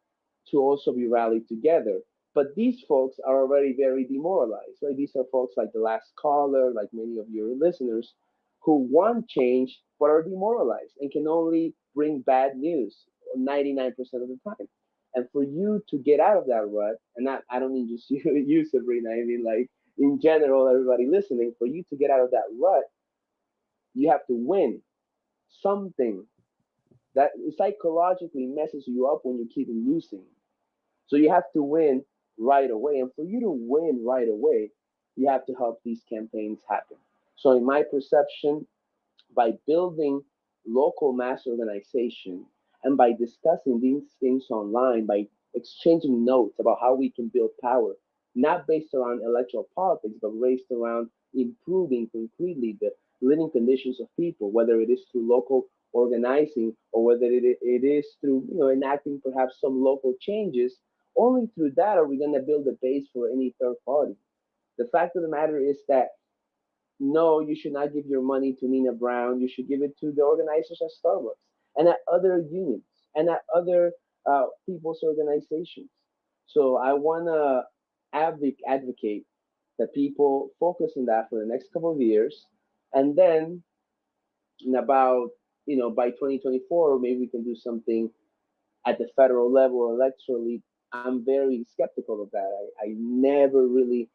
to also be rallied together. But these folks are already very demoralized, right? These are folks like the last caller, like many of your listeners, who want change but are demoralized and can only bring bad news 99% of the time. And for you to get out of that rut, and I don't mean just you, Sabrina, I mean like in general, everybody listening, for you to get out of that rut, you have to win something that psychologically messes you up when you keep losing. So you have to win right away. And for you to win right away, you have to help these campaigns happen. So, in my perception, by building local mass organization and by discussing these things online, by exchanging notes about how we can build power, not based around electoral politics, but based around improving concretely the living conditions of people, whether it is through local organizing or whether it is through enacting perhaps some local changes. Only through that are we going to build a base for any third party. The fact of the matter is that no, you should not give your money to Nina Brown. You should give it to the organizers at Starbucks and at other unions and at other people's organizations. So I want to advocate that people focus on that for the next couple of years. And then in about, by 2024, maybe we can do something at the federal level electorally. I'm very skeptical of that. I never really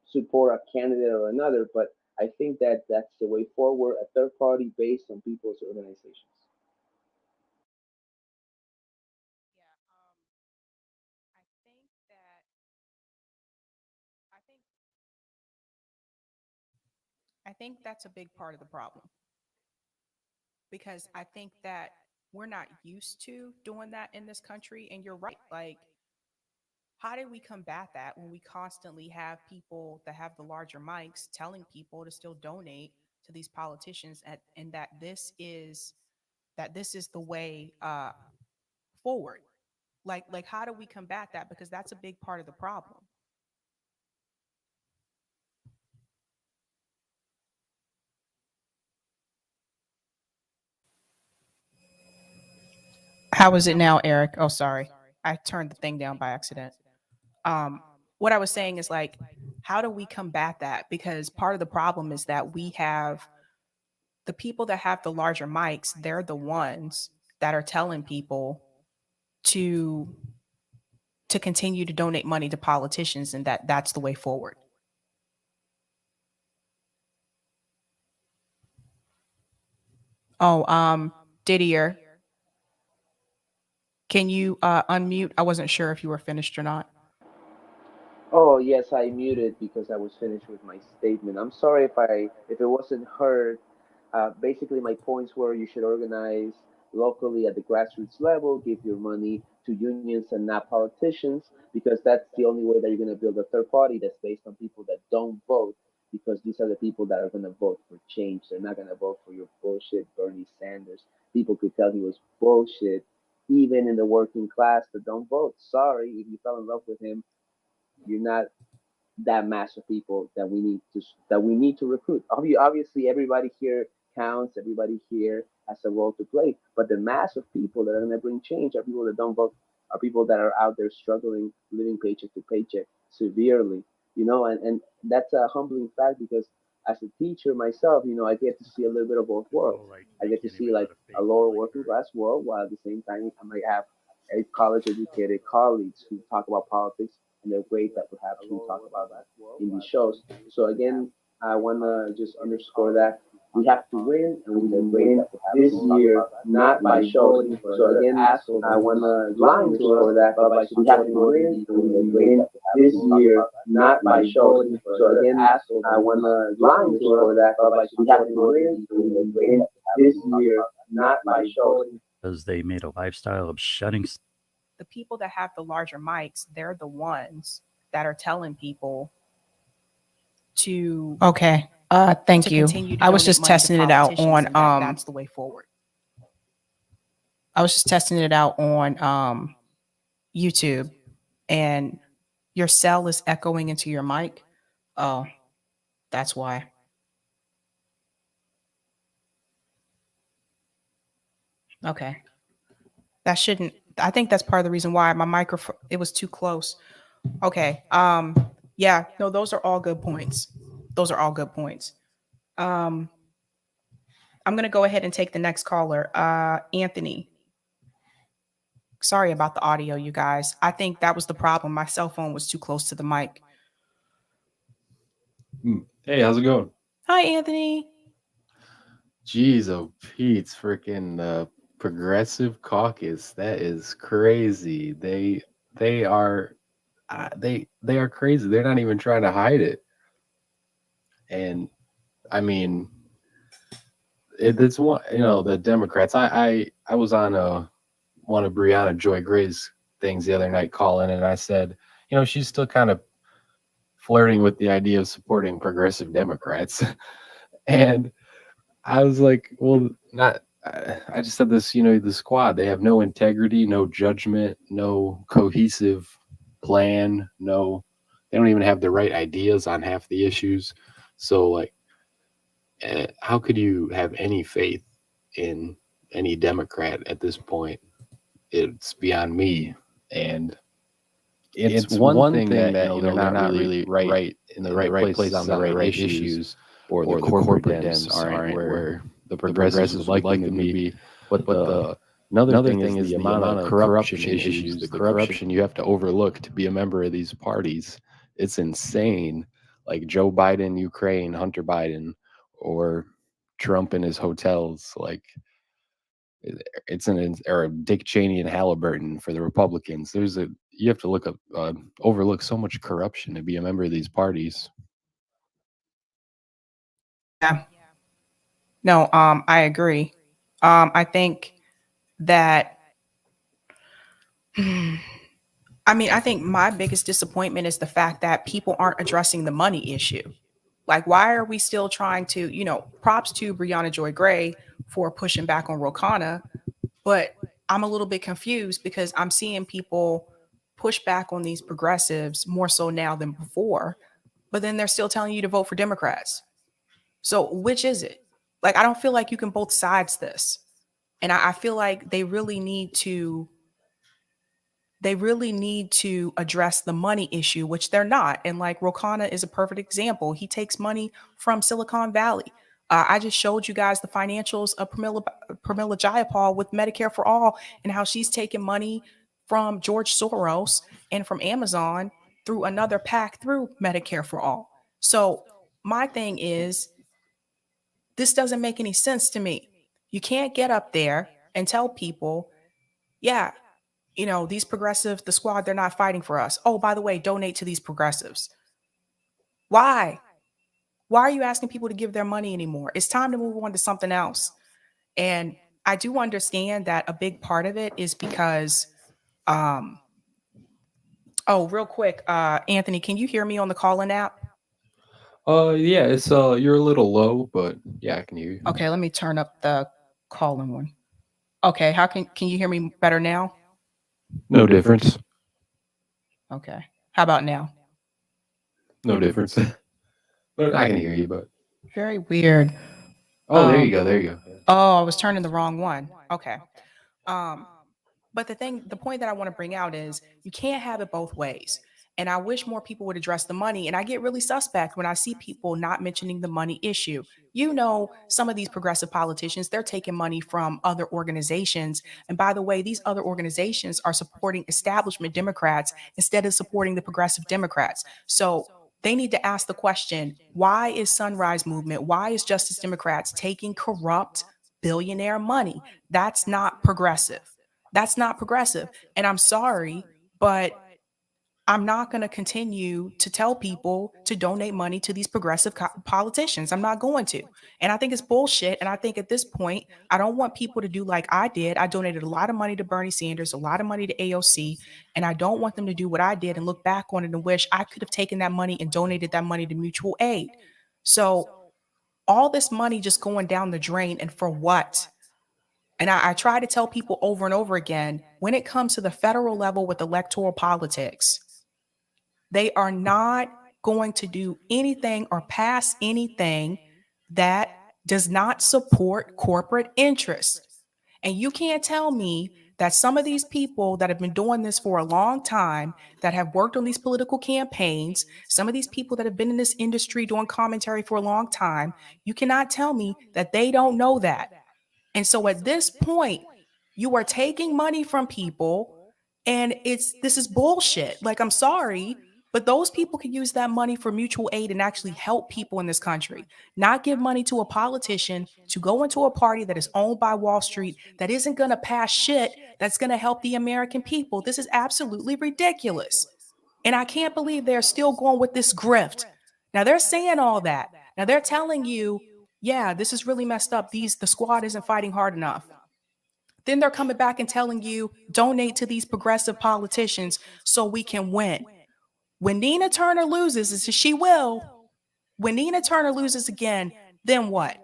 support a candidate or another, but I think that that's the way forward, a third party based on people's organizations. Yeah, I think that I think I think that's a big part of the problem because I think that we're not used to doing that in this country. And you're right. Like, how do we combat that when we constantly have people that have the larger mics telling people to still donate to these politicians and that this is the way forward? Like how do we combat that? Because that's a big part of the problem. How is it now, Eric? Oh, sorry. I turned the thing down by accident. What I was saying is like, how do we combat that? Because part of the problem is that we have the people that have the larger mics, they're the ones that are telling people to to continue to donate money to politicians and that's the way forward. Oh, Didier, can you unmute? I wasn't sure if you were finished or not. Oh yes, I muted because I was finished with my statement. I'm sorry if it wasn't heard. Basically, my points were you should organize locally at the grassroots level, give your money to unions and not politicians, because that's the only way that you're going to build a third party that's based on people that don't vote, because these are the people that are going to vote for change. They're not going to vote for your bullshit Bernie Sanders. People could tell he was bullshit, even in the working class that don't vote. Sorry, if you fell in love with him, you're not that mass of people that we need to recruit. Obviously, everybody here counts. Everybody here has a role to play. But the mass of people that are going to bring change are people that don't vote, are people that are out there struggling, living paycheck to paycheck severely. And that's a humbling fact because as a teacher myself, I get to see a little bit of both worlds. I get to see like a lower working class world, while at the same time I might have college educated colleagues who talk about politics and they're great that perhaps we talk about that in these shows. So again, I want to just underscore that we have to win and we can win this year, not by voting. So again, I want to underscore that we have to win and we can win this year, not by voting. So again, I want to underscore that we have to win and we can win this year, not by voting. Because they made a lifestyle of shutting. The people that have the larger mics, they're the ones that are telling people to thank you. I was just testing it out on that's the way forward. I was just testing it out on YouTube, and your cell is echoing into your mic. Oh, that's why. Okay. That shouldn't, I think that's part of the reason why my microphone, it was too close. Okay. Yeah, no, those are all good points. Those are all good points. I'm going to go ahead and take the next caller. Anthony. Sorry about the audio, you guys. I think that was the problem. My cell phone was too close to the mic. Hey, how's it going? Hi, Anthony. Jeez, oh Pete's freaking progressive caucus. That is crazy. They are they are crazy. They're not even trying to hide it. And I mean, it's one, the Democrats. I was on one of Brianna Joy Gray's things the other night calling, and I said, she's still kind of flirting with the idea of supporting progressive Democrats. And I was like, well, not. I just said this, the squad, they have no integrity, no judgment, no cohesive plan, they don't even have the right ideas on half the issues. So, like, how could you have any faith in any Democrat at this point? It's beyond me. And it's one thing that they're not really right in the right places on the right issues, or the corporate Dems aren't where the progressives would like them to be. But another thing is the amount of corruption issues, the corruption you have to overlook to be a member of these parties. It's insane. Like Joe Biden, Ukraine, Hunter Biden, or Trump in his hotels. Like, or Dick Cheney and Halliburton for the Republicans. You have to look up, overlook so much corruption to be a member of these parties. Yeah. No, I agree. I think that, I think my biggest disappointment is the fact that people aren't addressing the money issue. Like, why are we still trying to, props to Brianna Joy Gray for pushing back on Rokana, but I'm a little bit confused because I'm seeing people push back on these progressives more so now than before, but then they're still telling you to vote for Democrats. So which is it? Like, I don't feel like you can both sides this. And I feel like they really need to address the money issue, which they're not. And like Rokana is a perfect example. He takes money from Silicon Valley. I just showed you guys the financials of Pramila Jayapal with Medicare for All and how she's taking money from George Soros and from Amazon through another PAC through Medicare for All. So my thing is, this doesn't make any sense to me. You can't get up there and tell people, yeah, these progressive, the squad, they're not fighting for us. Oh, by the way, donate to these progressives. Why? Why are you asking people to give their money anymore? It's time to move on to something else. And I do understand that a big part of it is because, oh, real quick, Anthony, can you hear me on the call-in app? Yeah, it's you're a little low, but yeah, I can hear you. Okay, let me turn up the call-in one. Okay, how can you hear me better now? No difference. Okay. How about now? No difference. But I can hear you, but Very weird. oh, there you go. There you go. Oh, I was turning the wrong one. Okay. But the point that I want to bring out is you can't have it both ways. And I wish more people would address the money. And I get really suspect when I see people not mentioning the money issue. Some of these progressive politicians, they're taking money from other organizations. And by the way, these other organizations are supporting establishment Democrats instead of supporting the progressive Democrats. So they need to ask the question, why is Sunrise Movement, why is Justice Democrats taking corrupt billionaire money? That's not progressive. That's not progressive. And I'm sorry, but I'm not going to continue to tell people to donate money to these progressive politicians. I'm not going to. And I think it's bullshit. And I think at this point, I don't want people to do like I did. I donated a lot of money to Bernie Sanders, a lot of money to AOC. And I don't want them to do what I did and look back on it and wish I could have taken that money and donated that money to mutual aid. So all this money just going down the drain, and for what? And I try to tell people over and over again, when it comes to the federal level with electoral politics, they are not going to do anything or pass anything that does not support corporate interest. And you can't tell me that some of these people that have been doing this for a long time, that have worked on these political campaigns, some of these people that have been in this industry doing commentary for a long time, you cannot tell me that they don't know that. And so at this point, you are taking money from people, and this is bullshit. Like, I'm sorry, but those people can use that money for mutual aid and actually help people in this country, not give money to a politician to go into a party that is owned by Wall Street that isn't going to pass shit that's going to help the American people. This is absolutely ridiculous. And I can't believe they're still going with this grift. Now they're saying all that. Now they're telling you, yeah, this is really messed up. The squad isn't fighting hard enough. Then they're coming back and telling you, donate to these progressive politicians so we can win. When Nina Turner loses, as she will, when Nina Turner loses again, then what?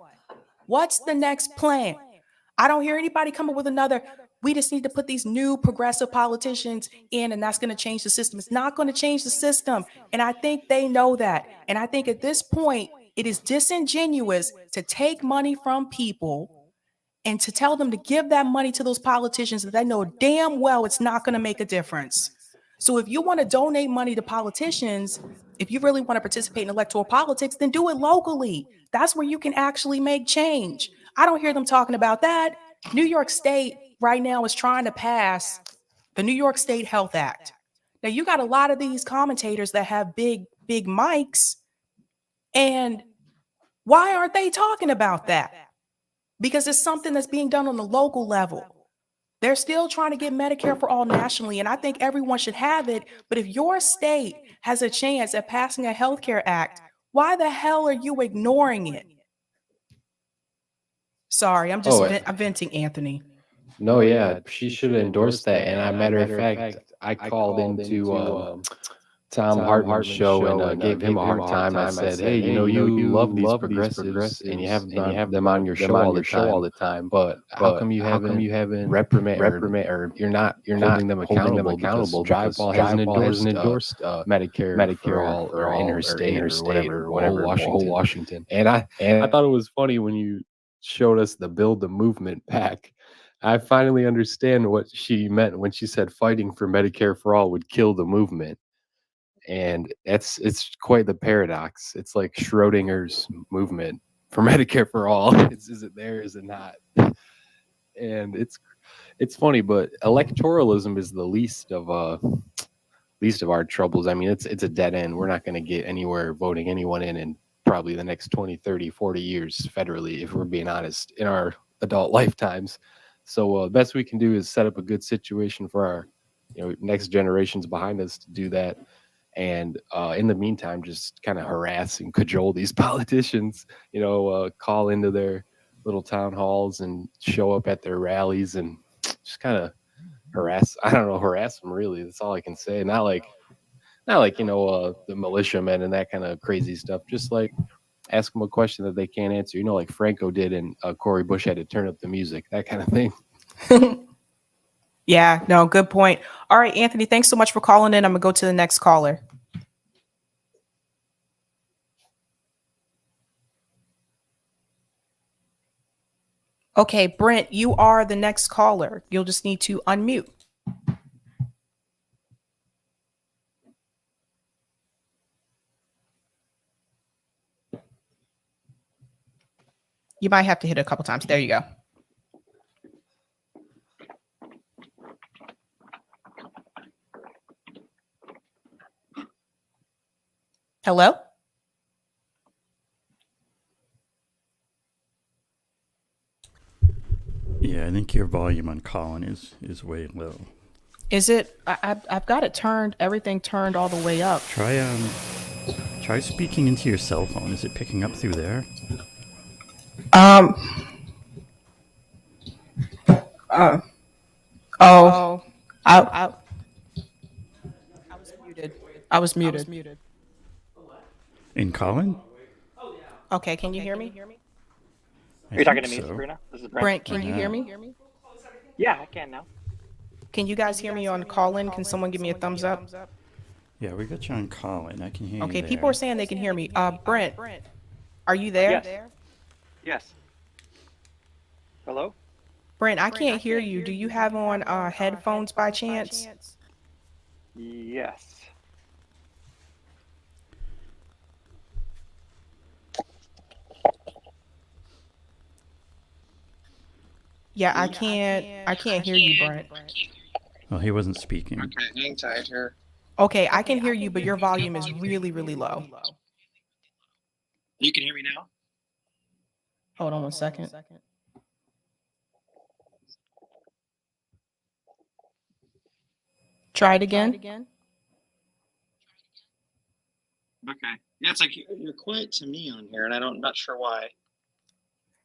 What's the next plan? I don't hear anybody come up with another. We just need to put these new progressive politicians in, and that's going to change the system. It's not going to change the system. And I think they know that. And I think at this point, it is disingenuous to take money from people and to tell them to give that money to those politicians that they know damn well it's not going to make a difference. So if you want to donate money to politicians, if you really want to participate in electoral politics, then do it locally. That's where you can actually make change. I don't hear them talking about that. New York State right now is trying to pass the New York State Health Act. Now you got a lot of these commentators that have big mics, and why aren't they talking about that? Because it's something that's being done on the local level. They're still trying to get Medicare for all nationally, and I think everyone should have it. But if your state has a chance at passing a healthcare act, why the hell are you ignoring it? Sorry, I'm venting, Anthony. No, yeah, she should endorse that. And a matter of fact, I called into Tom Hartman's show and gave him a hard time. I said, "Hey, you love these progressives and you have them on your show all the time. But how come you haven't reprimand or you're not holding them accountable? Because Jayapal hasn't endorsed Medicare for all or interstate or whatever, whole Washington." And I thought it was funny when you showed us the Build the Movement pack. I finally understand what she meant when she said fighting for Medicare for all would kill the movement. And it's quite the paradox. It's like Schrodinger's movement for Medicare for all. Is it there? Is it not? And it's funny, but electoralism is the least of our troubles. I mean, it's a dead end. We're not going to get anywhere voting anyone in probably the next 20, 30, 40 years federally, if we're being honest, in our adult lifetimes. So the best we can do is set up a good situation for next generations behind us to do that. And in the meantime, just kind of harass and cajole these politicians, call into their little town halls and show up at their rallies and just kind of harass them, really. That's all I can say. Not like the militiamen and that kind of crazy stuff. Just like ask them a question that they can't answer, like Franco did, and Cory Bush had to turn up the music, that kind of thing. Yeah, no, good point. All right, Anthony, thanks so much for calling in. I'm gonna go to the next caller. Okay, Brent, you are the next caller. You'll just need to unmute. You might have to hit it a couple times. There you go. Hello? Yeah, I think your volume on Colin is way low. Is it? I've got it turned, everything turned all the way up. Try speaking into your cell phone. Is it picking up through there? I was muted. In Colin? Okay, can you hear me? Are you talking to me, Sabrina? This is Brent, can you hear me? Yeah, I can now. Can you guys hear me on call-in? Can someone give me a thumbs up? Yeah, we got you on Colin. I can hear you. Okay, there. people are saying they can hear me. Brent, are you there? Yes. Yes. Hello? Brent, I can't hear you. Do you have on headphones by chance? Yes. Yeah, I can't hear you, Brent. Well, he wasn't speaking. Okay, hang tight here. Okay, I can hear you, but your volume is really, really low. You can hear me now? Hold on one second. Try it again. Okay. Yeah, it's like you're quiet to me on here, and I'm not sure why.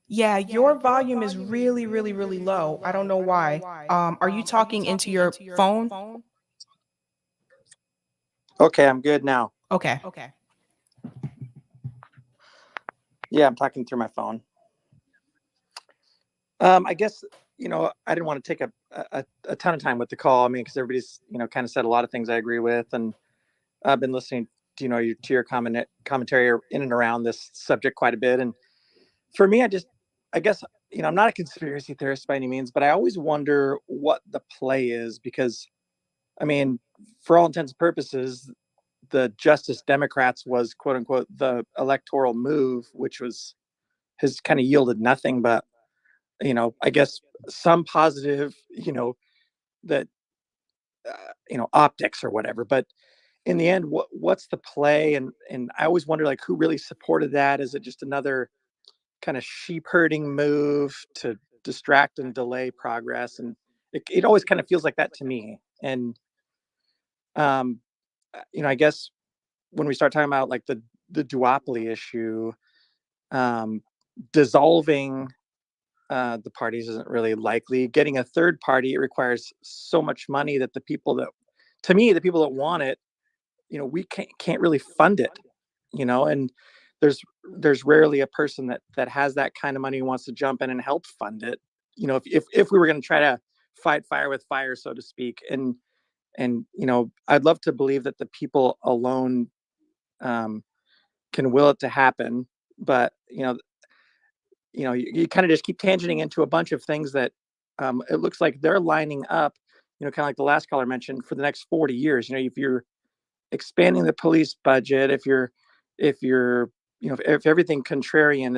Yeah, your volume is really, really, really low. I don't know why. Are you talking into your phone? Okay, I'm good now. Okay. Yeah, I'm talking through my phone. I guess, I didn't want to take a ton of time with the call. I mean, because everybody's, kind of said a lot of things I agree with. And I've been listening, to your commentary in and around this subject quite a bit. And for me, I guess, I'm not a conspiracy theorist by any means, but I always wonder what the play is because, I mean, for all intents and purposes, the Justice Democrats was quote unquote the electoral move, which has kind of yielded nothing but, I guess some positive, that, optics or whatever. But in the end, what's the play? And I always wonder, like, who really supported that? Is it just another kind of sheep herding move to distract and delay progress? And it always kind of feels like that to me. And, I guess when we start talking about like the duopoly issue, dissolving the parties isn't really likely. Getting a third party, it requires so much money that the people that want it, we can't really fund it, and there's rarely a person that has that kind of money who wants to jump in and help fund it. If we were going to try to fight fire with fire, so to speak, and I'd love to believe that the people alone can will it to happen, but you kind of just keep tangenting into a bunch of things that it looks like they're lining up, kind of like the last caller mentioned, for the next 40 years. If you're expanding the police budget, if everything contrarian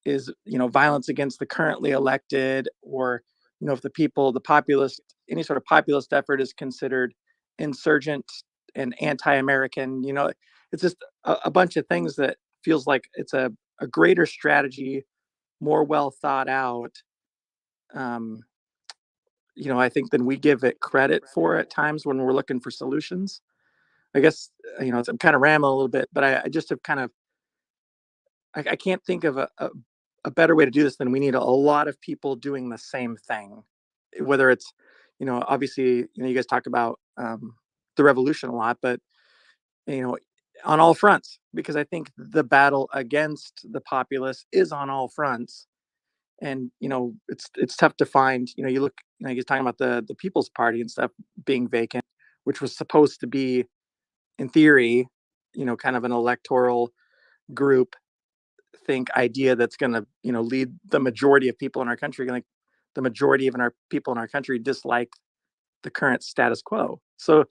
is violence against the currently elected, or if the populist, any sort of populist effort is considered insurgent and anti-American, it's just a bunch of things that feels like it's a greater strategy, more well thought out, I think than we give it credit for at times when we're looking for solutions. I guess, I'm kind of rambling a little bit, but I just have kind of, I can't think of a better way to do this than we need a lot of people doing the same thing. Whether it's, obviously, you guys talk about the revolution a lot, but, you know, on all fronts, because I think the battle against the populace is on all fronts. And, it's tough to find, you look, he's talking about the People's Party and stuff being vacant, which was supposed to be, in theory, kind of an electoral group think idea that's going to lead the majority of people in our country. Like, the majority of our people in our country dislike the current status quo. So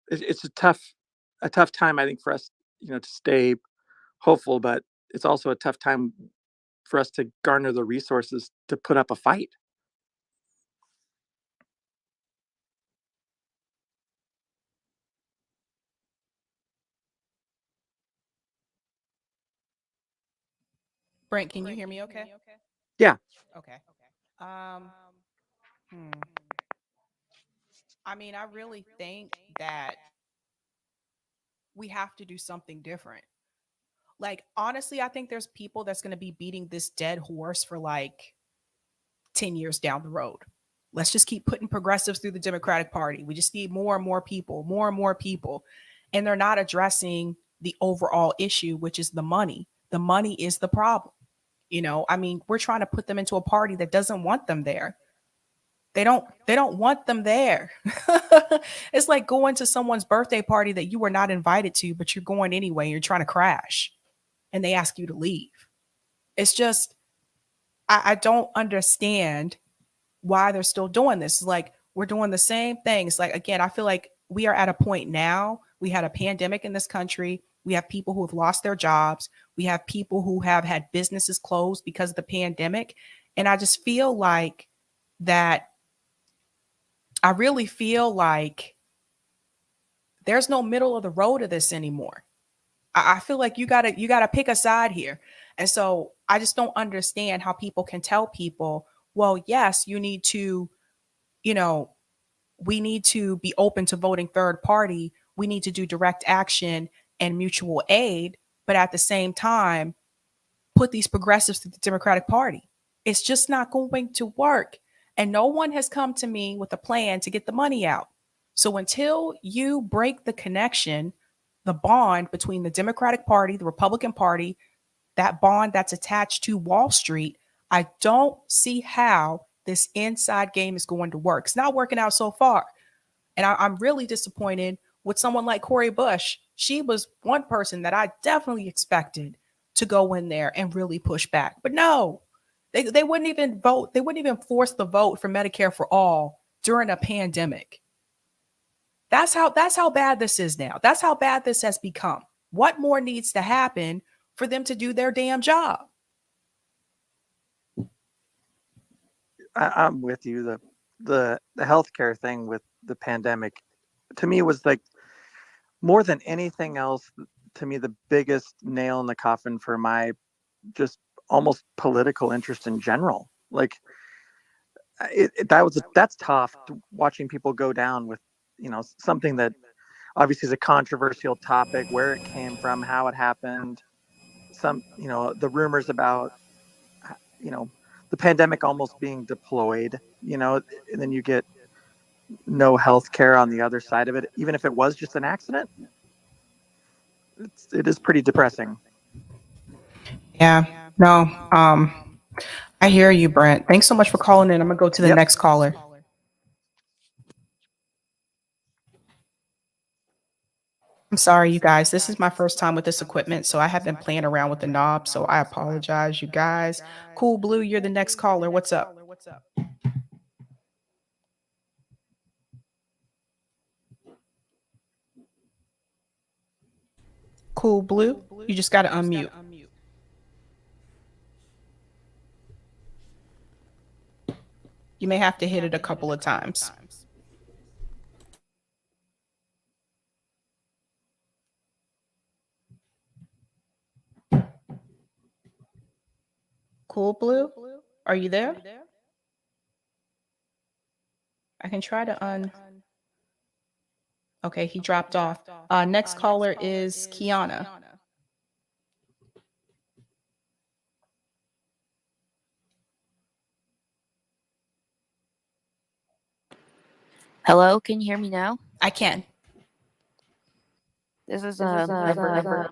it's a tough time, I think, for us to stay hopeful, but it's also a tough time for us to garner the resources to put up a fight. Brent, can you hear me okay? Yeah. Okay. Um, hmm. I mean, I really think that we have to do something different. Like, honestly, I think there's people that's going to be beating this dead horse for like 10 years down the road. Let's just keep putting progressives through the Democratic Party. We just need more and more people, more and more people. And they're not addressing the overall issue, which is the money. The money is the problem. I mean, we're trying to put them into a party that doesn't want them there. They don't want them there. It's like going to someone's birthday party that you were not invited to, but you're going anyway. You're trying to crash and they ask you to leave. It's just, I don't understand why they're still doing this. It's like we're doing the same things. Like, again, I feel like we are at a point now. We had a pandemic in this country. We have people who have lost their jobs. We have people who have had businesses closed because of the pandemic. And I just feel like that I really feel like there's no middle of the road of this anymore. I feel like you gotta pick a side here. And so I just don't understand how people can tell people, well, yes, you need to, you know, we need to be open to voting third party. We need to do direct action and mutual aid, but at the same time, put these progressives to the Democratic Party. It's just not going to work. And no one has come to me with a plan to get the money out. So until you break the connection, the bond between the Democratic Party, the Republican Party, that bond that's attached to Wall Street, I don't see how this inside game is going to work. It's not working out so far. And I'm really disappointed with someone like Cori Bush. She was one person that I definitely expected to go in there and really push back. But no, they wouldn't even vote. They wouldn't even force the vote for Medicare for all during a pandemic. That's how bad this is now. That's how bad this has become. What more needs to happen for them to do their damn job? I'm with you. The healthcare thing with the pandemic, to me, was like, more than anything else, to me, the biggest nail in the coffin for my just almost political interest in general. Like, that's tough, watching people go down with something that obviously is a controversial topic, where it came from, how it happened, the rumors about the pandemic almost being deployed, and then you get no health care on the other side of it, even if it was just an accident. It is pretty depressing. Yeah. No. I hear you, Brent. Thanks so much for calling in. I'm gonna go to the Yep. next caller. I'm sorry, you guys. This is my first time with this equipment, so I have been playing around with the knob. So I apologize, you guys. Cool Blue, you're the next caller. What's up? Cool Blue, you just got to unmute. You may have to hit it a couple of times. Cool Blue, are you there? I can try to Okay, he dropped off. Next caller is Kiana. Hello, can you hear me now? I can. This is number.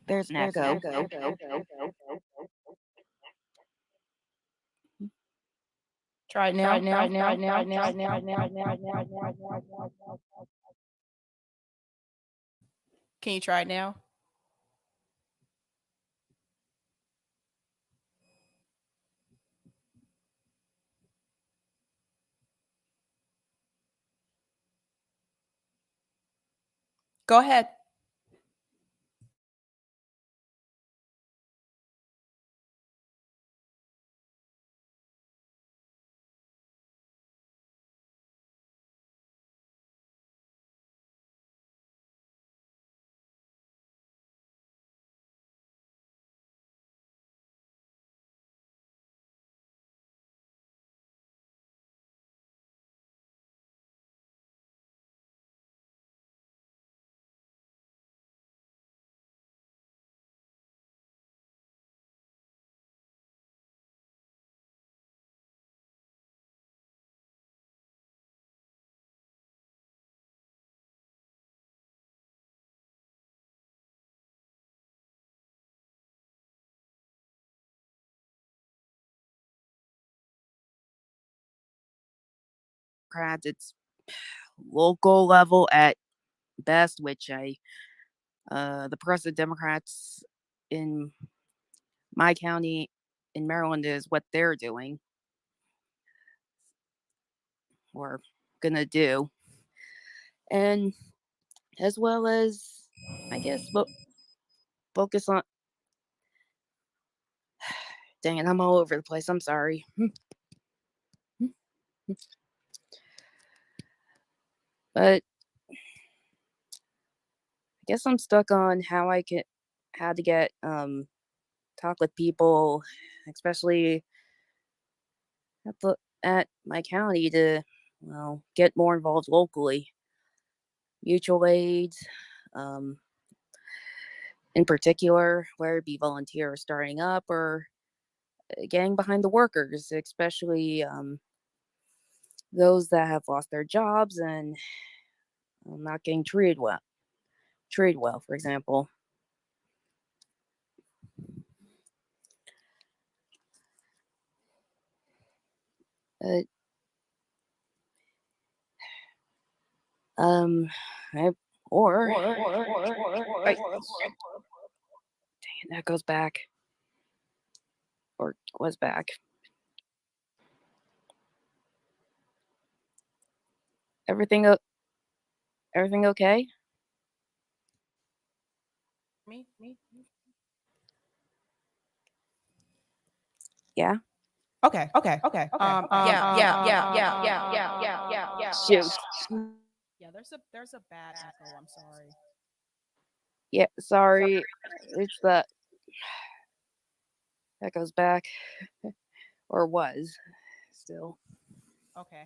There's an echo. Try it now. Can you try it now? Go ahead. It's local level at best, which the progressive Democrats in my county in Maryland is what they're doing or gonna do, and as well as I guess focus on. Dang it, I'm all over the place. I'm sorry. But I guess I'm stuck on how to get talk with people, especially at my county to get more involved locally. Mutual aid, um, in particular, whether it be volunteers starting up or getting behind the workers, especially those that have lost their jobs and not getting treated well. For example. But um, I, or wait, dang it, that goes back or was back. Everything okay? Me? Yeah. Okay. Shoot. Yeah, there's a bad echo. I'm sorry. Yeah, sorry. It's that goes back or was still. Okay.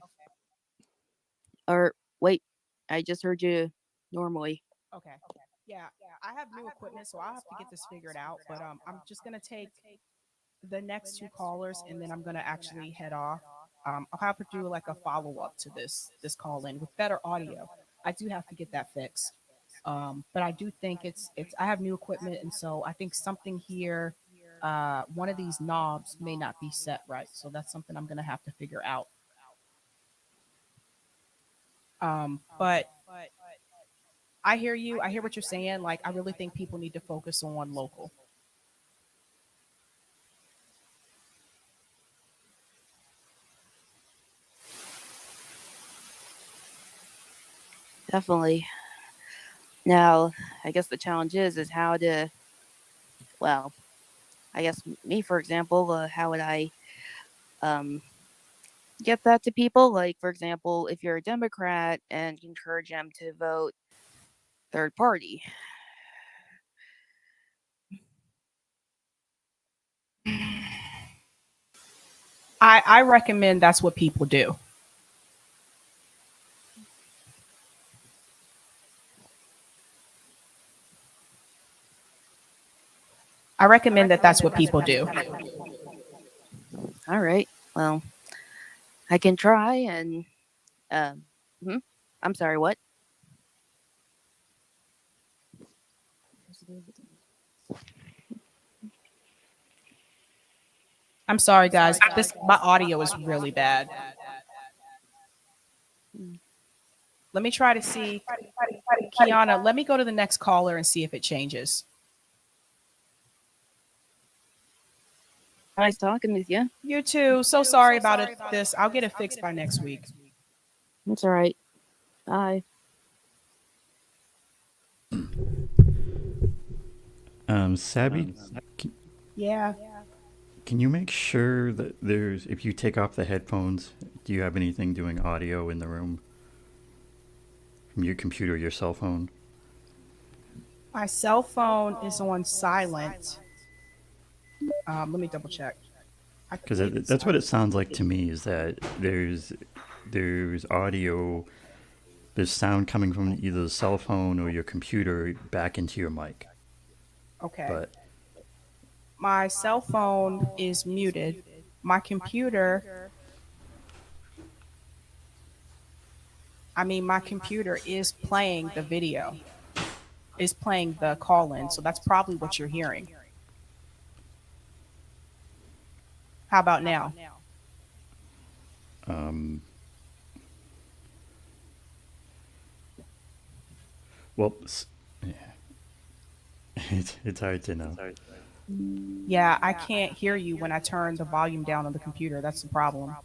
Or wait, I just heard you normally. Okay. Yeah, I have new equipment, so I'll have to get this figured out. But I'm just gonna take the next two callers, and then I'm gonna actually head off. I'll have to do like a follow up to this call in with better audio. I do have to get that fixed. But I do think it's I have new equipment, and so I think something here, one of these knobs may not be set right. So that's something I'm gonna have to figure out. But I hear you. I hear what you're saying. Like, I really think people need to focus on local. Definitely. Now, I guess the challenge is how to. Well, I guess me, for example, how would I get that to people? Like, for example, if you're a Democrat and you encourage them to vote third party. I recommend that's what people do. I recommend that that's what people do. All right. Well, I can try and I'm sorry, what? I'm sorry, guys. My audio is really bad. Let me try to see. Kiana, let me go to the next caller and see if it changes. Nice talking with you. You too. So sorry about this. I'll get it fixed by next week. It's all right. Bye. Sabby, Yeah. can you make sure that if you take off the headphones, do you have anything doing audio in the room? From your computer, your cell phone? My cell phone is on silent. Let me double check. Because that's what it sounds like to me, is that there's audio, there's sound coming from either the cell phone or your computer back into your mic. Okay. But my cell phone is muted. My computer, my computer is playing the video, is playing the call-in. So that's probably what you're hearing. How about now? Well, yeah. It's hard to know. Yeah, I can't hear you when I turn the volume down on the computer. That's the problem.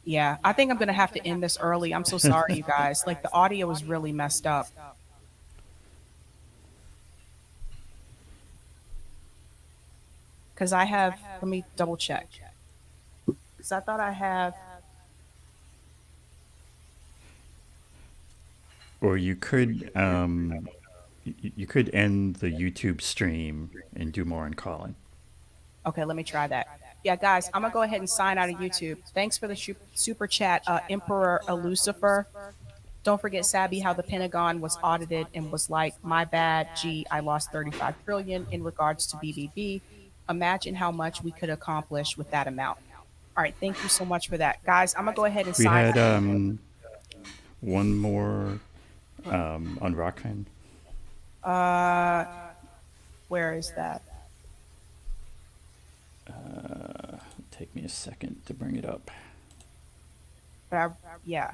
Yeah, I think I'm going to have to end this early. I'm so sorry, you guys. Like, the audio is really messed up. Because let me double check. Because I thought I have. Or you could you could end the YouTube stream and do more on calling. Okay, let me try that. Yeah, guys, I'm going to go ahead and sign out of YouTube. Thanks for the super chat, Emperor Lucifer. Don't forget, Sabby, how the Pentagon was audited and was like, my bad, gee, I lost 35 trillion in regards to BBB. Imagine how much we could accomplish with that amount. All right, thank you so much for that. Guys, I'm going to go ahead and We sign had out. one more on Rockfin. Where is that? Take me a second to bring it up. Yeah.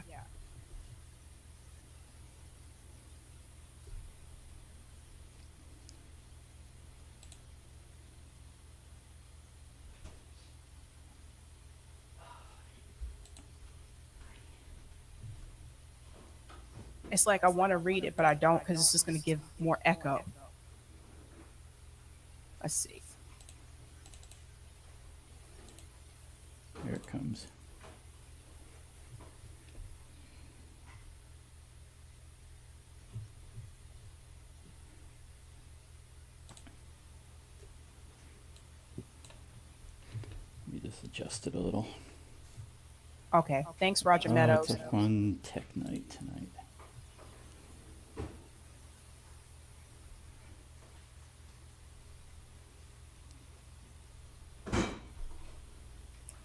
It's like I want to read it, but I don't because it's just going to give more echo. Let's see. Here it comes. Let me just adjust it a little. Okay. Thanks, Roger Meadows. It's a fun tech night tonight.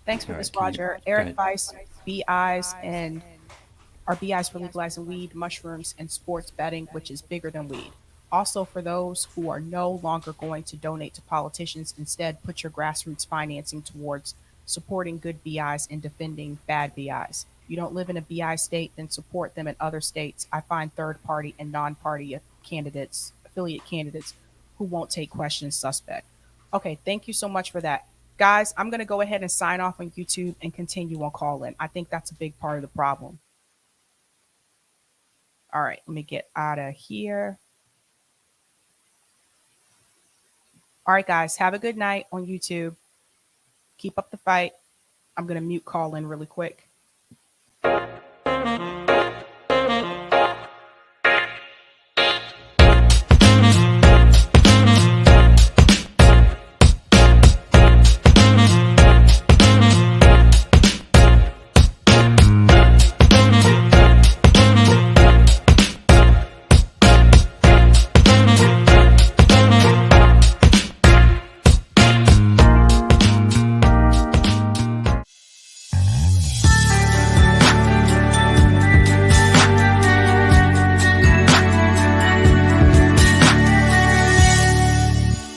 Thanks for this, Roger. Eric Weiss, BIs, and our BIs for legalizing weed, mushrooms, and sports betting, which is bigger than weed. Also, for those who are no longer going to donate to politicians, instead put your grassroots financing towards supporting good BIs and defending bad BIs. You don't live in a BI state, then support them in other states. I find third party and non-party candidates, affiliate candidates, who won't take questions suspect. Okay, thank you so much for that. Guys, I'm going to go ahead and sign off on YouTube and continue on call-in. I think that's a big part of the problem. All right, let me get out of here. All right, guys, have a good night on YouTube. Keep up the fight. I'm going to mute call-in really quick.